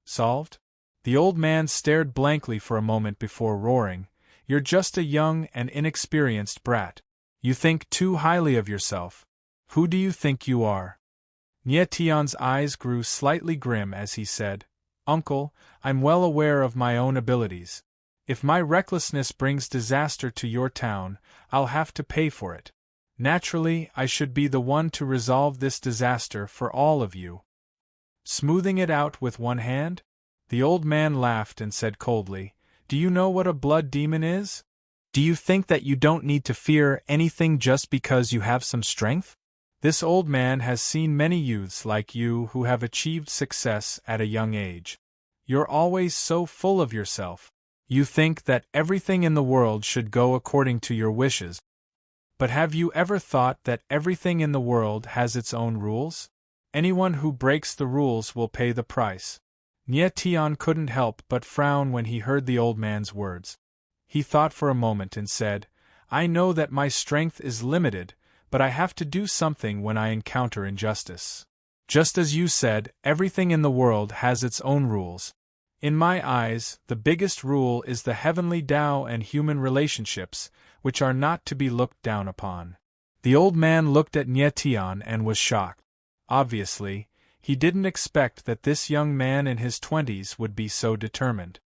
Speaker 1: Solved? The old man stared blankly for a moment before roaring, You're just a young and inexperienced brat. You think too highly of yourself. Who do you think you are? Nye Tian's eyes grew slightly grim as he said, Uncle, I'm well aware of my own abilities. If my recklessness brings disaster to your town, I'll have to pay for it. Naturally, I should be the one to resolve this disaster for all of you. Smoothing it out with one hand? The old man laughed and said coldly, Do you know what a blood demon is? Do you think that you don't need to fear anything just because you have some strength? This old man has seen many youths like you who have achieved success at a young age. You're always so full of yourself. You think that everything in the world should go according to your wishes. But have you ever thought that everything in the world has its own rules? Anyone who breaks the rules will pay the price. Nye Tian couldn't help but frown when he heard the old man's words. He thought for a moment and said, I know that my strength is limited, but I have to do something when I encounter injustice. Just as you said, everything in the world has its own rules. In my eyes, the biggest rule is the heavenly Tao and human relationships, which are not to be looked down upon. The old man looked at Nye Tian and was shocked. Obviously, he didn't expect that this young man in his 20s would be so determined.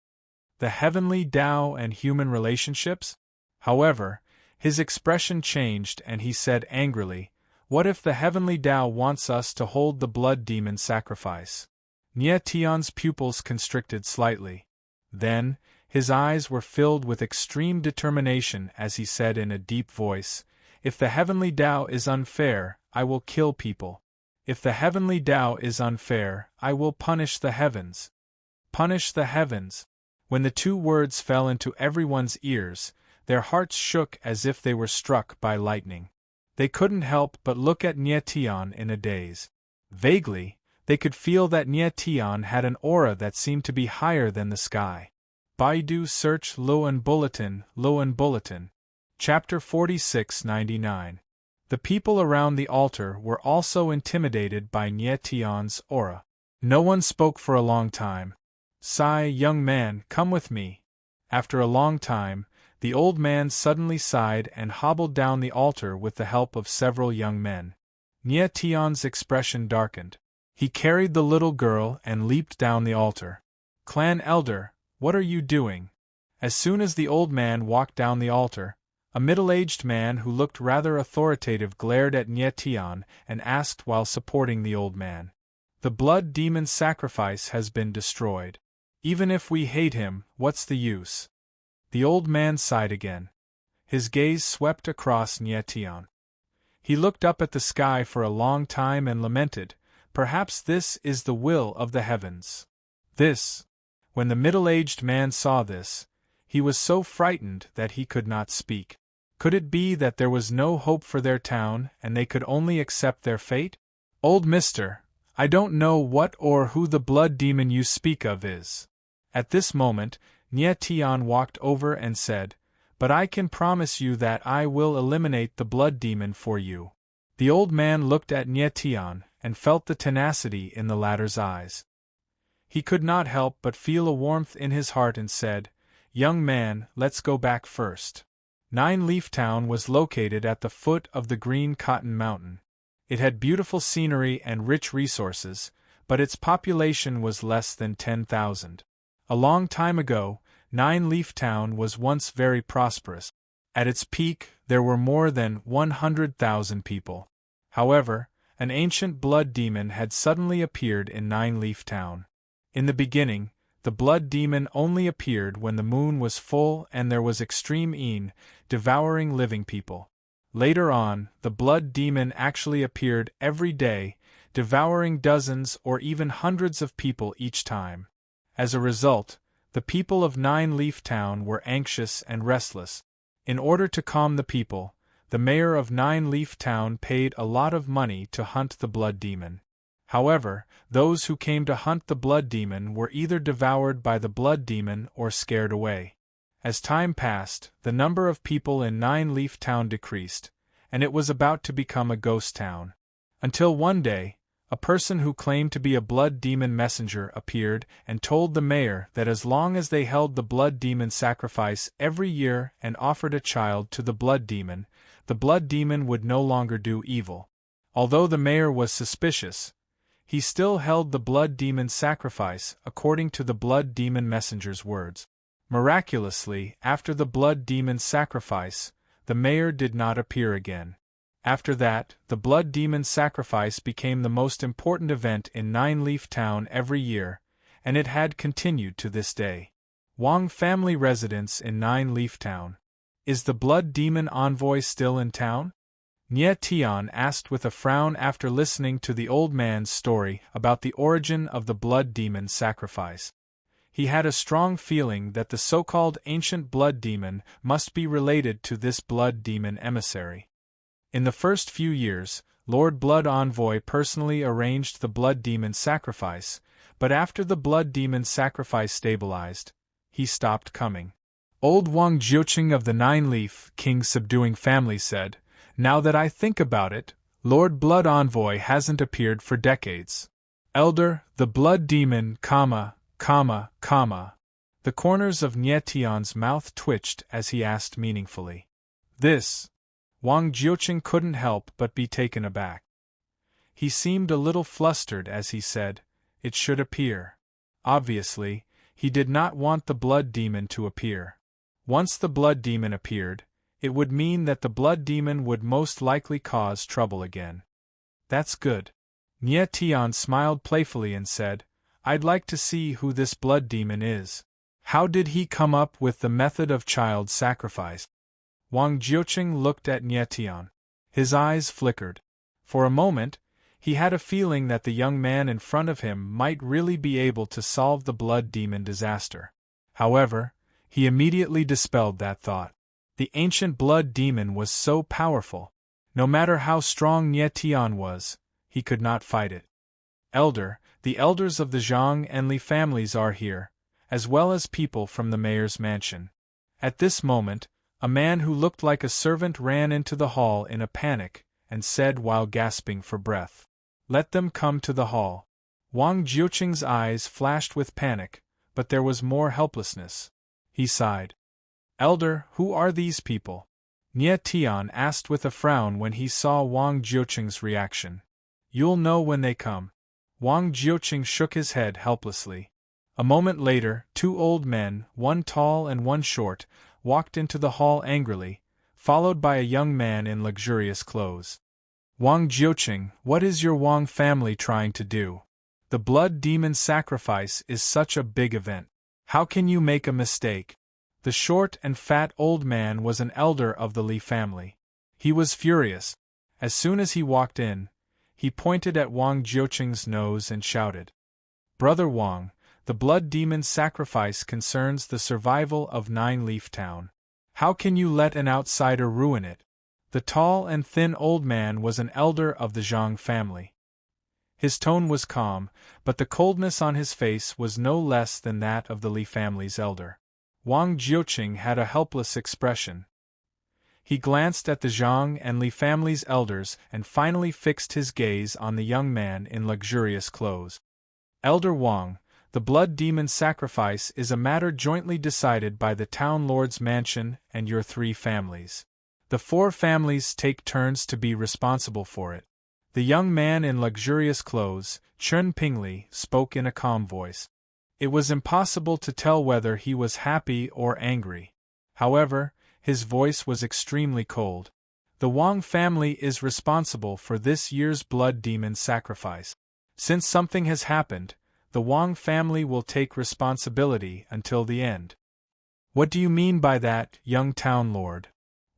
Speaker 1: The heavenly Tao and human relationships? However, his expression changed and he said angrily, What if the heavenly Tao wants us to hold the blood demon sacrifice? Nye Tian's pupils constricted slightly. Then, his eyes were filled with extreme determination as he said in a deep voice, If the heavenly Tao is unfair, I will kill people. If the heavenly Tao is unfair, I will punish the heavens. Punish the heavens. When the two words fell into everyone's ears, their hearts shook as if they were struck by lightning. They couldn't help but look at Nye Tian in a daze. Vaguely, they could feel that Nye Tian had an aura that seemed to be higher than the sky. Baidu search Luan Bulletin, Luan Bulletin. Chapter 4699. The people around the altar were also intimidated by Nye Tian's aura. No one spoke for a long time. Sigh, young man, come with me. After a long time, the old man suddenly sighed and hobbled down the altar with the help of several young men. Nye Tian's expression darkened. He carried the little girl and leaped down the altar. Clan elder, what are you doing? As soon as the old man walked down the altar, a middle-aged man who looked rather authoritative glared at Nye Tian and asked while supporting the old man. The blood demon's sacrifice has been destroyed. Even if we hate him, what's the use? The old man sighed again. His gaze swept across Nye Tian. He looked up at the sky for a long time and lamented, "Perhaps this is the will of the heavens." When the middle-aged man saw this, he was so frightened that he could not speak. Could it be that there was no hope for their town and they could only accept their fate? "Old mister, I don't know what or who the blood demon you speak of is." At this moment, Nye Tian walked over and said, "But I can promise you that I will eliminate the blood demon for you." The old man looked at Nye Tian and felt the tenacity in the latter's eyes. He could not help but feel a warmth in his heart and said, "Young man, let's go back first." Nine Leaf Town was located at the foot of the Green Cotton Mountain. It had beautiful scenery and rich resources, but its population was less than 10,000. A long time ago, Nine Leaf Town was once very prosperous. At its peak, there were more than 100,000 people. However, an ancient blood demon had suddenly appeared in Nine Leaf Town. In the beginning, the blood demon only appeared when the moon was full and there was extreme heat, devouring living people. Later on, the blood demon actually appeared every day, devouring dozens or even hundreds of people each time. As a result, the people of Nine Leaf Town were anxious and restless. In order to calm the people, the mayor of Nine Leaf Town paid a lot of money to hunt the blood demon. However, those who came to hunt the blood demon were either devoured by the blood demon or scared away. As time passed, the number of people in Nine Leaf Town decreased, and it was about to become a ghost town. Until one day, a person who claimed to be a blood demon messenger appeared and told the mayor that as long as they held the blood demon sacrifice every year and offered a child to the blood demon would no longer do evil. Although the mayor was suspicious, he still held the blood demon sacrifice according to the blood demon messenger's words. Miraculously, after the blood demon sacrifice, the mayor did not appear again. After that, the blood demon sacrifice became the most important event in Nine Leaf Town every year, and it had continued to this day. Wang family residence in Nine Leaf Town. Is the blood demon envoy still in town? Nye Tian asked with a frown after listening to the old man's story about the origin of the blood demon sacrifice. He had a strong feeling that the so-called ancient blood demon must be related to this blood demon emissary. In the first few years, Lord Blood Envoy personally arranged the blood demon sacrifice, but after the blood demon sacrifice stabilized, he stopped coming. Old Wang Jiuqing of the Nine Leaf King subduing family said, "Now that I think about it, Lord Blood Envoy hasn't appeared for decades." Elder, the blood demon, The corners of Nye Tian's mouth twitched as he asked meaningfully. This? Wang Jiuqing couldn't help but be taken aback. He seemed a little flustered as he said, "It should appear." Obviously, he did not want the blood demon to appear. Once the blood demon appeared, it would mean that the blood demon would most likely cause trouble again. "That's good." Nye Tian smiled playfully and said, "I'd like to see who this blood demon is. How did he come up with the method of child sacrifice?" Wang Jiuqing looked at Nye Tian. His eyes flickered. For a moment, he had a feeling that the young man in front of him might really be able to solve the blood demon disaster. However, he immediately dispelled that thought. The ancient blood demon was so powerful. No matter how strong Nye Tian was, he could not fight it. "Elder, the elders of the Zhang and Li families are here, as well as people from the mayor's mansion." At this moment, a man who looked like a servant ran into the hall in a panic and said while gasping for breath, "Let them come to the hall." Wang Jiuqing's eyes flashed with panic, but there was more helplessness. He sighed. "Elder, who are these people?" Nye Tian asked with a frown when he saw Wang Jiuqing's reaction. "You'll know when they come." Wang Jiuqing shook his head helplessly. A moment later, two old men, one tall and one short, walked into the hall angrily, followed by a young man in luxurious clothes. "Wang Jiuqing, what is your Wang family trying to do? The blood demon sacrifice is such a big event. How can you make a mistake?" The short and fat old man was an elder of the Li family. He was furious. As soon as he walked in, he pointed at Wang Jiuqing's nose and shouted, "Brother Wang, the blood demon sacrifice concerns the survival of Nine Leaf Town. How can you let an outsider ruin it?" The tall and thin old man was an elder of the Zhang family. His tone was calm, but the coldness on his face was no less than that of the Li family's elder. Wang Jiuqing had a helpless expression. He glanced at the Zhang and Li family's elders and finally fixed his gaze on the young man in luxurious clothes. "Elder Wang, the blood demon sacrifice is a matter jointly decided by the town lord's mansion and your 3 families. The 4 families take turns to be responsible for it." The young man in luxurious clothes, Chen Pingli, spoke in a calm voice. It was impossible to tell whether he was happy or angry. However, his voice was extremely cold. "The Wang family is responsible for this year's blood demon sacrifice. Since something has happened, the Wang family will take responsibility until the end." "What do you mean by that, young town lord?"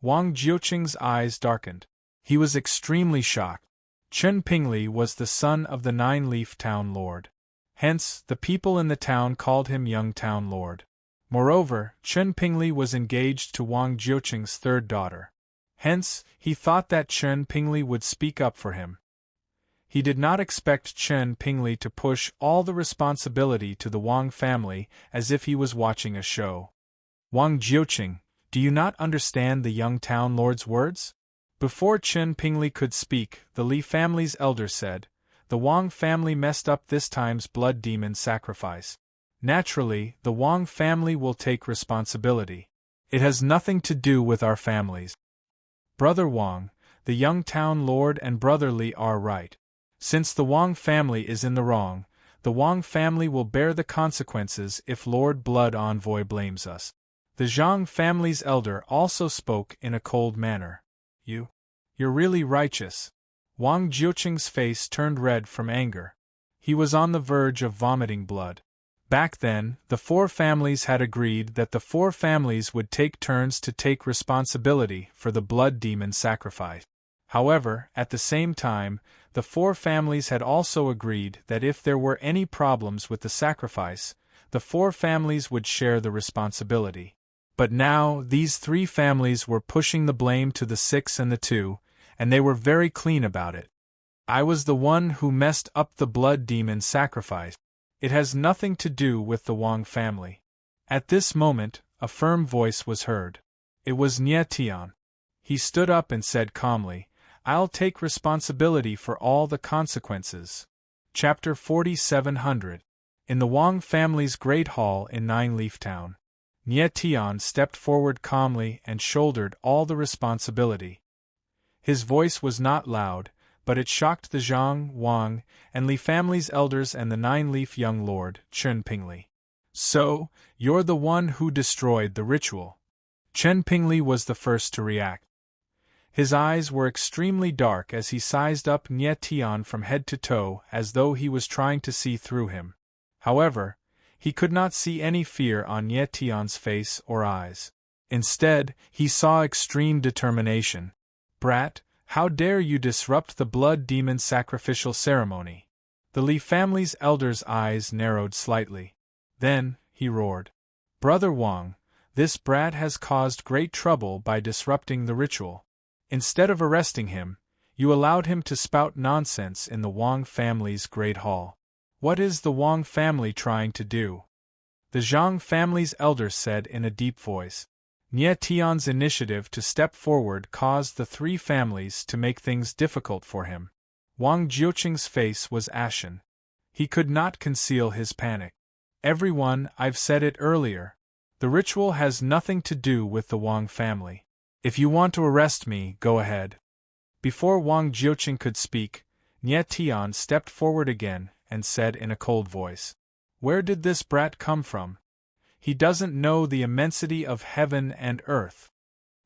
Speaker 1: Wang Jiuqing's eyes darkened. He was extremely shocked. Chen Pingli was the son of the Nine-Leaf Town Lord. Hence, the people in the town called him Young Town Lord. Moreover, Chen Pingli was engaged to Wang Jiuqing's 3rd daughter. Hence, he thought that Chen Pingli would speak up for him. He did not expect Chen Pingli to push all the responsibility to the Wang family as if he was watching a show. "Wang Jiuqing, do you not understand the young town lord's words?" Before Chen Pingli could speak, the Li family's elder said, "The Wang family messed up this time's blood demon sacrifice. Naturally, the Wang family will take responsibility. It has nothing to do with our families." "Brother Wang, the young town lord and Brother Li are right. Since the Wang family is in the wrong, the Wang family will bear the consequences if Lord Blood Envoy blames us." The Zhang family's elder also spoke in a cold manner. You're really righteous." Wang Jiuqing's face turned red from anger. He was on the verge of vomiting blood. Back then, the 4 families had agreed that the 4 families would take turns to take responsibility for the blood demon sacrifice. However, at the same time, the 4 families had also agreed that if there were any problems with the sacrifice, the 4 families would share the responsibility. But now, these 3 families were pushing the blame to the 6 and the 2, and they were very clean about it. "I was the one who messed up the blood demon sacrifice. It has nothing to do with the Wang family." At this moment, a firm voice was heard. It was Nie Tian. He stood up and said calmly, "I'll take responsibility for all the consequences." Chapter 4700. In the Wang family's great hall in Nine Leaf Town, Nie Tian stepped forward calmly and shouldered all the responsibility. His voice was not loud, but it shocked the Zhang, Wang, and Li family's elders and the Nine-Leaf young lord, Chen Pingli. "So, you're the one who destroyed the ritual." Chen Pingli was the first to react. His eyes were extremely dark as he sized up Nie Tian from head to toe as though he was trying to see through him. However, he could not see any fear on Nie Tian's face or eyes. Instead, he saw extreme determination. "Brat, how dare you disrupt the blood demon sacrificial ceremony?" The Li family's elder's eyes narrowed slightly. Then, he roared, "Brother Wang, this brat has caused great trouble by disrupting the ritual. Instead of arresting him, you allowed him to spout nonsense in the Wang family's great hall. What is the Wang family trying to do?" The Zhang family's elder said in a deep voice. Nie Tian's initiative to step forward caused the 3 families to make things difficult for him. Wang Jiuqing's face was ashen. He could not conceal his panic. "Everyone, I've said it earlier. The ritual has nothing to do with the Wang family. If you want to arrest me, go ahead." Before Wang Jiuqing could speak, Nie Tian stepped forward again and said in a cold voice, "Where did this brat come from? He doesn't know the immensity of heaven and earth."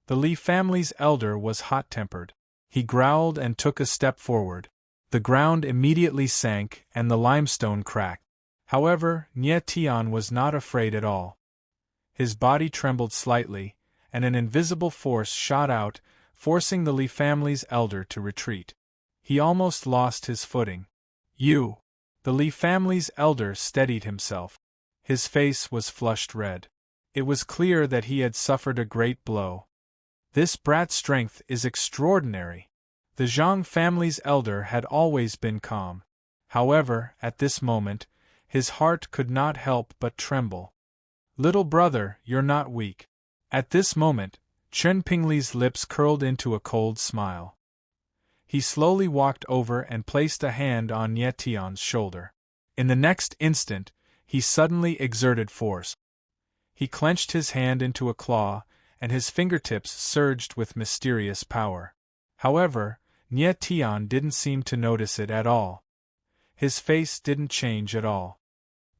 Speaker 1: The Li family's elder was hot-tempered. He growled and took a step forward. The ground immediately sank and the limestone cracked. However, Nie Tian was not afraid at all. His body trembled slightly, and an invisible force shot out, forcing the Li family's elder to retreat. He almost lost his footing. You! The Li family's elder steadied himself. His face was flushed red. It was clear that he had suffered a great blow. This brat's strength is extraordinary. The Zhang family's elder had always been calm. However, at this moment, his heart could not help but tremble. Little brother, you're not weak. At this moment, Chen Pingli's lips curled into a cold smile. He slowly walked over and placed a hand on Nie Tian's shoulder. In the next instant, he suddenly exerted force. He clenched his hand into a claw, and his fingertips surged with mysterious power. However, Nie Tian didn't seem to notice it at all. His face didn't change at all.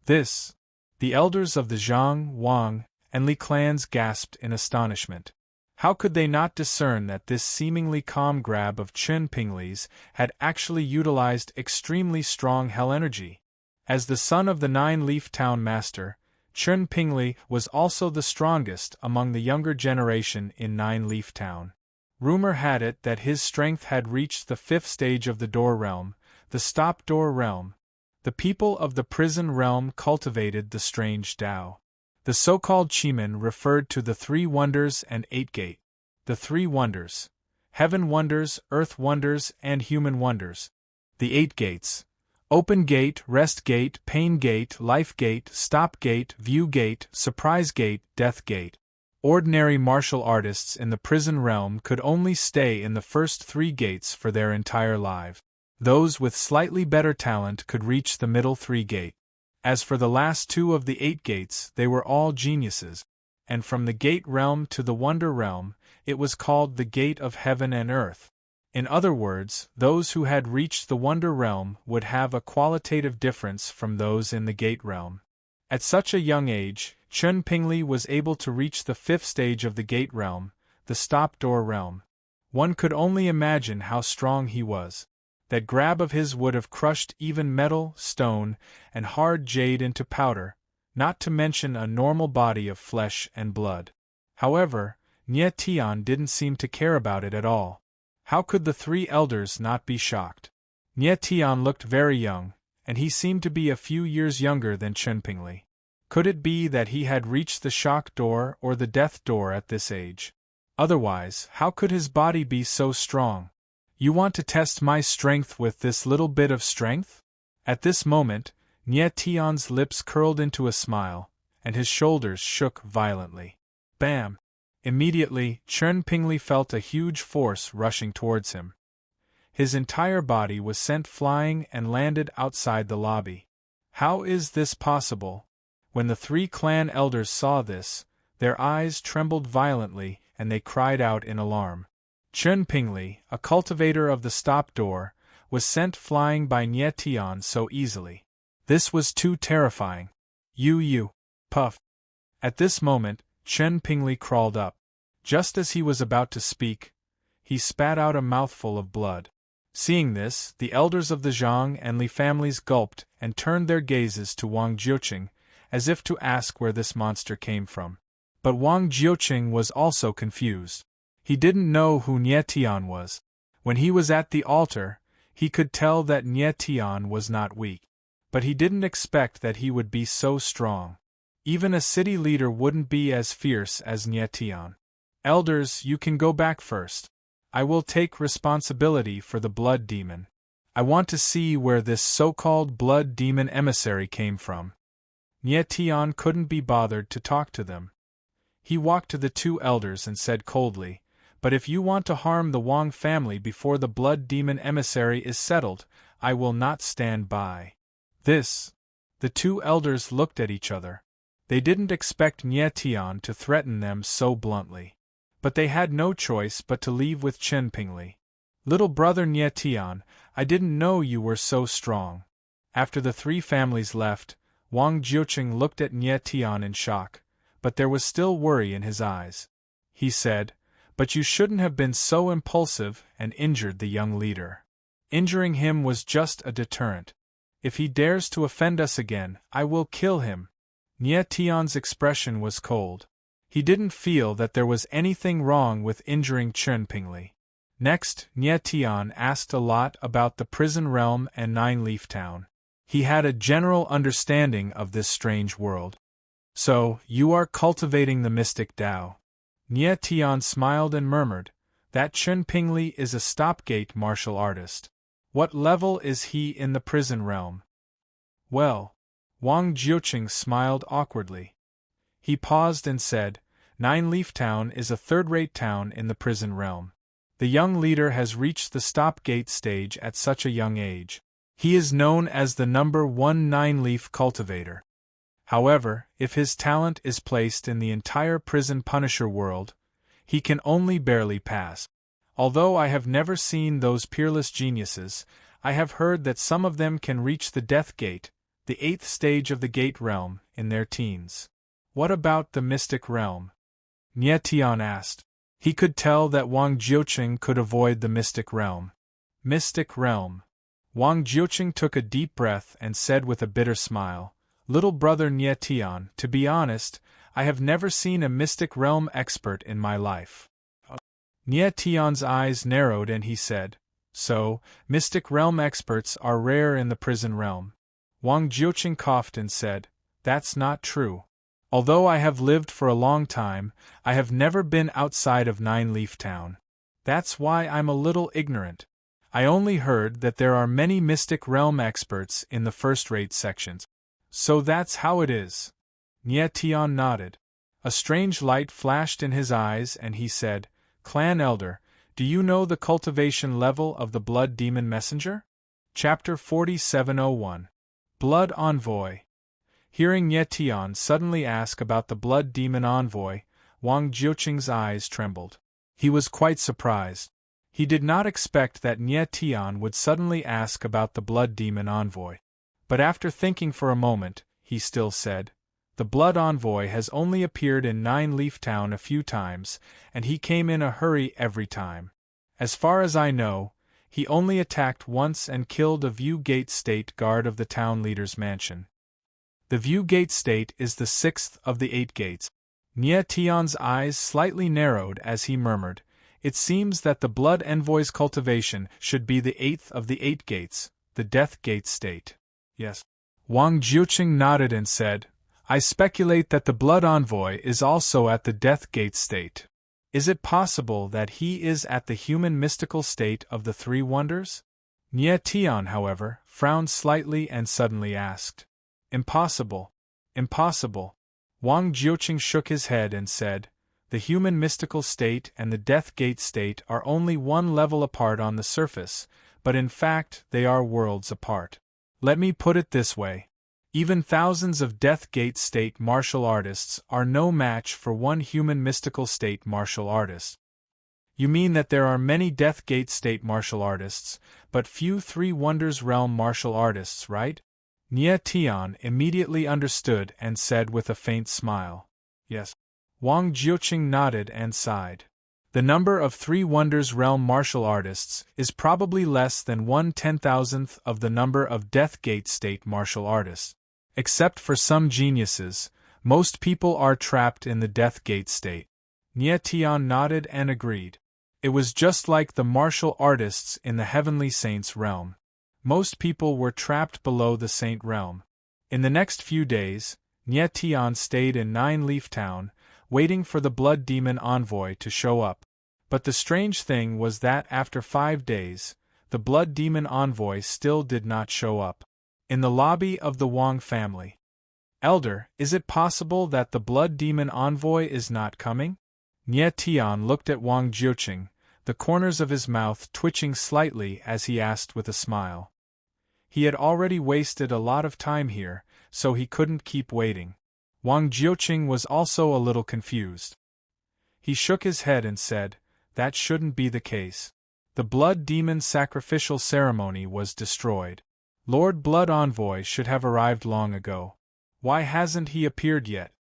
Speaker 1: This! The elders of the Zhang, Wang, and Li clans gasped in astonishment. How could they not discern that this seemingly calm grab of Chen Pingli's had actually utilized extremely strong hell energy? As the son of the Nine-Leaf Town Master, Chen Pingli was also the strongest among the younger generation in Nine-Leaf Town. Rumor had it that his strength had reached the 5th stage of the Door Realm, the Stop Door Realm. The people of the Prison Realm cultivated the strange Tao. The so-called Chimen referred to the 3 wonders and 8 gate. The 3 wonders: heaven wonders, earth wonders, and human wonders. The 8 gates: open gate, rest gate, pain gate, life gate, stop gate, view gate, surprise gate, death gate. Ordinary martial artists in the prison realm could only stay in the first 3 gates for their entire life. Those with slightly better talent could reach the middle 3 gate. As for the last 2 of the 8 gates, they were all geniuses. And from the gate realm to the wonder realm, it was called the gate of heaven and earth. In other words, those who had reached the wonder realm would have a qualitative difference from those in the gate realm. At such a young age, Chen Pingli was able to reach the 5th stage of the gate realm, the stop door realm. One could only imagine how strong he was. That grab of his would have crushed even metal, stone, and hard jade into powder, not to mention a normal body of flesh and blood. However, Nie Tian didn't seem to care about it at all. How could the 3 elders not be shocked? Nie Tian looked very young, and he seemed to be a few years younger than Chen Pingli. Could it be that he had reached the shock door or the death door at this age? Otherwise, how could his body be so strong? You want to test my strength with this little bit of strength? At this moment, Nie Tian's lips curled into a smile, and his shoulders shook violently. Bam! Immediately, Chen Pingli felt a huge force rushing towards him. His entire body was sent flying and landed outside the lobby. How is this possible? When the 3 clan elders saw this, their eyes trembled violently and they cried out in alarm. Chen Pingli, a cultivator of the stop door, was sent flying by Nie Tian so easily. This was too terrifying. Puff. At this moment, Chen Pingli crawled up. Just as he was about to speak, he spat out a mouthful of blood. Seeing this, the elders of the Zhang and Li families gulped and turned their gazes to Wang Jiuqing, as if to ask where this monster came from. But Wang Jiuqing was also confused. He didn't know who Nie Tian was. When he was at the altar, he could tell that Nie Tian was not weak. But he didn't expect that he would be so strong. Even a city leader wouldn't be as fierce as Nie Tian. Elders, you can go back first. I will take responsibility for the blood demon. I want to see where this so-called blood demon emissary came from. Nie Tian couldn't be bothered to talk to them. He walked to the 2 elders and said coldly, "But if you want to harm the Wang family before the blood demon emissary is settled, I will not stand by." This. The 2 elders looked at each other. They didn't expect Nie Tian to threaten them so bluntly. But they had no choice but to leave with Chen Pingli. "Little brother Nie Tian, I didn't know you were so strong." After the 3 families left, Wang Jiuqing looked at Nie Tian in shock, but there was still worry in his eyes. He said, "But you shouldn't have been so impulsive and injured the young leader. Injuring him was just a deterrent. If he dares to offend us again, I will kill him." Nie Tian's expression was cold. He didn't feel that there was anything wrong with injuring Chen Pingli. Next, Nie Tian asked a lot about the prison realm and Nine-Leaf Town. He had a general understanding of this strange world. So, you are cultivating the mystic Tao. Nie Tian smiled and murmured, that Chen Pingli is a stopgate martial artist. What level is he in the prison realm? Well, Wang Jiuqing smiled awkwardly. He paused and said, Nine-Leaf Town is a third-rate town in the prison realm. The young leader has reached the stopgate stage at such a young age. He is known as the #1 nine-leaf cultivator. However, if his talent is placed in the entire prison punisher world, he can only barely pass. Although I have never seen those peerless geniuses, I have heard that some of them can reach the death gate, the 8th stage of the gate realm, in their teens. What about the mystic realm? Nie Tian asked. He could tell that Wang Jiuqing could avoid the mystic realm. Mystic realm. Wang Jiuqing took a deep breath and said with a bitter smile, Little brother Nie Tian, to be honest, I have never seen a mystic realm expert in my life. Nie Tian's eyes narrowed and he said, So, mystic realm experts are rare in the prison realm. Wang Jiuqing coughed and said, That's not true. Although I have lived for a long time, I have never been outside of Nine-Leaf Town. That's why I'm a little ignorant. I only heard that there are many mystic realm experts in the first-rate sections. So that's how it is. Nie Tian nodded. A strange light flashed in his eyes and he said, Clan Elder, do you know the cultivation level of the Blood Demon Messenger? Chapter 4701. Blood Envoy. Hearing Nie Tian suddenly ask about the Blood Demon Envoy, Wang Jiuqing's eyes trembled. He was quite surprised. He did not expect that Nie Tian would suddenly ask about the Blood Demon Envoy. But after thinking for a moment, he still said, The Blood Envoy has only appeared in Nine-Leaf Town a few times, and he came in a hurry every time. As far as I know, he only attacked once and killed a View Gate State guard of the town leader's mansion. The View Gate State is the 6th of the 8 gates. Nie Tian's eyes slightly narrowed as he murmured, It seems that the Blood Envoy's cultivation should be the 8th of the 8 gates, the Death Gate State. Yes. Wang Jiuqing nodded and said, I speculate that the Blood Envoy is also at the Death Gate State. Is it possible that he is at the human mystical state of the 3 wonders? Nie Tian, however, frowned slightly and suddenly asked, Impossible. Impossible. Wang Jiuqing shook his head and said, The human mystical state and the Death Gate State are only one level apart on the surface, but in fact they are worlds apart. Let me put it this way. Even thousands of Death Gate State martial artists are no match for one human mystical state martial artist. You mean that there are many Death Gate State martial artists, but few 3 Wonders Realm martial artists, right? Nie Tian immediately understood and said with a faint smile, Yes. Wang Jiuqing nodded and sighed. The number of 3 Wonders Realm martial artists is probably less than 1/10,000th of the number of Death Gate State martial artists. Except for some geniuses, most people are trapped in the Death Gate State. Nie Tian nodded and agreed. It was just like the martial artists in the Heavenly Saints realm. Most people were trapped below the Saint realm. In the next few days, Nie Tian stayed in Nine-Leaf Town, waiting for the Blood Demon Envoy to show up. But the strange thing was that after 5 days, the Blood Demon Envoy still did not show up. In the lobby of the Wang family. Elder, is it possible that the Blood Demon Envoy is not coming? Nie Tian looked at Wang Jiuqing, the corners of his mouth twitching slightly as he asked with a smile. He had already wasted a lot of time here, so he couldn't keep waiting. Wang Jiuqing was also a little confused. He shook his head and said, That shouldn't be the case. The Blood Demon sacrificial ceremony was destroyed. Lord Blood Envoy should have arrived long ago. Why hasn't he appeared yet?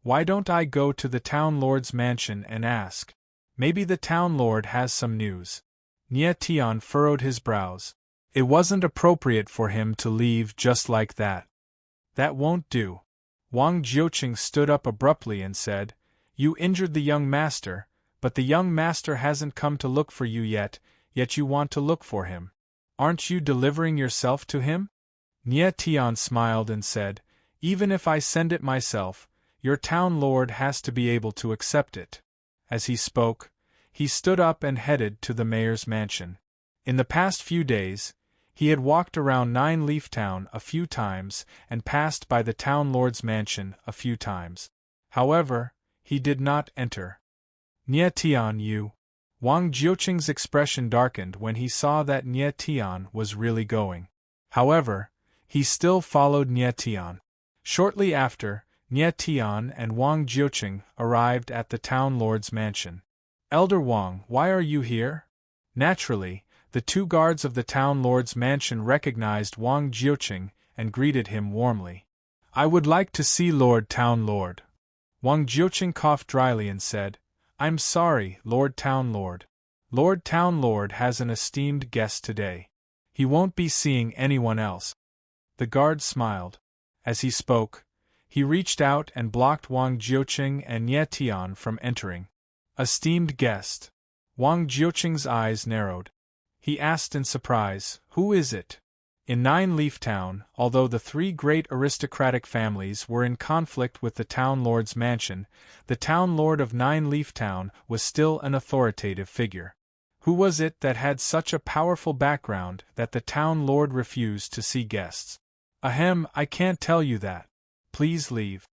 Speaker 1: Why don't I go to the Town Lord's mansion and ask? Maybe the Town Lord has some news. Nie Tian furrowed his brows. It wasn't appropriate for him to leave just like that. That won't do. Wang Jiuqing stood up abruptly and said, "You injured the young master, but the young master hasn't come to look for you yet you want to look for him. Aren't you delivering yourself to him?" Nie Tian smiled and said, "Even if I send it myself, your town lord has to be able to accept it." As he spoke, he stood up and headed to the mayor's mansion. In the past few days, he had walked around Nine Leaf Town a few times and passed by the town lord's mansion a few times. However, he did not enter. Nie Tian, you. Wang Jiuqing's expression darkened when he saw that Nie Tian was really going. However, he still followed Nie Tian. Shortly after, Nie Tian and Wang Jiuqing arrived at the town lord's mansion. "Elder Wang, why are you here?" Naturally, the two guards of the town lord's mansion recognized Wang Jiuqing and greeted him warmly. "I would like to see Lord Town Lord." Wang Jiuqing coughed dryly and said, "I'm sorry, Lord Town Lord. Lord Town Lord has an esteemed guest today. He won't be seeing anyone else." The guard smiled. As he spoke, he reached out and blocked Wang Jiuqing and Nie Tian from entering. "Esteemed guest." Wang Jiuqing's eyes narrowed. He asked in surprise, "Who is it?" In Nine Leaf Town, although the three great aristocratic families were in conflict with the town lord's mansion, the town lord of Nine Leaf Town was still an authoritative figure. Who was it that had such a powerful background that the town lord refused to see guests? "Ahem, I can't tell you that. Please leave."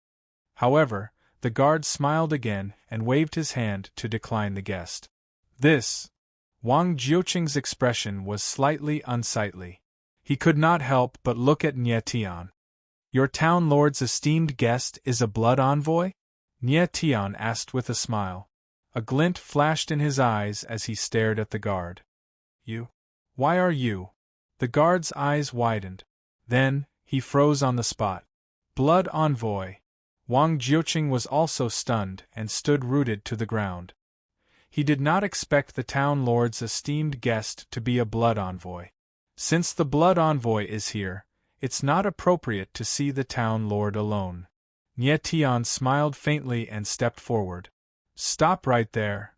Speaker 1: However, the guard smiled again and waved his hand to decline the guest. This. Wang Jiuqing's expression was slightly unsightly. He could not help but look at Nie Tian. "Your town lord's esteemed guest is a blood envoy?" Nie Tian asked with a smile. A glint flashed in his eyes as he stared at the guard. "You? Why are you?" The guard's eyes widened. Then, he froze on the spot. "Blood envoy." Wang Jiuqing was also stunned and stood rooted to the ground. He did not expect the town lord's esteemed guest to be a blood envoy. Since the blood envoy is here, it's not appropriate to see the town lord alone. Nie Tian smiled faintly and stepped forward. "Stop right there."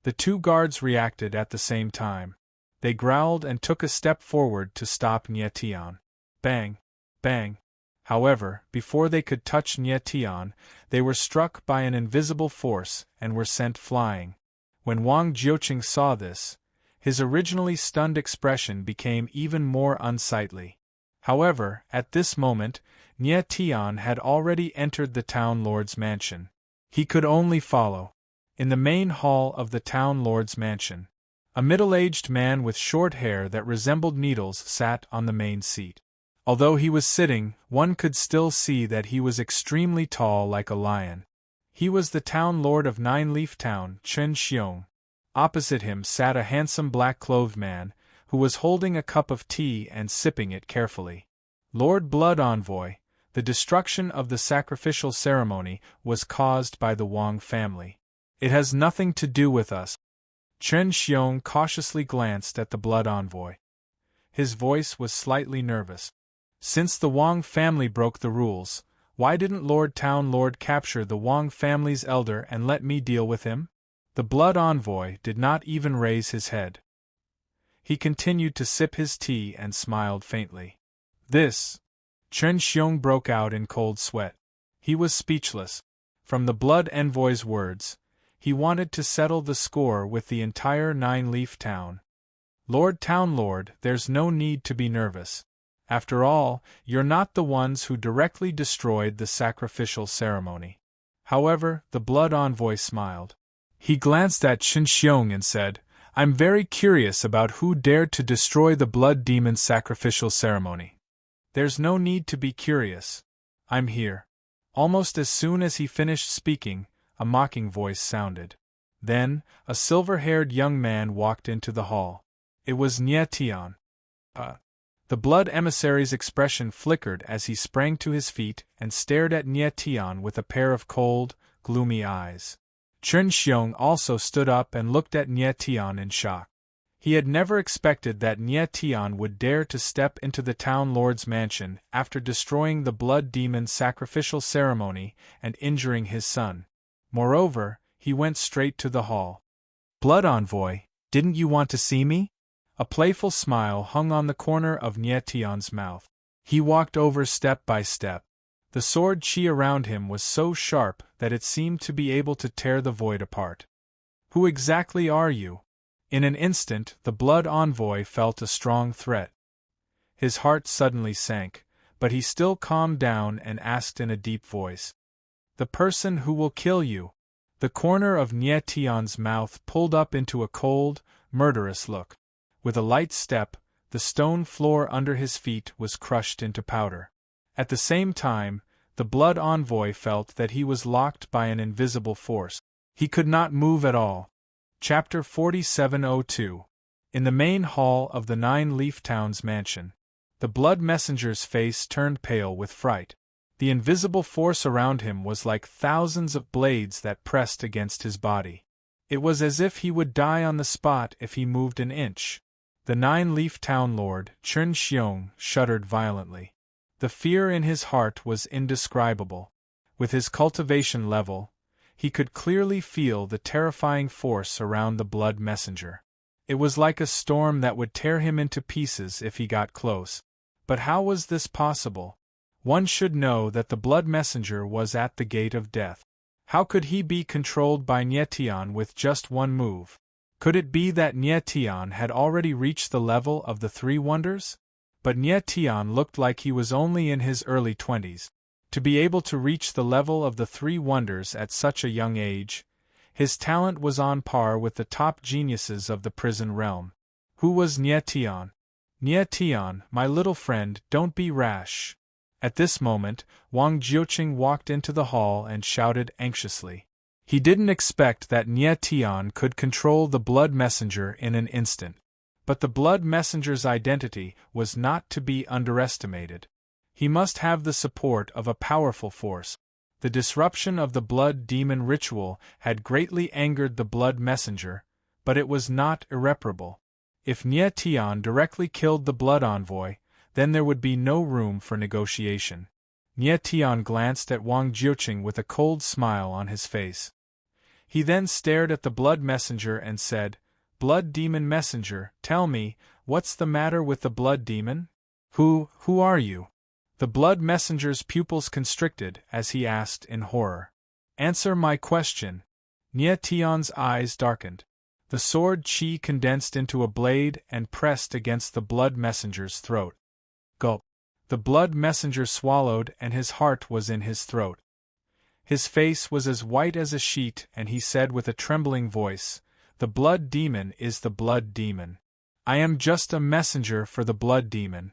Speaker 1: The two guards reacted at the same time. They growled and took a step forward to stop Nie Tian. Bang! Bang! However, before they could touch Nie Tian, they were struck by an invisible force and were sent flying. When Wang Jiuqing saw this, his originally stunned expression became even more unsightly. However, at this moment, Nie Tian had already entered the town lord's mansion. He could only follow. In the main hall of the town lord's mansion, a middle-aged man with short hair that resembled needles sat on the main seat. Although he was sitting, one could still see that he was extremely tall like a lion. He was the town lord of Nine Leaf Town, Chen Xiong. Opposite him sat a handsome black-clothed man, who was holding a cup of tea and sipping it carefully. "Lord Blood Envoy, the destruction of the sacrificial ceremony was caused by the Wang family. It has nothing to do with us." Chen Xiong cautiously glanced at the Blood Envoy. His voice was slightly nervous. "Since the Wang family broke the rules, why didn't Lord Town Lord capture the Wang family's elder and let me deal with him?" The Blood Envoy did not even raise his head. He continued to sip his tea and smiled faintly. "This." Chen Xiong broke out in cold sweat. He was speechless. From the Blood Envoy's words, he wanted to settle the score with the entire Nine Leaf Town. "Lord Town Lord, there's no need to be nervous. After all, you're not the ones who directly destroyed the sacrificial ceremony." However, the Blood Envoy smiled. He glanced at Chen Xiong and said, "I'm very curious about who dared to destroy the Blood Demon's sacrificial ceremony." "There's no need to be curious. I'm here." Almost as soon as he finished speaking, a mocking voice sounded. Then, a silver-haired young man walked into the hall. It was Nie Tian. The blood emissary's expression flickered as he sprang to his feet and stared at Nie Tian with a pair of cold, gloomy eyes. Chen Xiong also stood up and looked at Nie Tian in shock. He had never expected that Nye Tian would dare to step into the town lord's mansion after destroying the blood demon's sacrificial ceremony and injuring his son. Moreover, he went straight to the hall. "Blood envoy, didn't you want to see me?" A playful smile hung on the corner of Nye Tian's mouth. He walked over step by step. The sword chi around him was so sharp that it seemed to be able to tear the void apart. "Who exactly are you?" In an instant, the blood envoy felt a strong threat. His heart suddenly sank, but he still calmed down and asked in a deep voice, "The person who will kill you." The corner of Nye Tian's mouth pulled up into a cold, murderous look. With a light step, the stone floor under his feet was crushed into powder. At the same time, the blood envoy felt that he was locked by an invisible force. He could not move at all. Chapter 4702. In the main hall of the Nine-Leaf Town's mansion, the blood messenger's face turned pale with fright. The invisible force around him was like thousands of blades that pressed against his body. It was as if he would die on the spot if he moved an inch. The Nine-Leaf Town Lord, Chen Xiong, shuddered violently. The fear in his heart was indescribable. With his cultivation level, he could clearly feel the terrifying force around the blood messenger. It was like a storm that would tear him into pieces if he got close. But how was this possible? One should know that the blood messenger was at the gate of death. How could he be controlled by Nye Tian with just one move? Could it be that Nye Tian had already reached the level of the Three Wonders? But Nye Tian looked like he was only in his early 20s. To be able to reach the level of the Three Wonders at such a young age, his talent was on par with the top geniuses of the prison realm. Who was Nye Tian? "Nye Tian, my little friend, don't be rash." At this moment, Wang Jiuqing walked into the hall and shouted anxiously. He didn't expect that Nye Tian could control the blood messenger in an instant. But the blood messenger's identity was not to be underestimated. He must have the support of a powerful force. The disruption of the blood demon ritual had greatly angered the blood messenger, but it was not irreparable. If Nye Tian directly killed the blood envoy, then there would be no room for negotiation. Nye Tian glanced at Wang Jiuqing with a cold smile on his face. He then stared at the blood messenger and said, "Blood demon messenger, tell me, what's the matter with the blood demon? Who are you?" The blood messenger's pupils constricted as he asked in horror. "Answer my question." Nye Tian's eyes darkened. The sword chi condensed into a blade and pressed against the blood messenger's throat. Gulp. The blood messenger swallowed and his heart was in his throat. His face was as white as a sheet and he said with a trembling voice, "The blood demon is the blood demon. I am just a messenger for the blood demon."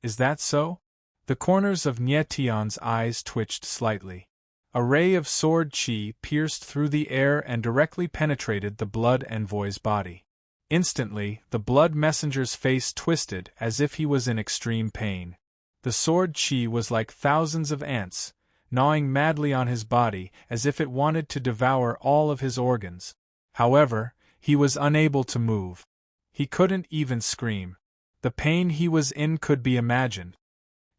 Speaker 1: "Is that so?" The corners of Nye Tian's eyes twitched slightly. A ray of sword chi pierced through the air and directly penetrated the blood envoy's body. Instantly, the blood messenger's face twisted as if he was in extreme pain. The sword chi was like thousands of ants, gnawing madly on his body as if it wanted to devour all of his organs. However, he was unable to move. He couldn't even scream. The pain he was in could be imagined.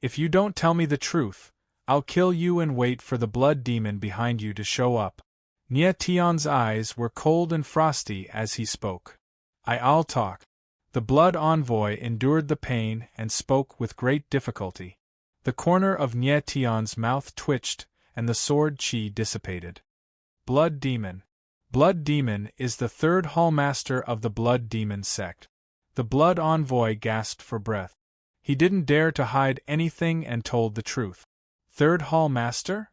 Speaker 1: "If you don't tell me the truth, I'll kill you and wait for the blood demon behind you to show up." Nye Tian's eyes were cold and frosty as he spoke. "I'll talk." The blood envoy endured the pain and spoke with great difficulty. The corner of Nye Tian's mouth twitched, and the sword chi dissipated. "Blood demon. Blood demon is the third hallmaster of the blood demon sect." The blood envoy gasped for breath. He didn't dare to hide anything and told the truth. "Third hallmaster?"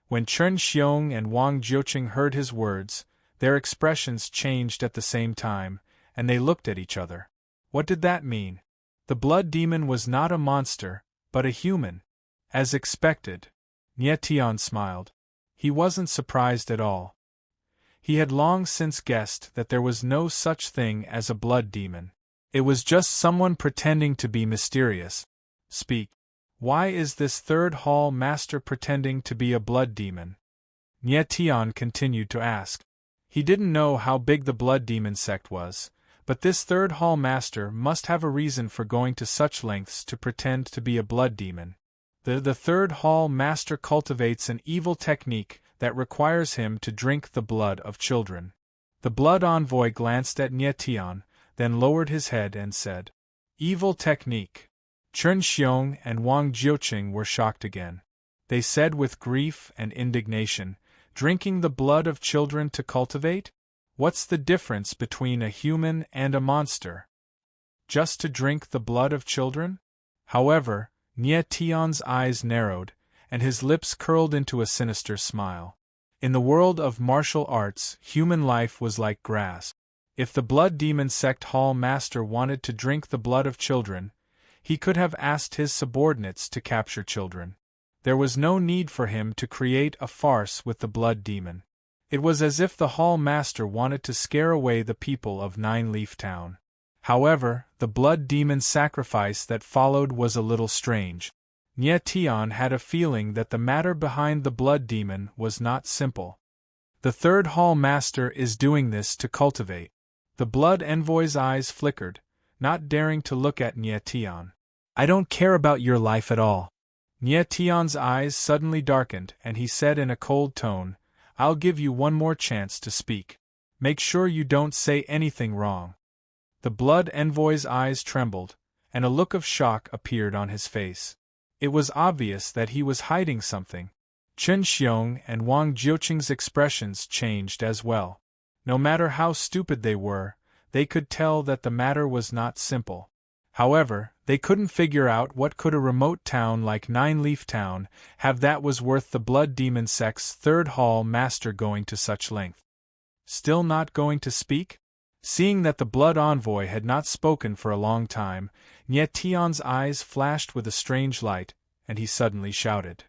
Speaker 1: When Chen Xiong and Wang Jiuqing heard his words, their expressions changed at the same time, and they looked at each other. What did that mean? The blood demon was not a monster, but a human. As expected. Nye Tian smiled. He wasn't surprised at all. He had long since guessed that there was no such thing as a blood demon. It was just someone pretending to be mysterious. "Speak. Why is this third hall master pretending to be a blood demon?" Nye Tian continued to ask. He didn't know how big the blood demon sect was, But this third hall master must have a reason for going to such lengths to pretend to be a blood demon. The third hall master cultivates an evil technique that requires him to drink the blood of children. The blood envoy glanced at Nie Tian, then lowered his head and said, "Evil technique." Chen Xiong and Wang Jiuqing were shocked again. They said with grief and indignation, "Drinking the blood of children to cultivate? What's the difference between a human and a monster? Just to drink the blood of children?" However, Nie Tian's eyes narrowed, and his lips curled into a sinister smile. In the world of martial arts, human life was like grass. If the blood demon sect hall master wanted to drink the blood of children, he could have asked his subordinates to capture children. There was no need for him to create a farce with the blood demon. It was as if the hall master wanted to scare away the people of Nine Leaf Town. However, the blood demon's sacrifice that followed was a little strange. Nie Tian had a feeling that the matter behind the blood demon was not simple. The third hall master is doing this to cultivate. The blood envoy's eyes flickered, not daring to look at Nie Tian. "I don't care about your life at all." Nie Tian's eyes suddenly darkened and he said in a cold tone, "I'll give you one more chance to speak. Make sure you don't say anything wrong." The blood envoy's eyes trembled, and a look of shock appeared on his face. It was obvious that he was hiding something. Chen Xiong and Wang Jiuqing's expressions changed as well. No matter how stupid they were, they could tell that the matter was not simple. However, they couldn't figure out what could a remote town like Nine Leaf Town have that was worth the blood demon sect's third hall master going to such length. Still not going to speak? Seeing that the blood envoy had not spoken for a long time, Nie Tian's eyes flashed with a strange light, and he suddenly shouted,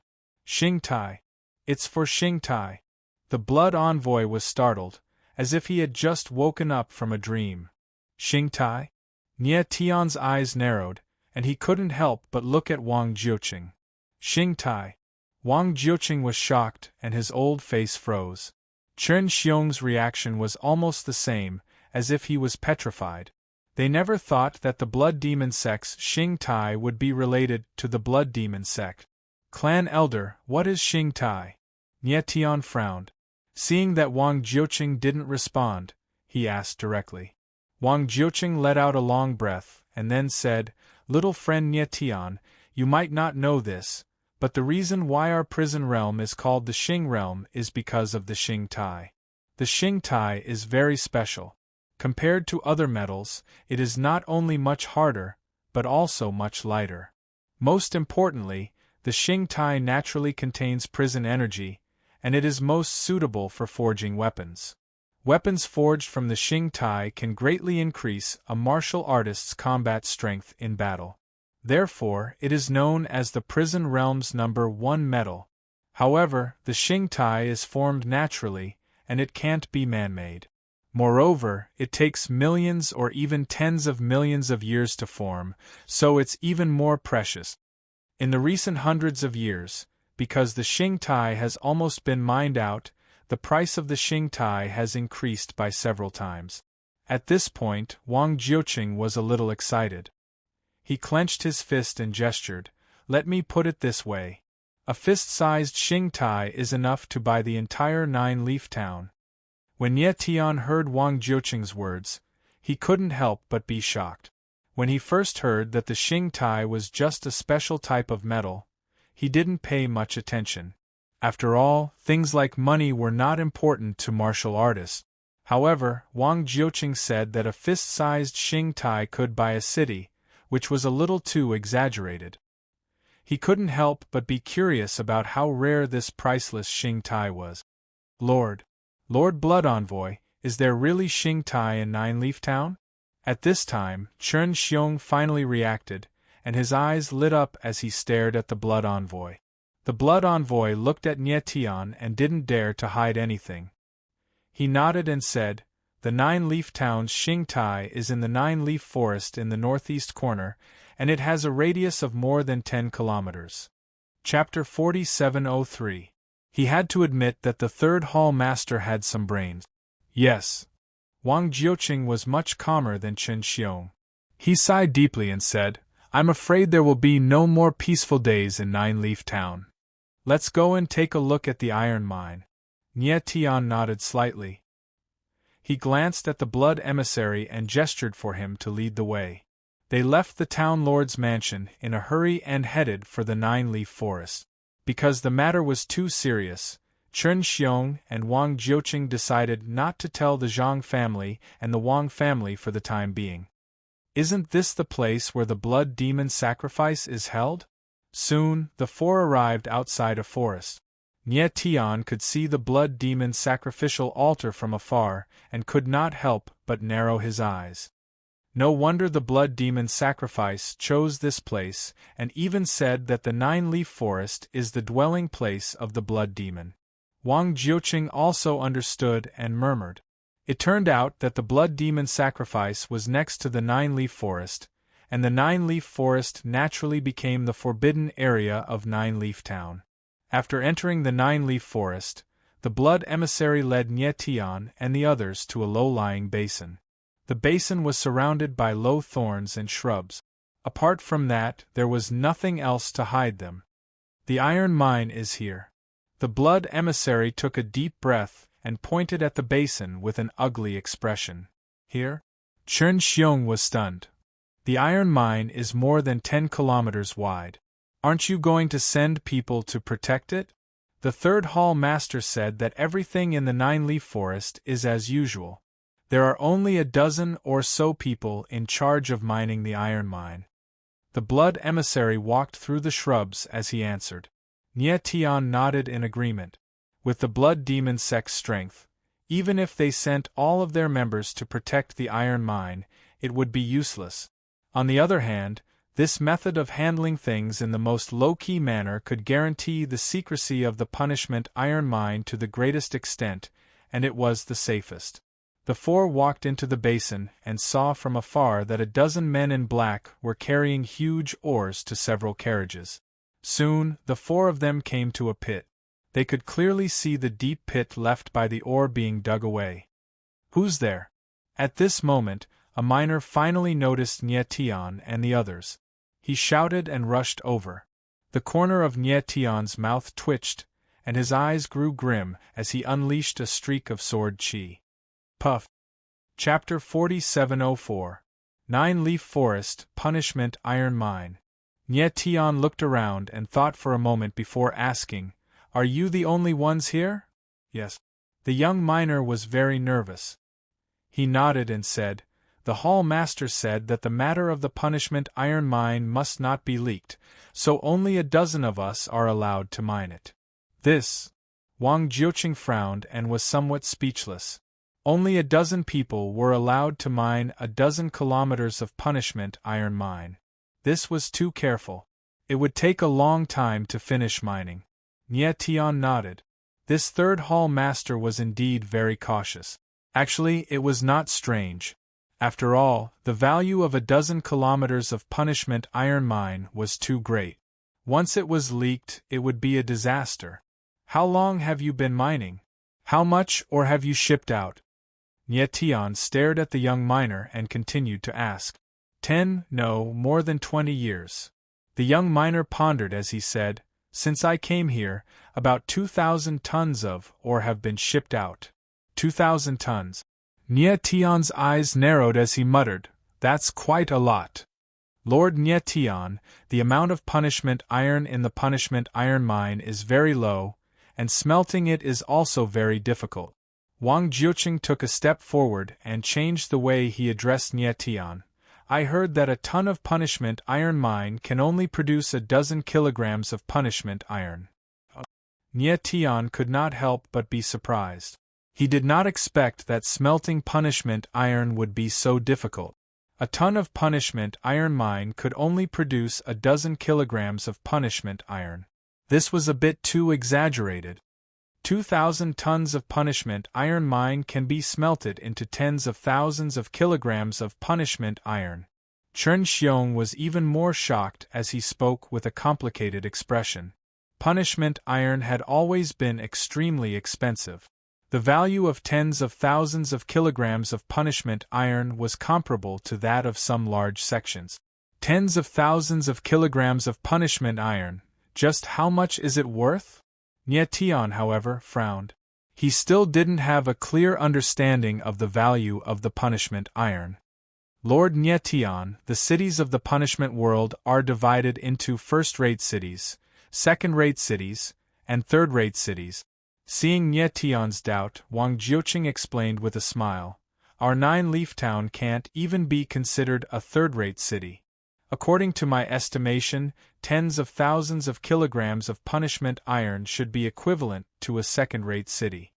Speaker 1: "Xing Tai! It's for Xing Tai!" The blood envoy was startled, as if he had just woken up from a dream. "Xing Tai?" Nie Tian's eyes narrowed, and he couldn't help but look at Wang Jiuqing. "Xing Tai." Wang Jiuqing was shocked, and his old face froze. Chen Xiong's reaction was almost the same, as if he was petrified. They never thought that the blood demon sect's Xing Tai would be related to the blood demon sect. "Clan Elder, what is Xing Tai?" Nie Tian frowned. Seeing that Wang Jiuqing didn't respond, he asked directly. Wang Jiuqing let out a long breath, and then said, "Little friend Nie Tian, you might not know this, but the reason why our prison realm is called the Xing realm is because of the Xing Tai. The Xing Tai is very special. Compared to other metals, it is not only much harder, but also much lighter. Most importantly, the Xing Tai naturally contains prison energy, and it is most suitable for forging weapons. Weapons forged from the Xing Tai can greatly increase a martial artist's combat strength in battle. Therefore, it is known as the prison realm's #1 metal. However, the Xing Tai is formed naturally, and it can't be man-made. Moreover, it takes millions or even tens of millions of years to form, so it's even more precious. In the recent hundreds of years, because the Xing Tai has almost been mined out, the price of the Xing Tai has increased by several times." At this point, Wang Jiuqing was a little excited. He clenched his fist and gestured, "Let me put it this way. A fist-sized Xing Tai is enough to buy the entire Nine Leaf Town." When Nie Tian heard Wang Jiuqing's words, he couldn't help but be shocked. When he first heard that the Xing Tai was just a special type of metal, he didn't pay much attention. After all, things like money were not important to martial artists. However, Wang Jiuqing said that a fist-sized Xing Tai could buy a city, which was a little too exaggerated. He couldn't help but be curious about how rare this priceless Xing Tai was. Lord Blood Envoy, is there really Xing Tai in Nine Leaf Town?" At this time, Chen Xiong finally reacted, and his eyes lit up as he stared at the Blood Envoy. The Blood Envoy looked at Nie Tian and didn't dare to hide anything. He nodded and said, "The Nine Leaf Town's Xing Tai is in the Nine Leaf Forest in the northeast corner, and it has a radius of more than 10 kilometers. Chapter 4703. He had to admit that the third hall master had some brains. Yes. Wang Jiuqing was much calmer than Chen Xiong. He sighed deeply and said, "I'm afraid there will be no more peaceful days in Nine Leaf Town. Let's go and take a look at the iron mine." Nie Tian nodded slightly. He glanced at the blood emissary and gestured for him to lead the way. They left the town lord's mansion in a hurry and headed for the Nine-Leaf Forest. Because the matter was too serious, Chen Xiong and Wang Jiuqing decided not to tell the Zhang family and the Wang family for the time being. "Isn't this the place where the blood demon sacrifice is held?" Soon, the four arrived outside a forest. Nie Tian could see the blood demon sacrificial altar from afar, and could not help but narrow his eyes. No wonder the blood demon sacrifice chose this place, and even said that the Nine-Leaf Forest is the dwelling place of the blood demon. Wang Jiuqing also understood and murmured. It turned out that the blood demon sacrifice was next to the Nine-Leaf Forest, and the Nine-Leaf Forest naturally became the forbidden area of Nine-Leaf Town. After entering the Nine-Leaf Forest, the blood emissary led Nie Tian and the others to a low-lying basin. The basin was surrounded by low thorns and shrubs. Apart from that, there was nothing else to hide them. "The iron mine is here." The blood emissary took a deep breath and pointed at the basin with an ugly expression. "Here?" Chen Xiong was stunned. "The iron mine is more than 10 kilometers wide. Aren't you going to send people to protect it?" The third hall master said that everything in the Nine-Leaf Forest is as usual. There are only a dozen or so people in charge of mining the iron mine. The blood emissary walked through the shrubs as he answered. Nie Tian nodded in agreement. With the blood demon sect's strength, even if they sent all of their members to protect the iron mine, it would be useless. On the other hand, this method of handling things in the most low-key manner could guarantee the secrecy of the punishment iron mine to the greatest extent, and it was the safest. The four walked into the basin and saw from afar that a dozen men in black were carrying huge oars to several carriages. Soon, the four of them came to a pit. They could clearly see the deep pit left by the ore being dug away. "Who's there?" At this moment, a miner finally noticed Nie Tian and the others. He shouted and rushed over. The corner of Nie Tian's mouth twitched, and his eyes grew grim as he unleashed a streak of sword chi. Puff. Chapter 4704. Nine-Leaf Forest, Punishment Iron Mine. Nie Tian looked around and thought for a moment before asking, "Are you the only ones here?" "Yes." The young miner was very nervous. He nodded and said, "The hall master said that the matter of the punishment iron mine must not be leaked, so only a dozen of us are allowed to mine it." This. Wang Jiuqing frowned and was somewhat speechless. Only a dozen people were allowed to mine a dozen kilometers of punishment iron mine. This was too careful. It would take a long time to finish mining. Nie Tian nodded. This third hall master was indeed very cautious. Actually, it was not strange. After all, the value of a dozen kilometers of punishment iron mine was too great. Once it was leaked, it would be a disaster. "How long have you been mining? How much or have you shipped out?" Nie Tian stared at the young miner and continued to ask. 10, no, more than 20 years. The young miner pondered as he said, "Since I came here, about 2,000 tons of ore have been shipped out." 2,000 tons. Nie Tian's eyes narrowed as he muttered, "That's quite a lot." "Lord Nie Tian, the amount of punishment iron in the punishment iron mine is very low, and smelting it is also very difficult." Wang Jiuqing took a step forward and changed the way he addressed Nie Tian. "I heard that a ton of punishment iron mine can only produce a dozen kilograms of punishment iron." Nie Tian could not help but be surprised. He did not expect that smelting punishment iron would be so difficult. A ton of punishment iron mine could only produce a dozen kilograms of punishment iron. This was a bit too exaggerated. 2,000 tons of punishment iron mine can be smelted into tens of thousands of kilograms of punishment iron. Chen Xiong was even more shocked as he spoke with a complicated expression. Punishment iron had always been extremely expensive. The value of tens of thousands of kilograms of punishment iron was comparable to that of some large sections. Tens of thousands of kilograms of punishment iron, just how much is it worth? Nyetian, however, frowned. He still didn't have a clear understanding of the value of the punishment iron. Lord Nyetian, the cities of the punishment world are divided into first-rate cities, second-rate cities, and third-rate cities. Seeing Nyetian's doubt, Wang Jiuqing explained with a smile, "Our nine-leaf town can't even be considered a third-rate city. According to my estimation, tens of thousands of kilograms of punishment iron should be equivalent to a second-rate city."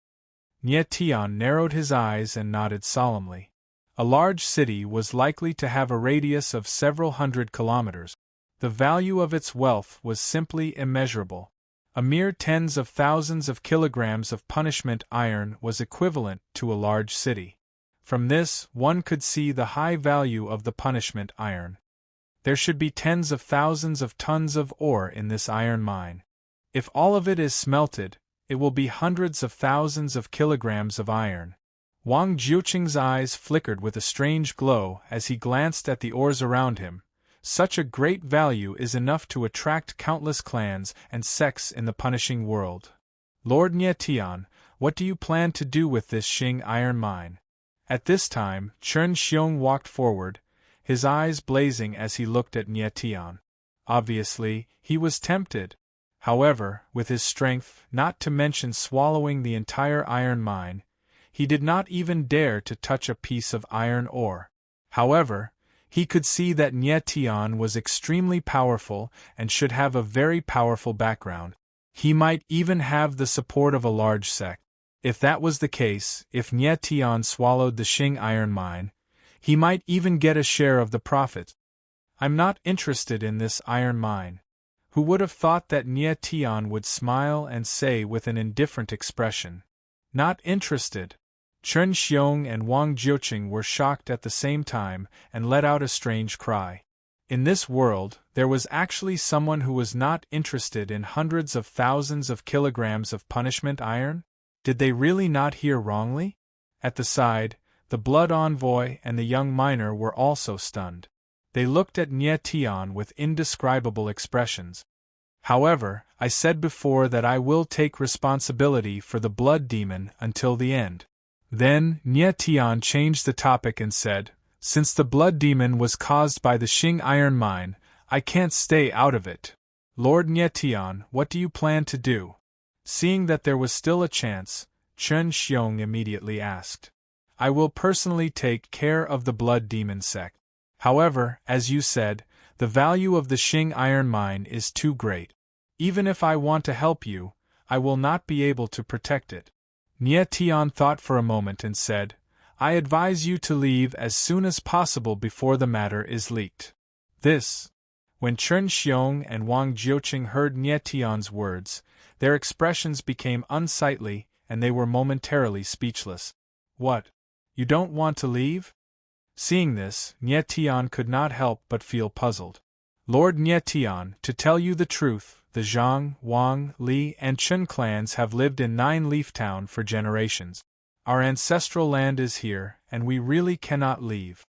Speaker 1: Nyetian narrowed his eyes and nodded solemnly. A large city was likely to have a radius of several hundred kilometers. The value of its wealth was simply immeasurable. A mere tens of thousands of kilograms of punishment iron was equivalent to a large city. From this, one could see the high value of the punishment iron. There should be tens of thousands of tons of ore in this iron mine. If all of it is smelted, it will be hundreds of thousands of kilograms of iron. Wang Jiuqing's eyes flickered with a strange glow as he glanced at the ores around him. Such a great value is enough to attract countless clans and sects in the punishing world. Lord Nyetian, what do you plan to do with this Xing iron mine? At this time, Chen Xiong walked forward, his eyes blazing as he looked at Nyetian. Obviously, he was tempted. However, with his strength, not to mention swallowing the entire iron mine, he did not even dare to touch a piece of iron ore. However, he could see that Nyetian was extremely powerful and should have a very powerful background. He might even have the support of a large sect. If that was the case, if Nyetian swallowed the Xing iron mine, he might even get a share of the profit. I'm not interested in this iron mine. Who would have thought that Nyetian would smile and say with an indifferent expression, "Not interested?" Chen Xiong and Wang Jiuqing were shocked at the same time and let out a strange cry. In this world, there was actually someone who was not interested in hundreds of thousands of kilograms of punishment iron? Did they really not hear wrongly? At the side, the blood envoy and the young miner were also stunned. They looked at Nyetian with indescribable expressions. However, I said before that I will take responsibility for the blood demon until the end. Then, Nyetian changed the topic and said, "Since the blood demon was caused by the Xing iron mine, I can't stay out of it. Lord Nyetian, what do you plan to do?" Seeing that there was still a chance, Chen Xiong immediately asked, "I will personally take care of the blood demon sect. However, as you said, the value of the Xing iron mine is too great. Even if I want to help you, I will not be able to protect it." Nyetian thought for a moment and said, "I advise you to leave as soon as possible before the matter is leaked." When Chen Xiong and Wang Jiuqing heard Nyetian's words, their expressions became unsightly and they were momentarily speechless. "What? You don't want to leave?" Seeing this, Nyetian could not help but feel puzzled. "Lord Nyetian, to tell you the truth, the Zhang, Wang, Li, and Chen clans have lived in Nine-Leaf Town for generations. Our ancestral land is here, and we really cannot leave."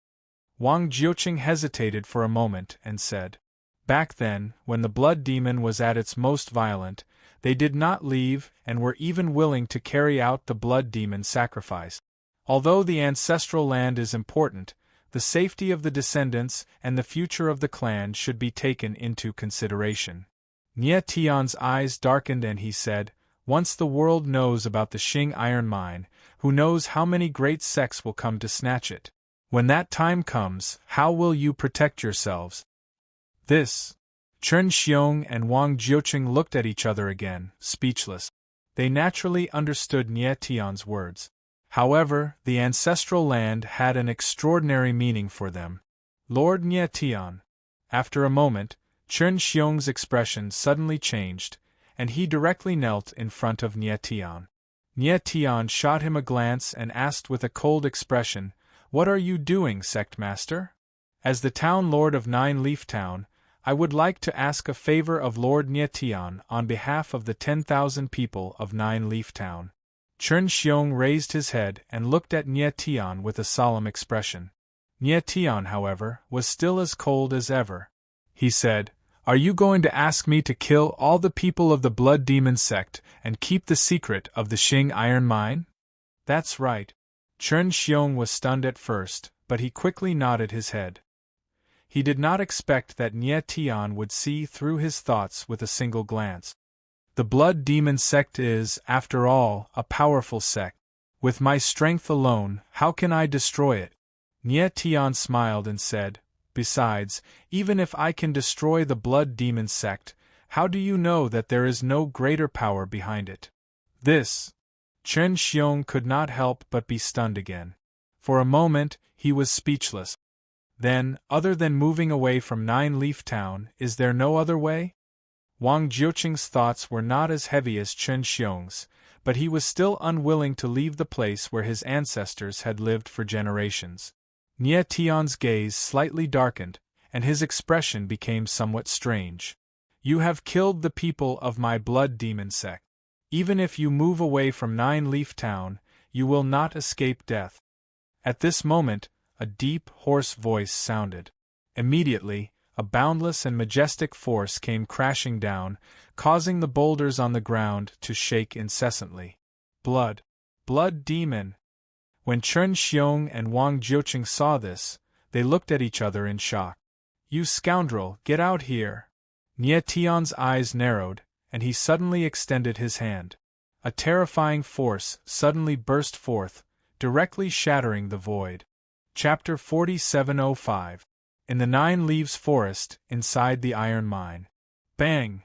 Speaker 1: Wang Jiuqing hesitated for a moment and said, "Back then, when the blood demon was at its most violent, they did not leave and were even willing to carry out the blood demon sacrifice. Although the ancestral land is important, the safety of the descendants and the future of the clan should be taken into consideration." Nyetian's eyes darkened and he said, "Once the world knows about the Xing iron mine, who knows how many great sects will come to snatch it? When that time comes, how will you protect yourselves?" Chen Xiong and Wang Jiuqing looked at each other again, speechless. They naturally understood Nyetian's words. However, the ancestral land had an extraordinary meaning for them. "Lord Nyetian." After a moment, Chen Xiong's expression suddenly changed, and he directly knelt in front of Nyetian. Nyetian shot him a glance and asked with a cold expression, "What are you doing, sect master?" "As the town lord of Nine-Leaf Town, I would like to ask a favor of Lord Nyetian on behalf of the 10,000 people of Nine-Leaf Town." Chen Xiong raised his head and looked at Nie Tian with a solemn expression. Nie Tian, however, was still as cold as ever. He said, "Are you going to ask me to kill all the people of the Blood Demon sect and keep the secret of the Xing Iron Mine?" "That's right." Chen Xiong was stunned at first, but he quickly nodded his head. He did not expect that Nie Tian would see through his thoughts with a single glance. The Blood Demon sect is, after all, a powerful sect. With my strength alone, how can I destroy it? Nie Tian smiled and said, "Besides, even if I can destroy the Blood Demon sect, how do you know that there is no greater power behind it?" This. Chen Xiong could not help but be stunned again. For a moment, he was speechless. Then, other than moving away from Nine Leaf Town, is there no other way? Wang Jiuqing's thoughts were not as heavy as Chen Xiong's, but he was still unwilling to leave the place where his ancestors had lived for generations. Nie Tian's gaze slightly darkened, and his expression became somewhat strange. "You have killed the people of my Blood Demon sect. Even if you move away from Nine Leaf Town, you will not escape death." At this moment, a deep, hoarse voice sounded. Immediately, a boundless and majestic force came crashing down, causing the boulders on the ground to shake incessantly. Blood! Blood Demon! When Chen Xiong and Wang Jiuqing saw this, they looked at each other in shock. "You scoundrel, get out here!" Nie Tian's eyes narrowed, and he suddenly extended his hand. A terrifying force suddenly burst forth, directly shattering the void. Chapter 4705. In the Nine Leaves Forest, inside the iron mine. Bang!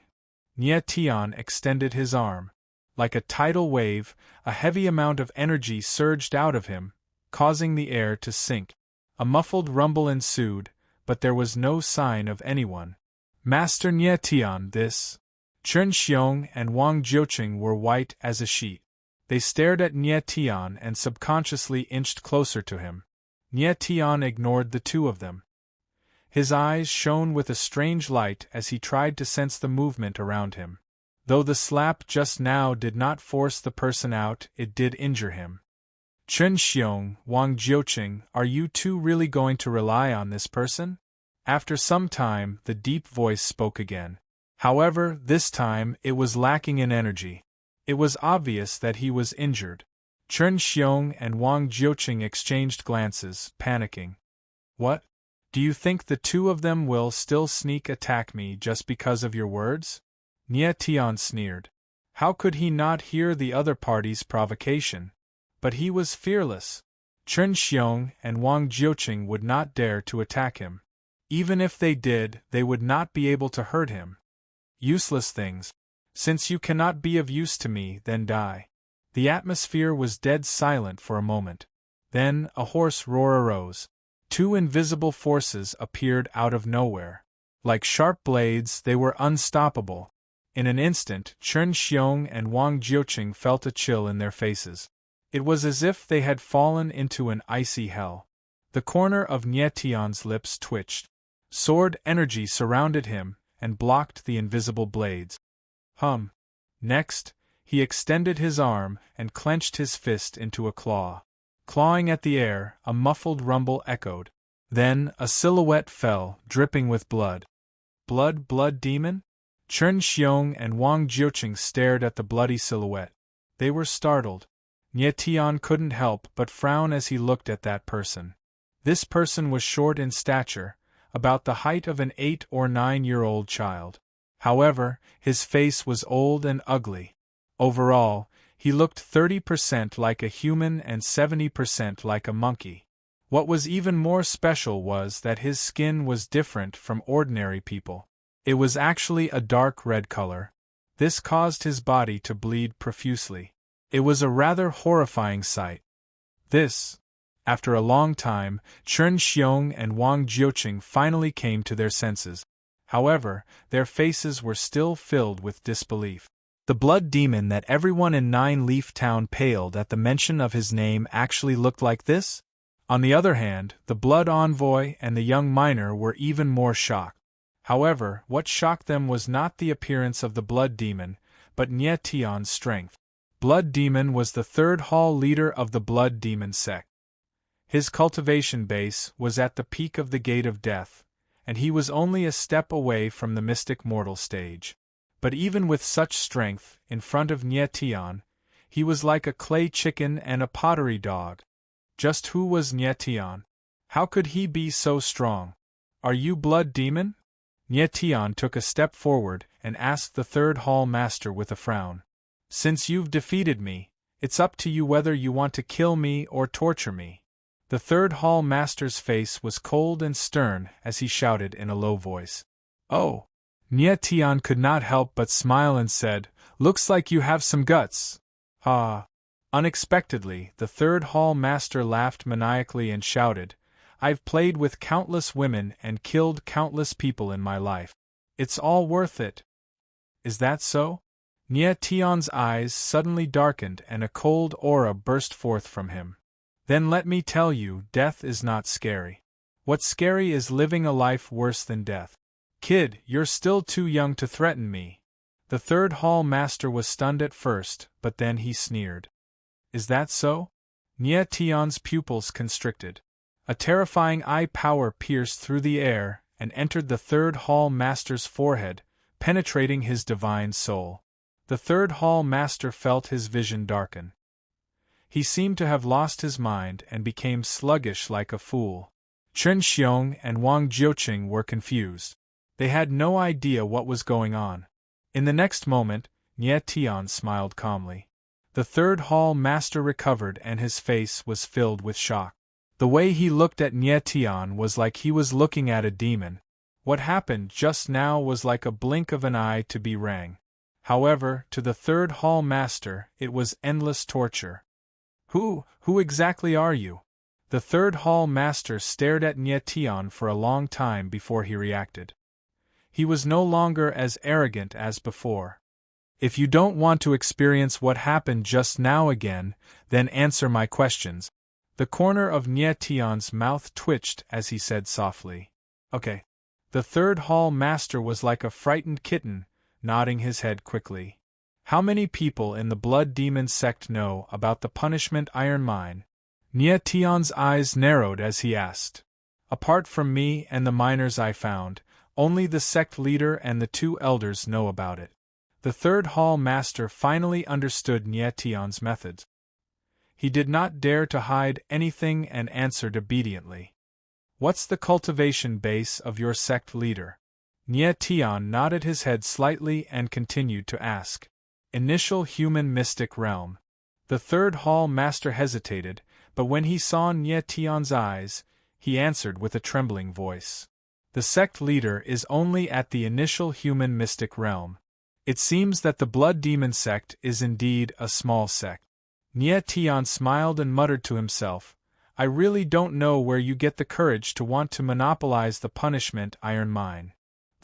Speaker 1: Nie Tian extended his arm. Like a tidal wave, a heavy amount of energy surged out of him, causing the air to sink. A muffled rumble ensued, but there was no sign of anyone. "Master Nie Tian, this..." Chen Xiong and Wang Jiuqing were white as a sheet. They stared at Nie Tian and subconsciously inched closer to him. Nie Tian ignored the two of them. His eyes shone with a strange light as he tried to sense the movement around him. Though the slap just now did not force the person out, it did injure him. "Chen Xiong, Wang Jiuqing, are you two really going to rely on this person?" After some time, the deep voice spoke again. However, this time, it was lacking in energy. It was obvious that he was injured. Chen Xiong and Wang Jiuqing exchanged glances, panicking. "What? Do you think the two of them will still sneak attack me just because of your words?" Nie Tian sneered. How could he not hear the other party's provocation? But he was fearless. Chen Xiong and Wang Jiuqing would not dare to attack him. Even if they did, they would not be able to hurt him. Useless things. Since you cannot be of use to me, then die. The atmosphere was dead silent for a moment. Then a hoarse roar arose. Two invisible forces appeared out of nowhere. Like sharp blades, they were unstoppable. In an instant, Chen Xiong and Wang Jiuqing felt a chill in their faces. It was as if they had fallen into an icy hell. The corner of Nie Tian's lips twitched. Sword energy surrounded him and blocked the invisible blades. Next, he extended his arm and clenched his fist into a claw. Clawing at the air, a muffled rumble echoed. Then, a silhouette fell, dripping with blood. Blood demon? Chen Xiong and Wang Jiuqing stared at the bloody silhouette. They were startled. Nie Tian couldn't help but frown as he looked at that person. This person was short in stature, about the height of an 8 or 9-year-old child. However, his face was old and ugly. Overall, he looked 30% like a human and 70% like a monkey. What was even more special was that his skin was different from ordinary people. It was actually a dark red color. This caused his body to bleed profusely. It was a rather horrifying sight. After a long time, Chen Xiong and Wang Jiuqing finally came to their senses. However, their faces were still filled with disbelief. The blood demon that everyone in Nine Leaf Town paled at the mention of his name actually looked like this? On the other hand, the blood envoy and the young miner were even more shocked. However, what shocked them was not the appearance of the blood demon, but Nie Tian's strength. Blood Demon was the third hall leader of the Blood Demon sect. His cultivation base was at the peak of the Gate of Death, and he was only a step away from the mystic mortal stage. But even with such strength, in front of Nye Tian, he was like a clay chicken and a pottery dog. Just who was Nye Tian? How could he be so strong? Are you Blood Demon? Nye Tian took a step forward and asked the third hall master with a frown. Since you've defeated me, it's up to you whether you want to kill me or torture me. The third hall master's face was cold and stern as he shouted in a low voice. Oh! Nye Tian could not help but smile and said, Looks like you have some guts. Ah! Unexpectedly, the third hall master laughed maniacally and shouted, I've played with countless women and killed countless people in my life. It's all worth it. Is that so? Nye Tian's eyes suddenly darkened and a cold aura burst forth from him. Then let me tell you, death is not scary. What's scary is living a life worse than death. Kid, you're still too young to threaten me. The third hall master was stunned at first, but then he sneered. Is that so? Nye Tian's pupils constricted. A terrifying eye power pierced through the air and entered the third hall master's forehead, penetrating his divine soul. The third hall master felt his vision darken. He seemed to have lost his mind and became sluggish like a fool. Chen Xiong and Wang Jiuqing were confused. They had no idea what was going on. In the next moment, Nye Tian smiled calmly. The third hall master recovered and his face was filled with shock. The way he looked at Nye Tian was like he was looking at a demon. What happened just now was like a blink of an eye to be rang. However, to the third hall master, it was endless torture. Who exactly are you? The third hall master stared at Nye Tian for a long time before he reacted. He was no longer as arrogant as before. If you don't want to experience what happened just now again, then answer my questions. The corner of Nye Tian's mouth twitched as he said softly, Okay. The third hall master was like a frightened kitten, nodding his head quickly. How many people in the Blood Demon sect know about the punishment iron mine? Nye Tian's eyes narrowed as he asked. Apart from me and the miners I found, only the sect leader and the two elders know about it. The third hall master finally understood Nye Tian's methods. He did not dare to hide anything and answered obediently. What's the cultivation base of your sect leader? Nye Tian nodded his head slightly and continued to ask. Initial human mystic realm. The third hall master hesitated, but when he saw Nye Tian's eyes, he answered with a trembling voice. The sect leader is only at the initial human mystic realm. It seems that the Blood Demon sect is indeed a small sect. Nye Tian smiled and muttered to himself, I really don't know where you get the courage to want to monopolize the punishment iron mine.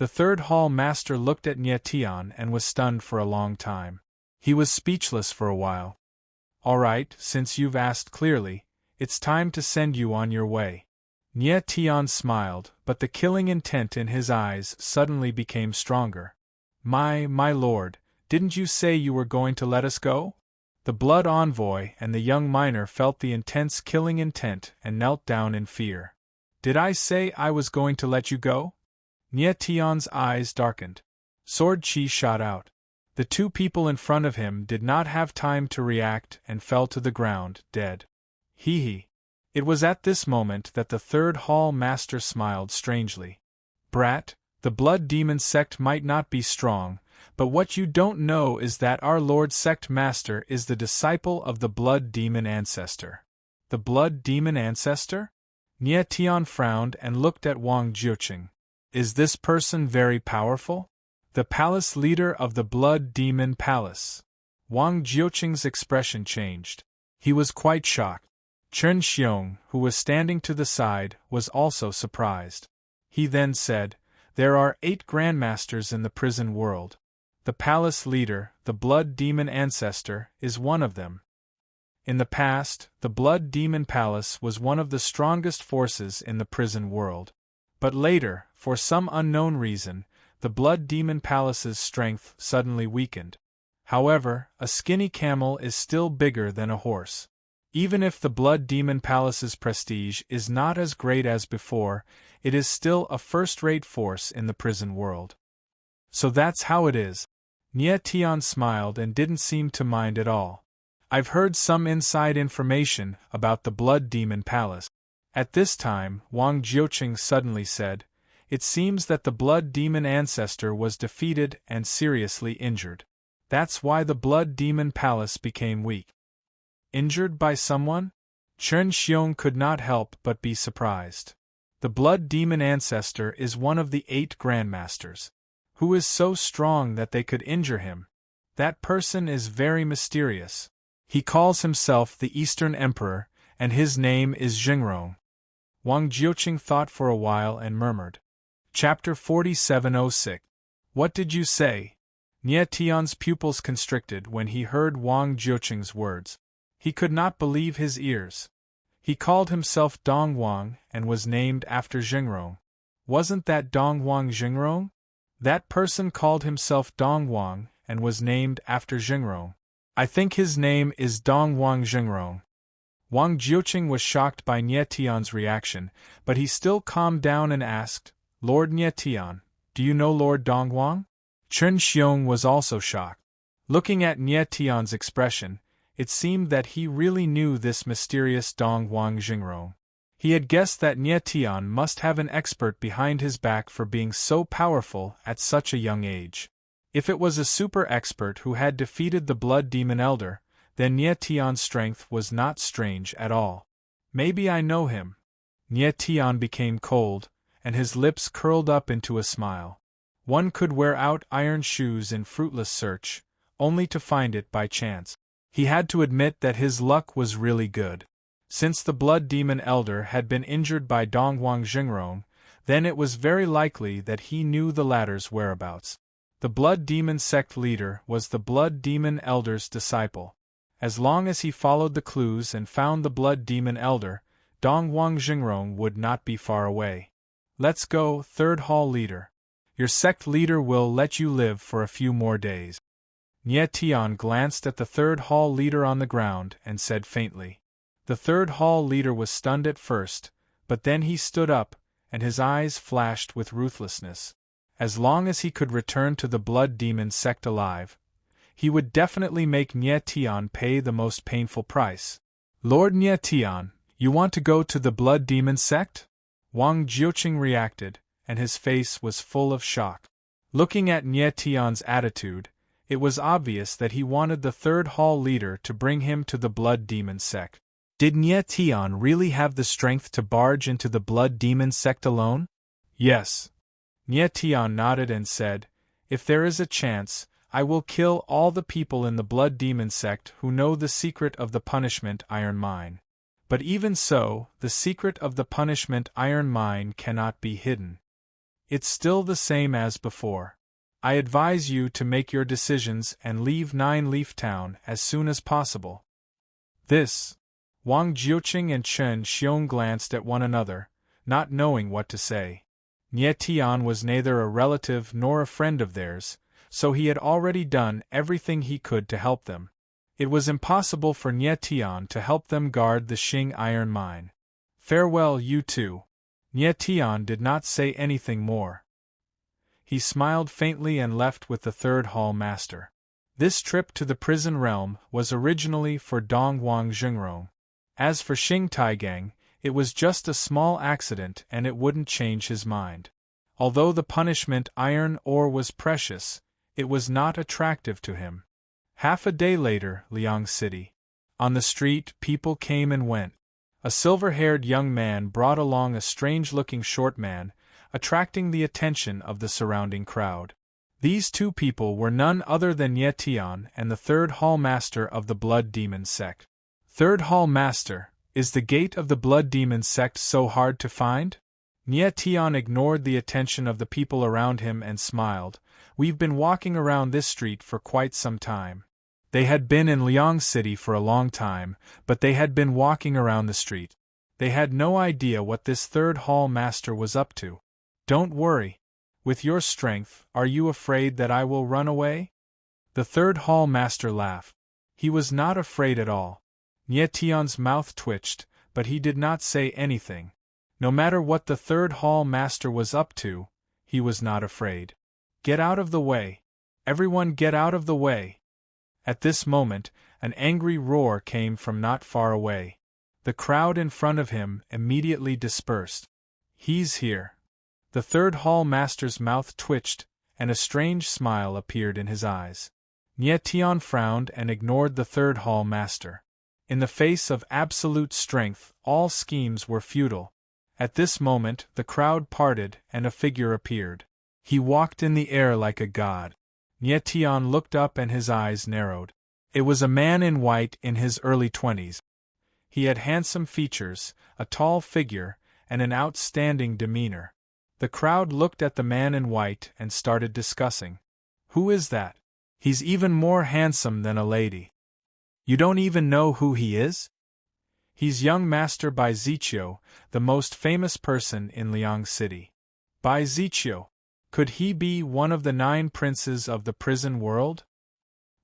Speaker 1: The third hall master looked at Nye Tian and was stunned for a long time. He was speechless for a while. All right, since you've asked clearly, it's time to send you on your way. Nye Tian smiled, but the killing intent in his eyes suddenly became stronger. My lord, didn't you say you were going to let us go? The blood envoy and the young miner felt the intense killing intent and knelt down in fear. Did I say I was going to let you go? Nye Tian's eyes darkened. Sword chi shot out. The two people in front of him did not have time to react and fell to the ground, dead. Hee. It was at this moment that the third hall master smiled strangely. Brat, the Blood Demon sect might not be strong, but what you don't know is that our Lord Sect Master is the disciple of the Blood Demon Ancestor. The Blood Demon Ancestor? Nye Tian frowned and looked at Wang Jiuqing. Is this person very powerful? The palace leader of the Blood Demon Palace. Wang Jiuqing's expression changed. He was quite shocked. Chen Xiong, who was standing to the side, was also surprised. He then said, There are 8 grandmasters in the prison world. The palace leader, the Blood Demon Ancestor, is one of them. In the past, the Blood Demon Palace was one of the strongest forces in the prison world. But later, for some unknown reason, the Blood Demon Palace's strength suddenly weakened. However, a skinny camel is still bigger than a horse. Even if the Blood Demon Palace's prestige is not as great as before, it is still a first-rate force in the prison world. So that's how it is. Nie Tian smiled and didn't seem to mind at all. I've heard some inside information about the Blood Demon Palace. At this time, Wang Jiuqing suddenly said, it seems that the Blood Demon ancestor was defeated and seriously injured. That's why the Blood Demon Palace became weak. Injured by someone? Chen Xiong could not help but be surprised. The Blood Demon ancestor is one of the 8 Grandmasters. Who is so strong that they could injure him? That person is very mysterious. He calls himself the Eastern Emperor, and his name is Xingrong. Wang Jiuqing thought for a while and murmured. Chapter 4706. What did you say? Nie Tian's pupils constricted when he heard Wang Jiuqing's words. He could not believe his ears. He called himself Dong Wang and was named after Xingrong. Wasn't that Dong Wang Xingrong? That person called himself Dong Wang and was named after Xingrong. I think his name is Dong Wang Xingrong. Wang Jiuqing was shocked by Nie Tian's reaction, but he still calmed down and asked, Lord Nie Tian, do you know Lord Dong Wang? Chen Xiong was also shocked. Looking at Nie Tian's expression, it seemed that he really knew this mysterious Dong Wang Xingrong. He had guessed that Nie Tian must have an expert behind his back for being so powerful at such a young age. If it was a super expert who had defeated the Blood Demon Elder, then Nie Tian's strength was not strange at all. Maybe I know him. Nie Tian became cold, and his lips curled up into a smile. One could wear out iron shoes in fruitless search, only to find it by chance. He had to admit that his luck was really good. Since the Blood Demon Elder had been injured by Dong Wang Xingrong, then it was very likely that he knew the latter's whereabouts. The Blood Demon sect leader was the Blood Demon Elder's disciple. As long as he followed the clues and found the Blood Demon Elder, Dong Wang Xingrong would not be far away. Let's go, Third Hall Leader. Your sect leader will let you live for a few more days. Nie Tian glanced at the Third Hall Leader on the ground and said faintly. The Third Hall Leader was stunned at first, but then he stood up, and his eyes flashed with ruthlessness. As long as he could return to the Blood Demon sect alive, he would definitely make Nie Tian pay the most painful price. Lord Nie Tian, you want to go to the Blood Demon sect? Wang Jiuqing reacted, and his face was full of shock. Looking at Nie Tian's attitude, it was obvious that he wanted the Third Hall Leader to bring him to the Blood Demon sect. Did Nie Tian really have the strength to barge into the Blood Demon sect alone? Yes. Nie Tian nodded and said, if there is a chance, I will kill all the people in the Blood Demon sect who know the secret of the punishment iron mine. But even so, the secret of the punishment iron mine cannot be hidden. It's still the same as before. I advise you to make your decisions and leave Nine Leaf Town as soon as possible. This. Wang Jiuqing and Chen Xiong glanced at one another, not knowing what to say. Nie Tian was neither a relative nor a friend of theirs, so he had already done everything he could to help them. It was impossible for Nie Tian to help them guard the Xing iron mine. Farewell, you two. Nie Tian did not say anything more. He smiled faintly and left with the Third Hall Master. This trip to the prison realm was originally for Dong Wang Xingrong. As for Xing Taigang, it was just a small accident and it wouldn't change his mind. Although the punishment iron ore was precious, it was not attractive to him. Half a day later, Liang City. On the street, people came and went. A silver-haired young man brought along a strange-looking short man, attracting the attention of the surrounding crowd. These two people were none other than Nie Tian and the Third Hall Master of the Blood Demon sect. Third Hall Master, is the gate of the Blood Demon sect so hard to find? Nie Tian ignored the attention of the people around him and smiled. We've been walking around this street for quite some time. They had been in Liang City for a long time, but they had been walking around the street. They had no idea what this Third Hall Master was up to. Don't worry. With your strength, are you afraid that I will run away? The third hall master laughed. He was not afraid at all. Nie Tian's mouth twitched, but he did not say anything. No matter what the third hall master was up to, he was not afraid. Get out of the way! Everyone get out of the way! At this moment, an angry roar came from not far away. The crowd in front of him immediately dispersed. He's here. The third hall master's mouth twitched, and a strange smile appeared in his eyes. Nie Tian frowned and ignored the third hall master. In the face of absolute strength, all schemes were futile. At this moment, the crowd parted and a figure appeared. He walked in the air like a god. Nie Tian looked up and his eyes narrowed. It was a man in white in his early 20s. He had handsome features, a tall figure, and an outstanding demeanor. The crowd looked at the man in white and started discussing. Who is that? He's even more handsome than a lady. You don't even know who he is? He's young Master Bai Ziqiu, the most famous person in Liang City. Bai Ziqiu. Could he be one of the 9 princes of the prison world?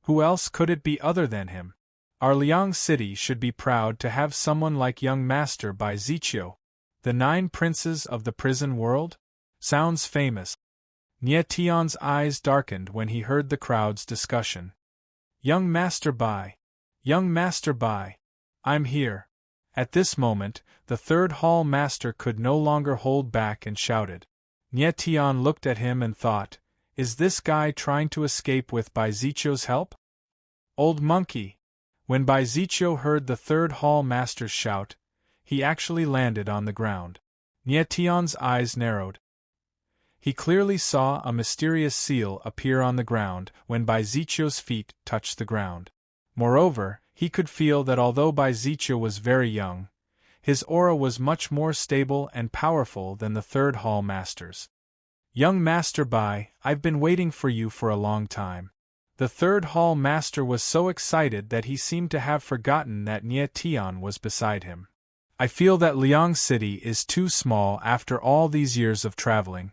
Speaker 1: Who else could it be other than him? Our Liang City should be proud to have someone like young Master Bai Ziqiu. The 9 princes of the prison world? Sounds famous. Nie Tian's eyes darkened when he heard the crowd's discussion. Young Master Bai! Young Master Bai! I'm here! At this moment, the third hall master could no longer hold back and shouted. Nie Tian looked at him and thought, is this guy trying to escape with Bai Ziqiu's help? Old monkey! When Bai Ziqiu heard the third hall master's shout, he actually landed on the ground. Nie Tian's eyes narrowed. He clearly saw a mysterious seal appear on the ground when Bai Ziqiu's feet touched the ground. Moreover, he could feel that although Bai Ziqiu was very young, his aura was much more stable and powerful than the third hall master's. Young Master Bai, I've been waiting for you for a long time. The third hall master was so excited that he seemed to have forgotten that Nie Tian was beside him. I feel that Liang City is too small after all these years of traveling.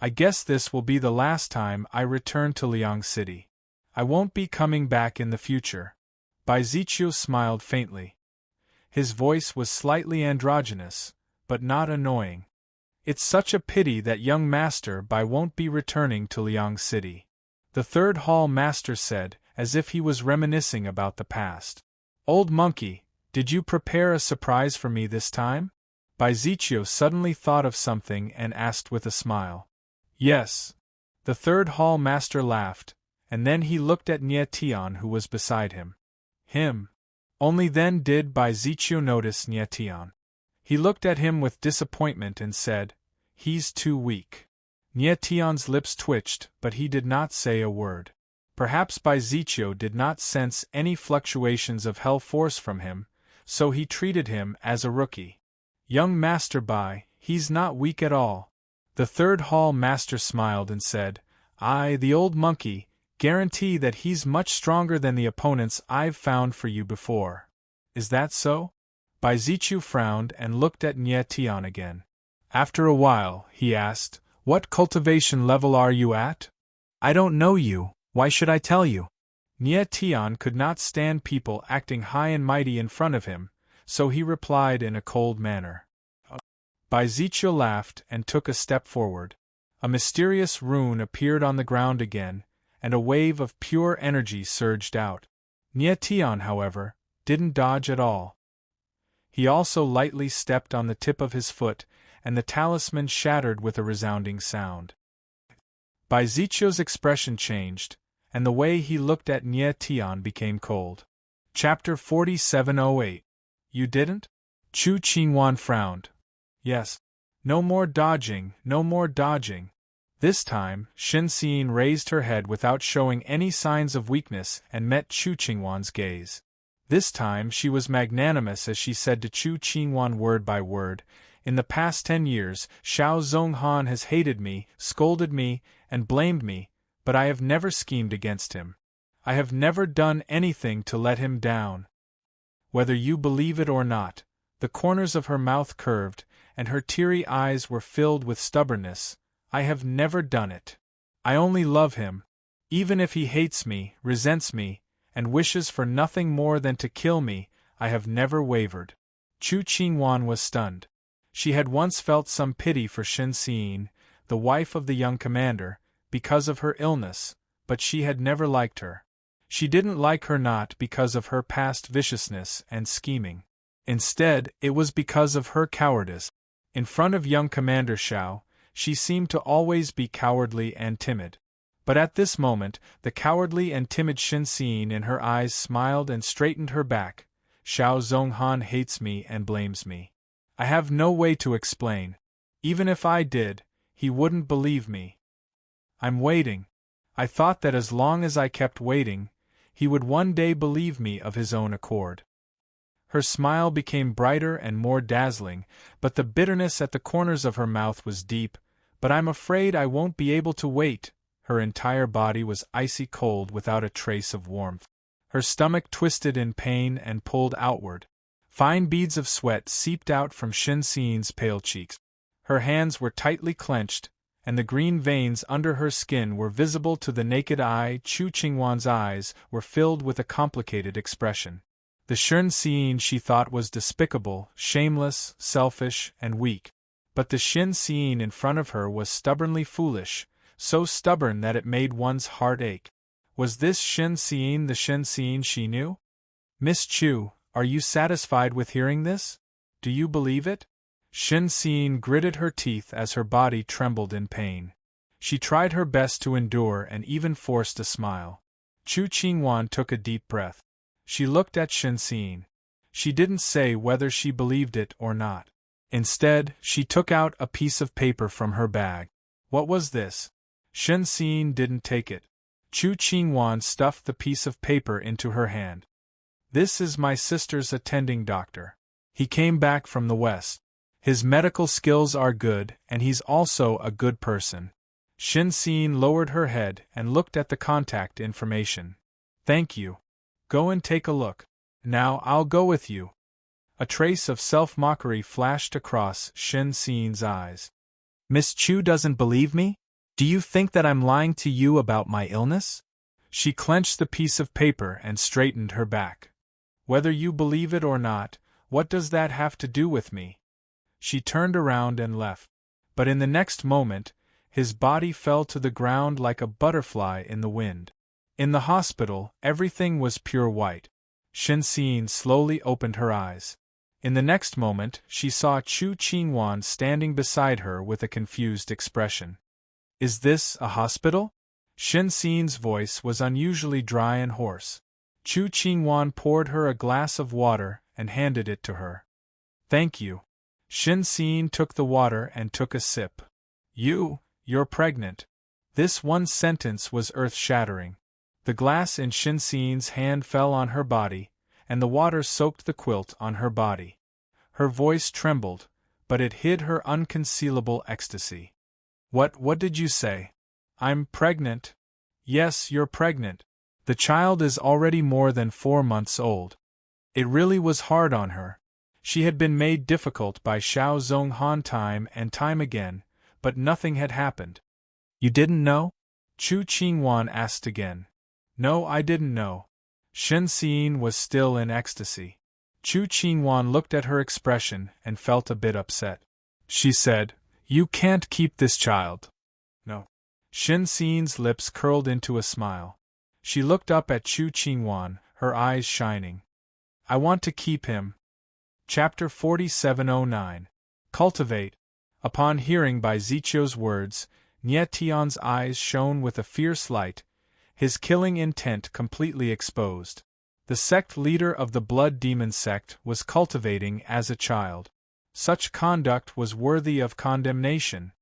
Speaker 1: I guess this will be the last time I return to Liang City. I won't be coming back in the future. Bai Ziqiu smiled faintly. His voice was slightly androgynous, but not annoying. It's such a pity that young Master Bai won't be returning to Liang City. The third hall master said, as if he was reminiscing about the past. Old monkey, did you prepare a surprise for me this time? Bai Ziqiu suddenly thought of something and asked with a smile. Yes. The third hall master laughed, and then he looked at Nie Tian who was beside him. Him. Only then did Bai Ziqiu notice Nie Tian. He looked at him with disappointment and said, he's too weak. Nie Tian's lips twitched, but he did not say a word. Perhaps Bai Ziqiu did not sense any fluctuations of hell force from him, so he treated him as a rookie. Young Master Bai, he's not weak at all. The third hall master smiled and said, I, the old monkey, guarantee that he's much stronger than the opponents I've found for you before. Is that so? Bai Ziqiu frowned and looked at Nie Tian again. After a while, he asked, what cultivation level are you at? I don't know you, why should I tell you? Nie Tian could not stand people acting high and mighty in front of him, so he replied in a cold manner. Bai Ziqiu laughed and took a step forward. A mysterious rune appeared on the ground again, and a wave of pure energy surged out. Nie Tian, however, didn't dodge at all. He also lightly stepped on the tip of his foot, and the talisman shattered with a resounding sound. Bai Ziqiu's expression changed, and the way he looked at Nie Tian became cold. Chapter 4708. You didn't? Chu Qingwan frowned. Yes. No more dodging, no more dodging. This time, Xin Xian raised her head without showing any signs of weakness and met Chu Qingwan's gaze. This time she was magnanimous as she said to Chu Qingwan word by word, in the past 10 years, Xiao Zhonghan has hated me, scolded me, and blamed me, but I have never schemed against him. I have never done anything to let him down. Whether you believe it or not, the corners of her mouth curved, and her teary eyes were filled with stubbornness. I have never done it. I only love him. Even if he hates me, resents me, and wishes for nothing more than to kill me, I have never wavered. Chu Qingwan was stunned. She had once felt some pity for Shen Xian, the wife of the young commander, because of her illness, but she had never liked her. She didn't like her not because of her past viciousness and scheming. Instead, it was because of her cowardice. In front of young Commander Xiao, she seemed to always be cowardly and timid. But at this moment, the cowardly and timid Shen Xian in her eyes smiled and straightened her back. Xiao Zhonghan hates me and blames me. I have no way to explain. Even if I did, he wouldn't believe me. I'm waiting. I thought that as long as I kept waiting, he would one day believe me of his own accord. Her smile became brighter and more dazzling, but the bitterness at the corners of her mouth was deep. But I'm afraid I won't be able to wait. Her entire body was icy cold without a trace of warmth. Her stomach twisted in pain and pulled outward. Fine beads of sweat seeped out from Shen Xian's pale cheeks. Her hands were tightly clenched, and the green veins under her skin were visible to the naked eye. Chu Qingwan's eyes were filled with a complicated expression. The Shen Xian she thought was despicable, shameless, selfish, and weak. But the Shen Xian in front of her was stubbornly foolish, so stubborn that it made one's heart ache. Was this Shen Xian the Shen Xian she knew? Miss Chu, are you satisfied with hearing this? Do you believe it? Shen Xian gritted her teeth as her body trembled in pain. She tried her best to endure and even forced a smile. Chu Qingwan took a deep breath. She looked at Shen Xian. She didn't say whether she believed it or not. Instead, she took out a piece of paper from her bag. What was this? Shen Xian didn't take it. Chu Qingwan stuffed the piece of paper into her hand. This is my sister's attending doctor. He came back from the West. His medical skills are good, and he's also a good person. Shen Xian lowered her head and looked at the contact information. Thank you. Go and take a look. Now I'll go with you. A trace of self-mockery flashed across Shen Xian's eyes. Miss Chu doesn't believe me? Do you think that I'm lying to you about my illness? She clenched the piece of paper and straightened her back. Whether you believe it or not, what does that have to do with me? She turned around and left. But in the next moment, his body fell to the ground like a butterfly in the wind. In the hospital, everything was pure white. Shen Xian slowly opened her eyes. In the next moment, she saw Chu Qingwan standing beside her with a confused expression. Is this a hospital? Shen Xian's voice was unusually dry and hoarse. Chu Qingwan poured her a glass of water and handed it to her. Thank you. Shen Xian took the water and took a sip. You're pregnant. This one sentence was earth-shattering. The glass in Shen Xian's hand fell on her body, and the water soaked the quilt on her body. Her voice trembled, but it hid her unconcealable ecstasy. What did you say? I'm pregnant. Yes, you're pregnant. The child is already more than 4 months old. It really was hard on her. She had been made difficult by Xiao Zhonghan time and time again, but nothing had happened. You didn't know? Chu Qingwan asked again. No, I didn't know. Shen Xian was still in ecstasy. Chu Qingwan looked at her expression and felt a bit upset. She said, You can't keep this child. No. Shen Xian's lips curled into a smile. She looked up at Chu Qingwan, her eyes shining. I want to keep him. Chapter 4709. Cultivate. Upon hearing Bai Ziqiu's words, Nie Tian's eyes shone with a fierce light, his killing intent completely exposed. The sect leader of the Blood Demon sect was cultivating as a child. Such conduct was worthy of condemnation.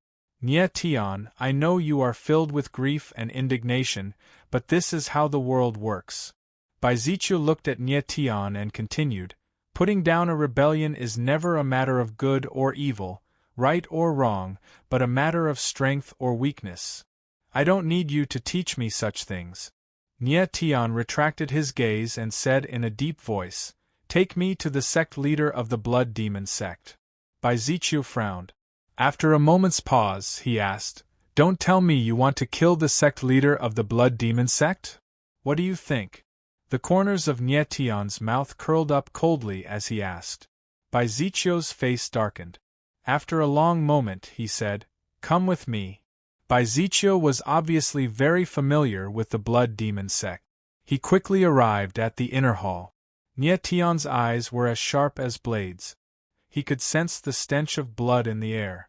Speaker 1: Nie Tian, I know you are filled with grief and indignation, but this is how the world works. Bai Ziqiu looked at Nie Tian and continued, Putting down a rebellion is never a matter of good or evil, right or wrong, but a matter of strength or weakness. I don't need you to teach me such things. Nie Tian retracted his gaze and said in a deep voice, Take me to the sect leader of the Blood Demon sect. Bai Ziqiu frowned. After a moment's pause, he asked, Don't tell me you want to kill the sect leader of the blood demon sect? What do you think? The corners of Nye Tian's mouth curled up coldly as he asked. Bai Zichio's face darkened. After a long moment, he said, "Come with me." Bai Zichio was obviously very familiar with the blood demon sect. He quickly arrived at the inner hall. Nye Tian's eyes were as sharp as blades. He could sense the stench of blood in the air.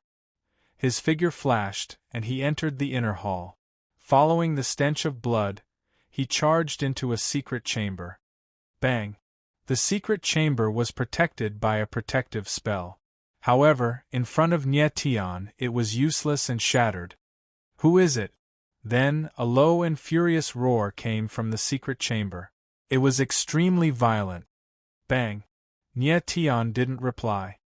Speaker 1: His figure flashed, and he entered the inner hall. Following the stench of blood, he charged into a secret chamber. Bang! The secret chamber was protected by a protective spell. However, in front of Nye Tian, it was useless and shattered. Who is it? Then, a low and furious roar came from the secret chamber. It was extremely violent. Bang! Nye Tian didn't reply.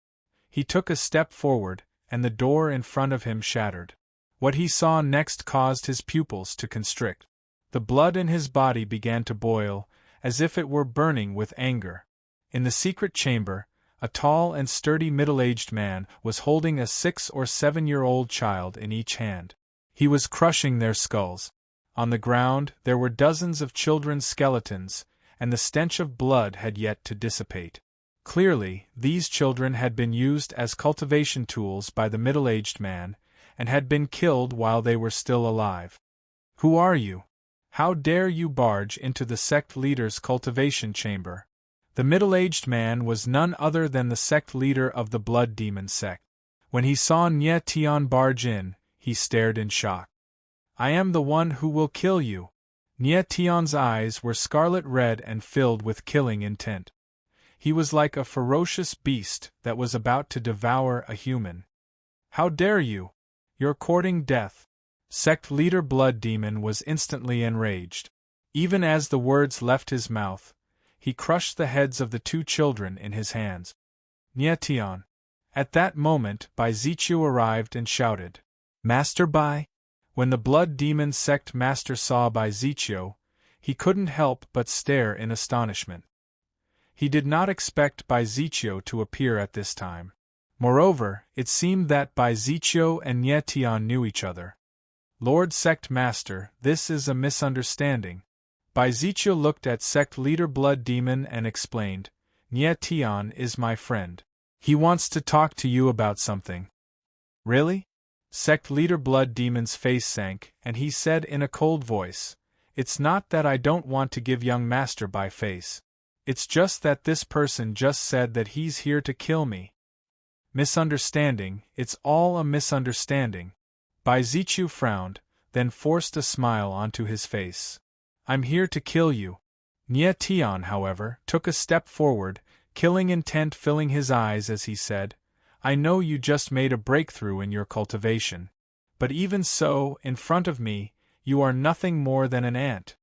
Speaker 1: He took a step forward, and the door in front of him shattered. What he saw next caused his pupils to constrict. The blood in his body began to boil, as if it were burning with anger. In the secret chamber, a tall and sturdy middle-aged man was holding a 6 or 7-year-old child in each hand. He was crushing their skulls. On the ground, there were dozens of children's skeletons, and the stench of blood had yet to dissipate. Clearly, these children had been used as cultivation tools by the middle-aged man, and had been killed while they were still alive. Who are you? How dare you barge into the sect leader's cultivation chamber? The middle-aged man was none other than the sect leader of the blood demon sect. When he saw Nye Tian barge in, he stared in shock. I am the one who will kill you. Nye Tian's eyes were scarlet red and filled with killing intent. He was like a ferocious beast that was about to devour a human. How dare you? You're courting death. Sect leader Blood Demon was instantly enraged. Even as the words left his mouth, he crushed the heads of the 2 children in his hands. Nye Tian. At that moment, Bai Zichu arrived and shouted, Master Bai? When the Blood Demon sect master saw Bai Zichu, he couldn't help but stare in astonishment. He did not expect Bai Zichu to appear at this time. Moreover, it seemed that Bai Zichu and Nye Tian knew each other. Lord Sect Master, this is a misunderstanding. Bai Zichu looked at Sect Leader Blood Demon and explained, Nye Tian is my friend. He wants to talk to you about something. Really? Sect Leader Blood Demon's face sank, and he said in a cold voice, It's not that I don't want to give young Master Bai face. It's just that this person just said that he's here to kill me. Misunderstanding, it's all a misunderstanding. Bai Zichu frowned, then forced a smile onto his face. I'm here to kill you. Nye Tian, however, took a step forward, killing intent filling his eyes as he said, I know you just made a breakthrough in your cultivation. But even so, in front of me, you are nothing more than an ant.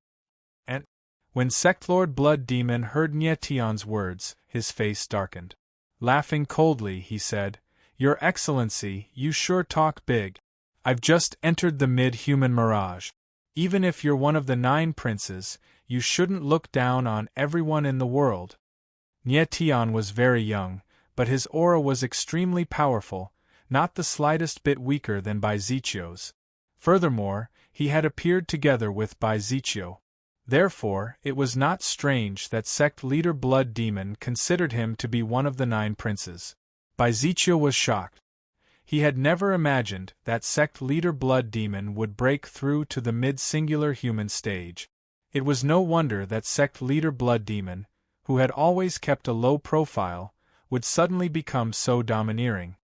Speaker 1: And when Sect Lord Blood Demon heard Nye Tian's words, his face darkened. Laughing coldly, he said, Your Excellency, you sure talk big. I've just entered the mid-human mirage. Even if you're one of the 9 princes, you shouldn't look down on everyone in the world. Nye Tian was very young, but his aura was extremely powerful, not the slightest bit weaker than Bai Zichu's. Furthermore, he had appeared together with Bai Zichu. Therefore, it was not strange that Sect Leader Blood Demon considered him to be one of the 9 princes. Bai Zichu was shocked. He had never imagined that Sect Leader Blood Demon would break through to the mid-singular human stage. It was no wonder that Sect Leader Blood Demon, who had always kept a low profile, would suddenly become so domineering.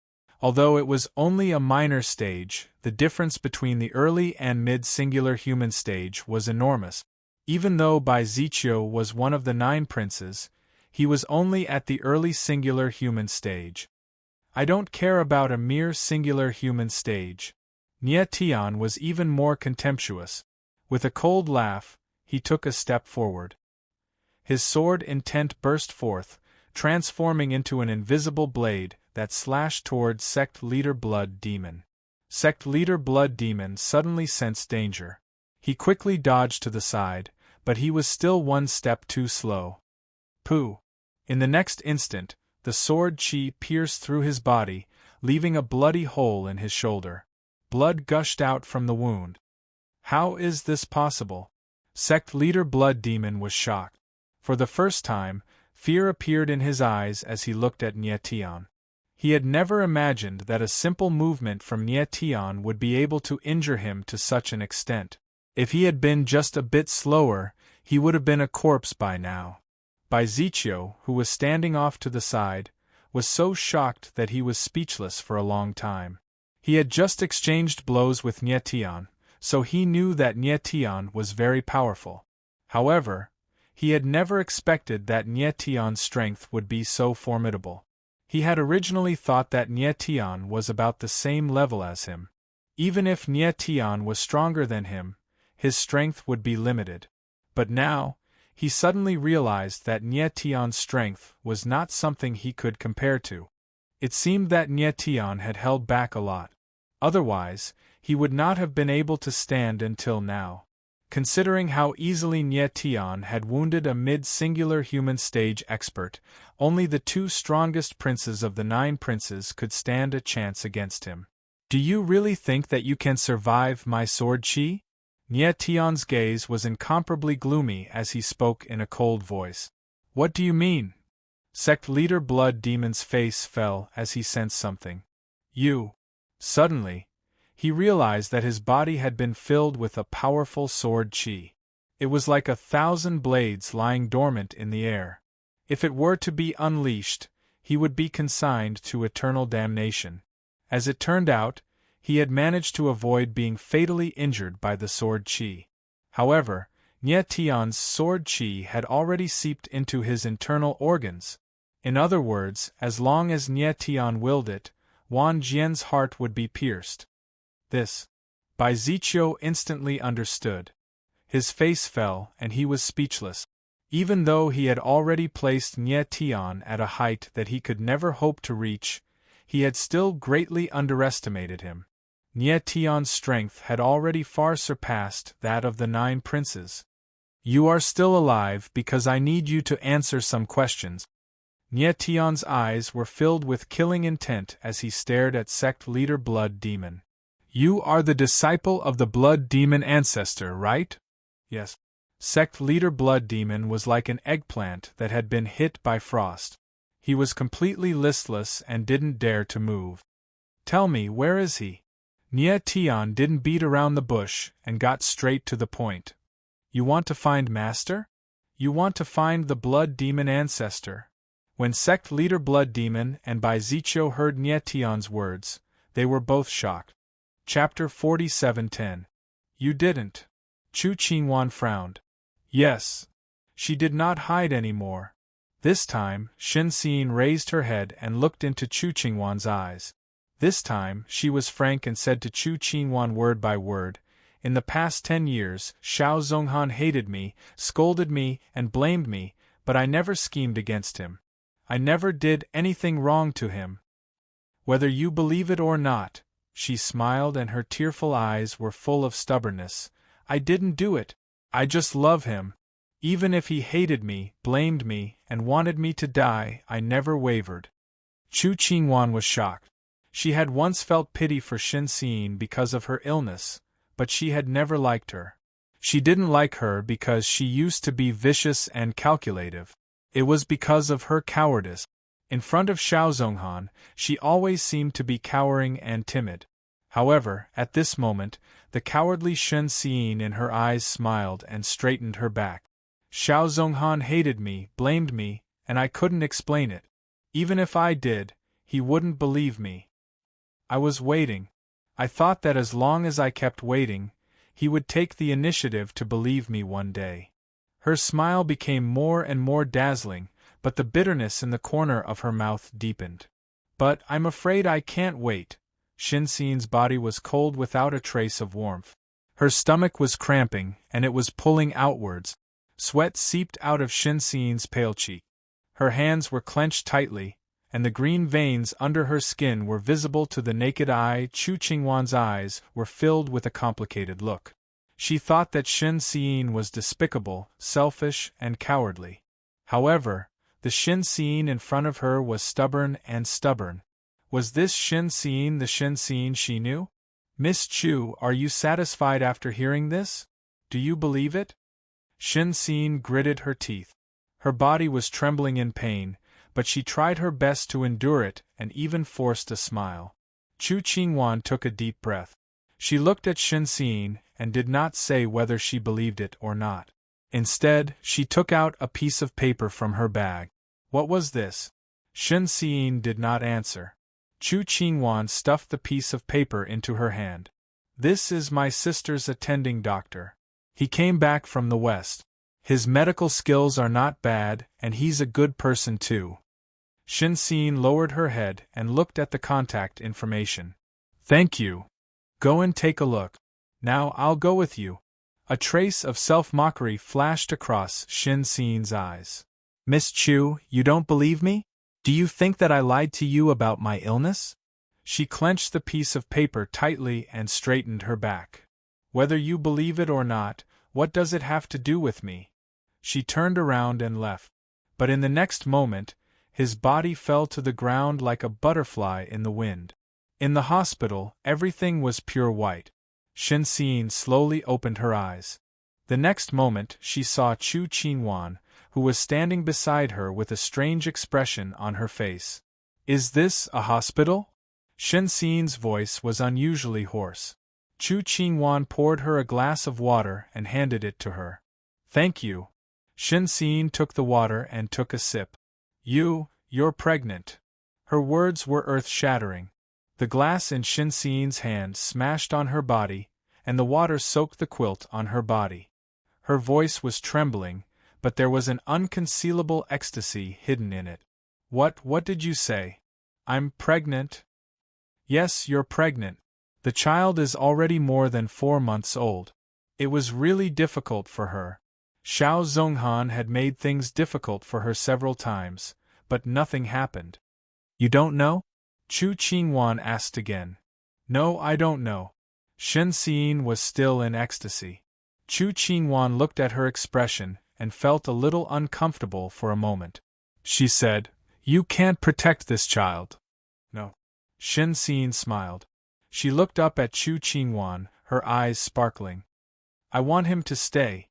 Speaker 1: Although it was only a minor stage, the difference between the early and mid-singular human stage was enormous. Even though Bai Zichu was one of the 9 princes, he was only at the early singular human stage. I don't care about a mere singular human stage. Nye Tian was even more contemptuous. With a cold laugh, he took a step forward. His sword intent burst forth, transforming into an invisible blade that slashed toward Sect Leader Blood Demon. Sect Leader Blood Demon suddenly sensed danger. He quickly dodged to the side, but he was still one step too slow. Pooh! In the next instant, the sword chi pierced through his body, leaving a bloody hole in his shoulder. Blood gushed out from the wound. How is this possible? Sect leader Blood Demon was shocked. For the first time, fear appeared in his eyes as he looked at Nietian. He had never imagined that a simple movement from Nietian would be able to injure him to such an extent. If he had been just a bit slower, he would have been a corpse by now. Zichio, who was standing off to the side, was so shocked that he was speechless for a long time. He had just exchanged blows with Nietian, so he knew that Nietian was very powerful. However, he had never expected that Nietian's strength would be so formidable. He had originally thought that Nietian was about the same level as him. Even if Nietian was stronger than him, his strength would be limited. But now, he suddenly realized that Nietian's strength was not something he could compare to. It seemed that Nietian had held back a lot. Otherwise, he would not have been able to stand until now. Considering how easily Nietian had wounded a mid-singular human stage expert, only the two strongest princes of the 9 princes could stand a chance against him. Do you really think that you can survive my sword chi? Nietian's gaze was incomparably gloomy as he spoke in a cold voice. What do you mean? Sect leader Blood Demon's face fell as he sensed something. You. Suddenly, he realized that his body had been filled with a powerful sword chi. It was like 1,000 blades lying dormant in the air. If it were to be unleashed, he would be consigned to eternal damnation. As it turned out, he had managed to avoid being fatally injured by the sword chi. However, Nietian's sword chi had already seeped into his internal organs. In other words, as long as Nietian willed it, Wan Jian's heart would be pierced. This. Zichio instantly understood. His face fell and he was speechless. Even though he had already placed Nietian at a height that he could never hope to reach, he had still greatly underestimated him. Nietian's strength had already far surpassed that of the 9 princes. You are still alive because I need you to answer some questions. Nietian's eyes were filled with killing intent as he stared at sect leader Blood Demon. You are the disciple of the Blood Demon ancestor, right? Yes. Sect leader Blood Demon was like an eggplant that had been hit by frost. He was completely listless and didn't dare to move. Tell me, where is he? Nietian didn't beat around the bush and got straight to the point. You want to find Master? You want to find the Blood Demon ancestor? When sect leader Blood Demon and Zichio heard Nietian's words, they were both shocked. Chapter 47:10. You didn't. Chu Qingwan frowned. Yes. She did not hide anymore. This time, Shen Xin raised her head and looked into Chu Qingwan's eyes. This time, she was frank and said to Chu Qingwan word by word, in the past 10 years, Xiao Zhonghan hated me, scolded me, and blamed me, but I never schemed against him. I never did anything wrong to him. Whether you believe it or not, she smiled and her tearful eyes were full of stubbornness, I didn't do it. I just love him. Even if he hated me, blamed me, and wanted me to die, I never wavered. Chu Qingwan was shocked. She had once felt pity for Shen Xin because of her illness, but she had never liked her. She didn't like her because she used to be vicious and calculative. It was because of her cowardice. In front of Xiao Zhonghan, she always seemed to be cowering and timid. However, at this moment, the cowardly Shen Xin in her eyes smiled and straightened her back. Xiao Zhonghan hated me, blamed me, and I couldn't explain it. Even if I did, he wouldn't believe me. I was waiting. I thought that as long as I kept waiting, he would take the initiative to believe me one day. Her smile became more and more dazzling, but the bitterness in the corner of her mouth deepened. But I'm afraid I can't wait. Shen Xin's body was cold without a trace of warmth. Her stomach was cramping, and it was pulling outwards. Sweat seeped out of Shen Xin's pale cheek. Her hands were clenched tightly, and the green veins under her skin were visible to the naked eye. Chu Qingwan's eyes were filled with a complicated look. She thought that Shen Xin was despicable, selfish, and cowardly. However, the Shen Xin in front of her was stubborn and stubborn. Was this Shen Xin the Shen Xin she knew? Miss Chu, are you satisfied after hearing this? Do you believe it? Shin gritted her teeth. Her body was trembling in pain, but she tried her best to endure it and even forced a smile. Chu Qingwan took a deep breath. She looked at Shin and did not say whether she believed it or not. Instead, she took out a piece of paper from her bag. What was this? Shin did not answer. Chu Qingwan stuffed the piece of paper into her hand. This is my sister's attending doctor. He came back from the West. His medical skills are not bad, and he's a good person too. Shin lowered her head and looked at the contact information. Thank you. Go and take a look. Now I'll go with you. A trace of self-mockery flashed across Shin-Seen's eyes. Miss Chu, you don't believe me? Do you think that I lied to you about my illness? She clenched the piece of paper tightly and straightened her back. Whether you believe it or not, what does it have to do with me? She turned around and left. But in the next moment, his body fell to the ground like a butterfly in the wind. In the hospital, everything was pure white. Shin slowly opened her eyes. The next moment she saw Chu Qingwan, who was standing beside her with a strange expression on her face. Is this a hospital? Shin-Seen's voice was unusually hoarse. Chu Qingwan poured her a glass of water and handed it to her. Thank you. Shin-Seen took the water and took a sip. You're pregnant. Her words were earth-shattering. The glass in Shin-Seen's hand smashed on her body, and the water soaked the quilt on her body. Her voice was trembling, but there was an unconcealable ecstasy hidden in it. What did you say? I'm pregnant? Yes, you're pregnant. The child is already more than 4 months old. It was really difficult for her. Xiao Zhonghan had made things difficult for her several times, but nothing happened. You don't know? Chu Qingwan asked again. No, I don't know. Shin was still in ecstasy. Chu Qingwan looked at her expression and felt a little uncomfortable for a moment. She said, You can't protect this child. No. Shin smiled. She looked up at Chu Qingwan, her eyes sparkling. I want him to stay.